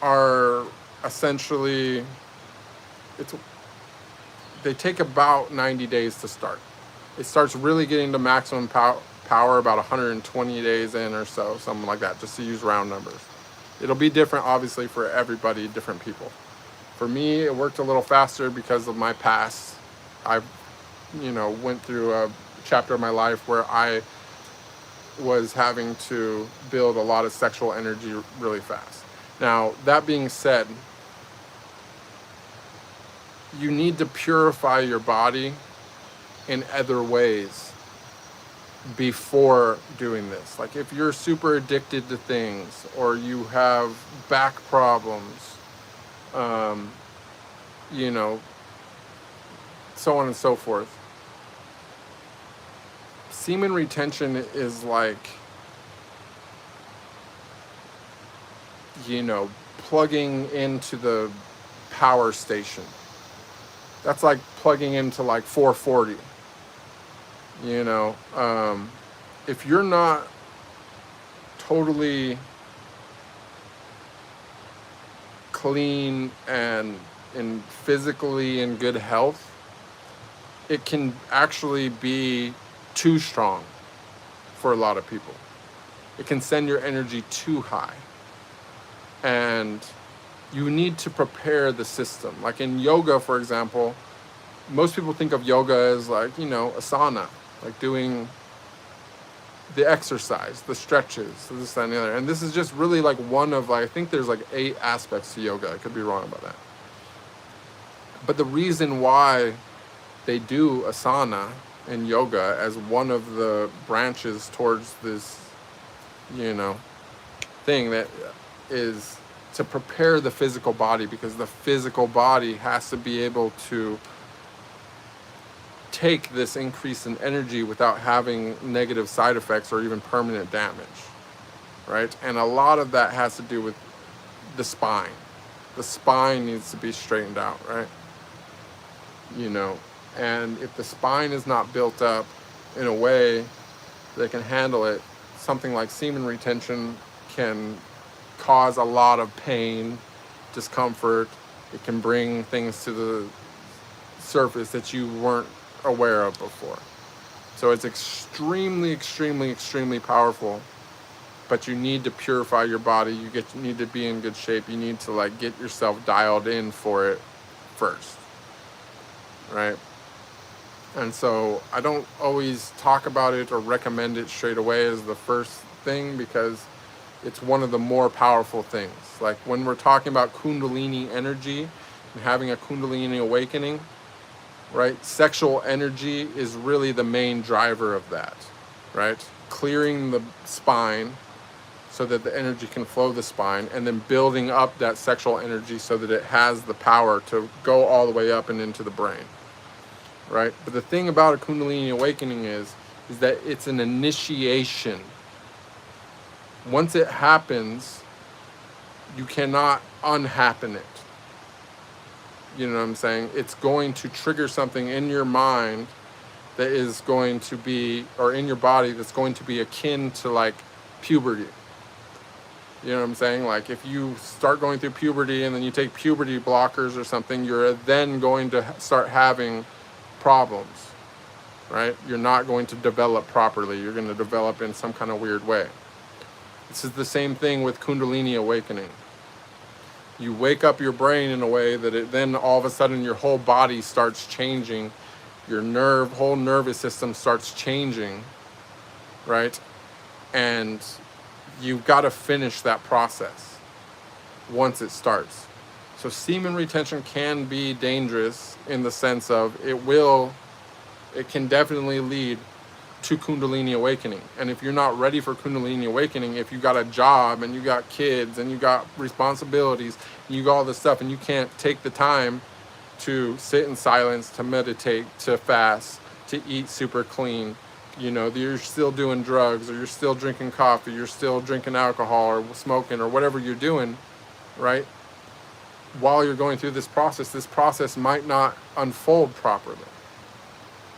S1: are essentially, they take about 90 days to start. It starts really getting to maximum power about 120 days in or so, something like that, just to use round numbers. It'll be different, obviously, for everybody, different people. For me, it worked a little faster because of my past. I, went through a chapter of my life where I was having to build a lot of sexual energy really fast. Now, that being said, you need to purify your body in other ways before doing this. Like if you're super addicted to things, or you have back problems, so on and so forth. Semen retention is like, plugging into the power station. That's like plugging into like 440. If you're not totally clean and physically in good health, it can actually be too strong for a lot of people. It can send your energy too high. And you need to prepare the system. Like in yoga, for example, most people think of yoga as like, asana, like doing the exercise, the stretches, this, that, and the other. And this is just really like one of, I think there's like 8 aspects to yoga. I could be wrong about that. But the reason why they do asana in yoga as one of the branches towards this, thing, that is to prepare the physical body, because the physical body has to be able to take this increase in energy without having negative side effects or even permanent damage, right? And a lot of that has to do with the spine. The spine needs to be straightened out, right? And if the spine is not built up in a way that can handle it, something like semen retention can cause a lot of pain, discomfort. It can bring things to the surface that you weren't aware of before. So it's extremely, extremely, extremely powerful, but you need to purify your body. You need to be in good shape. You need to like get yourself dialed in for it first, right? And so I don't always talk about it or recommend it straight away as the first thing, because it's one of the more powerful things. Like when we're talking about Kundalini energy and having a Kundalini awakening, right? Sexual energy is really the main driver of that, right? Clearing the spine so that the energy can flow the spine, and then building up that sexual energy so that it has the power to go all the way up and into the brain, right? But the thing about a Kundalini awakening is that it's an initiation. Once it happens, you cannot unhappen it. You know what I'm saying? It's going to trigger something in your mind that is going to be, or in your body that's going to be akin to like puberty. You know what I'm saying? Like if you start going through puberty and then you take puberty blockers or something, you're then going to start having problems, right? You're not going to develop properly. You're going to develop in some kind of weird way. This is the same thing with Kundalini awakening. You wake up your brain in a way that it then all of a sudden your whole body starts changing. Your whole nervous system starts changing, right? And you've got to finish that process once it starts. So semen retention can be dangerous in the sense of it can definitely lead to Kundalini awakening. And if you're not ready for Kundalini awakening, if you got a job and you got kids and you got responsibilities and you got all this stuff and you can't take the time to sit in silence, to meditate, to fast, to eat super clean, you're still doing drugs, or you're still drinking coffee, you're still drinking alcohol or smoking or whatever you're doing, right? while you're going through this process might not unfold properly.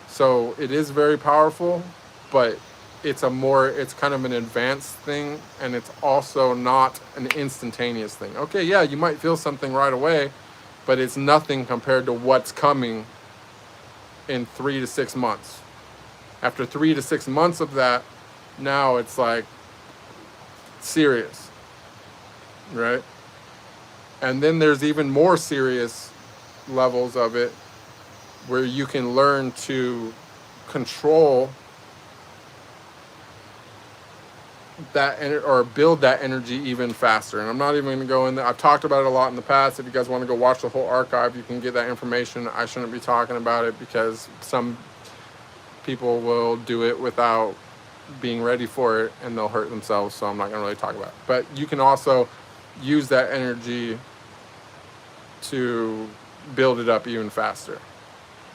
S1: So it is very powerful, but it's kind of an advanced thing, and it's also not an instantaneous thing. Okay, yeah, you might feel something right away, but it's nothing compared to what's coming in 3 to 6 months. After 3 to 6 months of that, now it's like serious, right? And then there's even more serious levels of it where you can learn to control that or build that energy even faster. And I'm not even going to go in there. I've talked about it a lot in the past. If you guys want to go watch the whole archive, you can get that information. I shouldn't be talking about it because some people will do it without being ready for it and they'll hurt themselves, so I'm not going to really talk about it. But you can also use that energy to build it up even faster.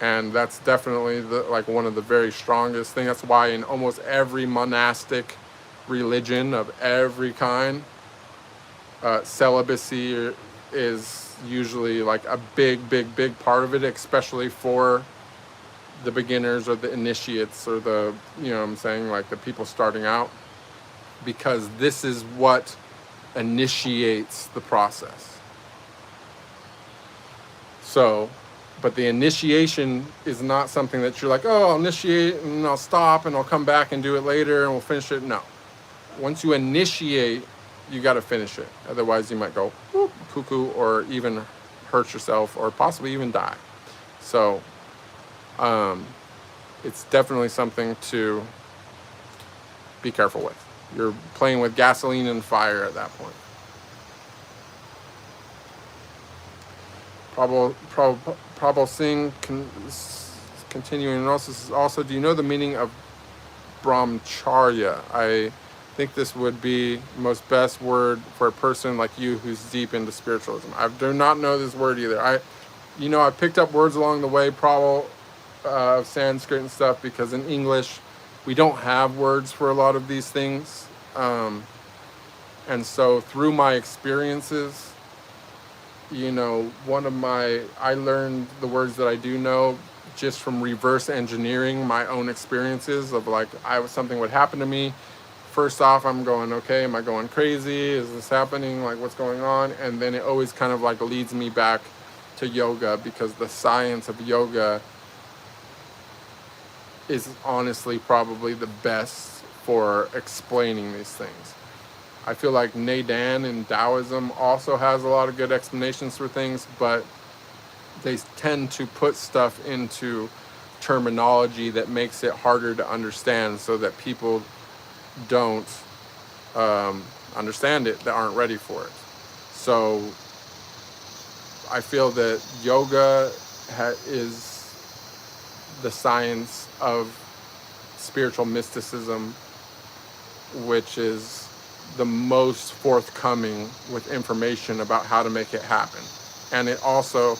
S1: And that's definitely one of the very strongest things. That's why in almost every monastic religion of every kind, celibacy is usually like a big part of it, especially for the beginners or the initiates or the, you know what I'm saying, like the people starting out, because this is what initiates the process. So, but the initiation is not something that you're like, oh, I'll initiate and I'll stop and I'll come back and do it later and we'll finish it. No. Once you initiate, you got to finish it. Otherwise, you might go whoop, cuckoo or even hurt yourself or possibly even die. So, it's definitely something to be careful with. You're playing with gasoline and fire at that point. Prabhupada Singh continuing analysis is also, do you know the meaning of brahmacharya? I think this would be most best word for a person like you who's deep into spiritualism. I do not know this word either. I picked up words along the way, probably of Sanskrit and stuff, because in English we don't have words for a lot of these things. And so through my experiences, I learned the words that I do know just from reverse engineering my own experiences of something would happen to me. First off, I'm going, okay, am I going crazy? Is this happening? Like, what's going on? And then it always kind of leads me back to yoga, because the science of yoga is honestly probably the best for explaining these things. I feel like Neidan in Taoism also has a lot of good explanations for things, but they tend to put stuff into terminology that makes it harder to understand, so that people don't understand it, that aren't ready for it. So I feel that yoga is the science of spiritual mysticism, which is the most forthcoming with information about how to make it happen. And it also,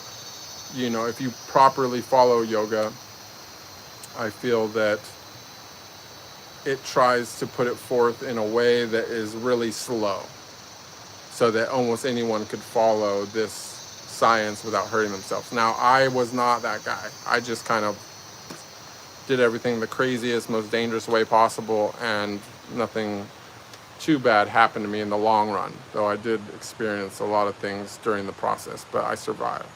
S1: if you properly follow yoga, I feel that it tries to put it forth in a way that is really slow, so that almost anyone could follow this science without hurting themselves. Now, I was not that guy. I just kind of did everything the craziest, most dangerous way possible, and nothing too bad happened to me in the long run, though I did experience a lot of things during the process, but I survived.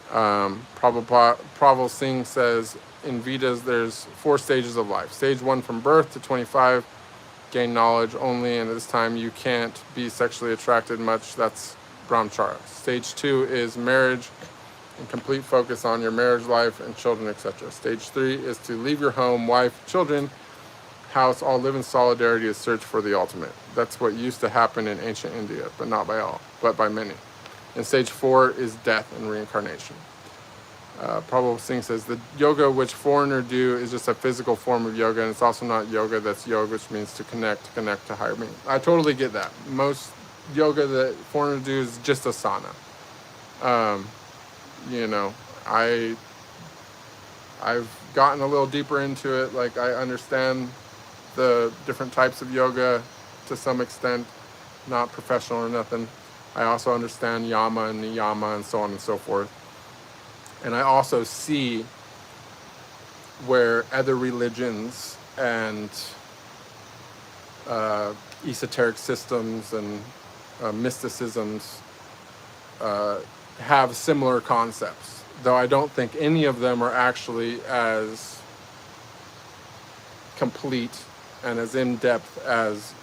S1: Prabhupada Singh says, in Vedas, there's 4 stages of life. Stage 1 from birth to 25, gain knowledge only, and at this time you can't be sexually attracted much. That's brahmacharya. Stage 2 is marriage and complete focus on your marriage life and children, etc. Stage 3 is to leave your home, wife, children, house, all live in solidarity to search for the ultimate. That's what used to happen in ancient India, but not by all, but by many. And stage 4 is death and reincarnation. Prabhupada Singh says, the yoga which foreigners do is just a physical form of yoga, and it's also not yoga, that's yoga, which means to connect to higher being. I totally get that. Most yoga that foreigners do is just asana. I've gotten a little deeper into it. Like, I understand the different types of yoga to some extent, not professional or nothing. I also understand yama and niyama and so on and so forth. And I also see where other religions and esoteric systems and mysticisms have similar concepts, though I don't think any of them are actually as complete and as in-depth as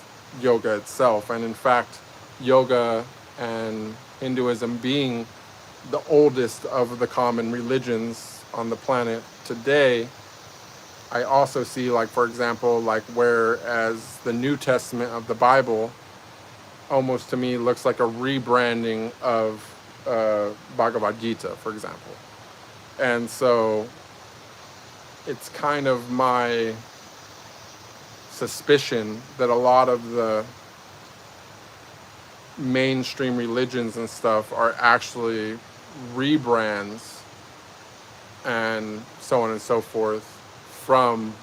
S1: yoga itself. And in fact, yoga and Hinduism being the oldest of the common religions on the planet today, I also see, like, for example, like whereas the New Testament of the Bible almost to me looks like a rebranding of Bhagavad Gita, for example. And so it's kind of my suspicion that a lot of the mainstream religions and stuff are actually rebrands and so on and so forth from,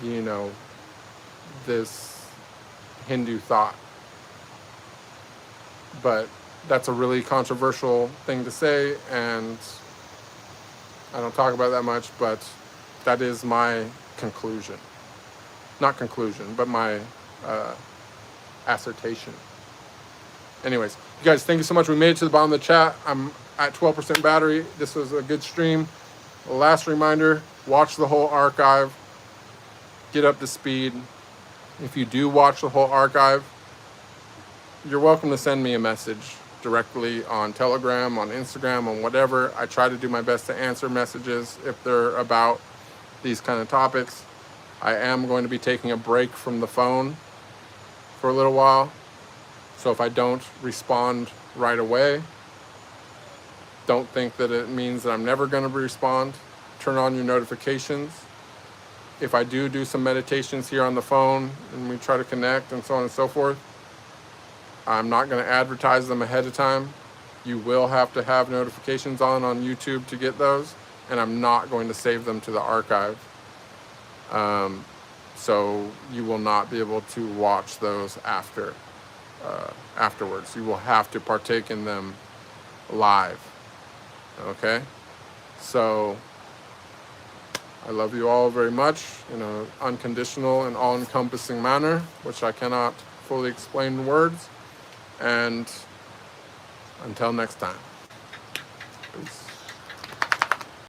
S1: you know, this Hindu thought. But that's a really controversial thing to say, and I don't talk about that much, but that is my conclusion. Not conclusion, but my assertion. Anyways, you guys, thank you so much. We made it to the bottom of the chat. I'm at 12% battery. This was a good stream. Last reminder, watch the whole archive. Get up to speed. If you do watch the whole archive, you're welcome to send me a message directly on Telegram, on Instagram, on whatever. I try to do my best to answer messages if they're about these kind of topics. I am going to be taking a break from the phone for a little while. So if I don't respond right away, don't think that it means that I'm never going to respond. Turn on your notifications. If I do some meditations here on the phone and we try to connect and so on and so forth, I'm not going to advertise them ahead of time. You will have to have notifications on YouTube to get those, and I'm not going to save them to the archive. So you will not be able to watch those afterwards. You will have to partake in them live. Okay? So I love you all very much in an unconditional and all-encompassing manner, which I cannot fully explain in words. And until next time, peace.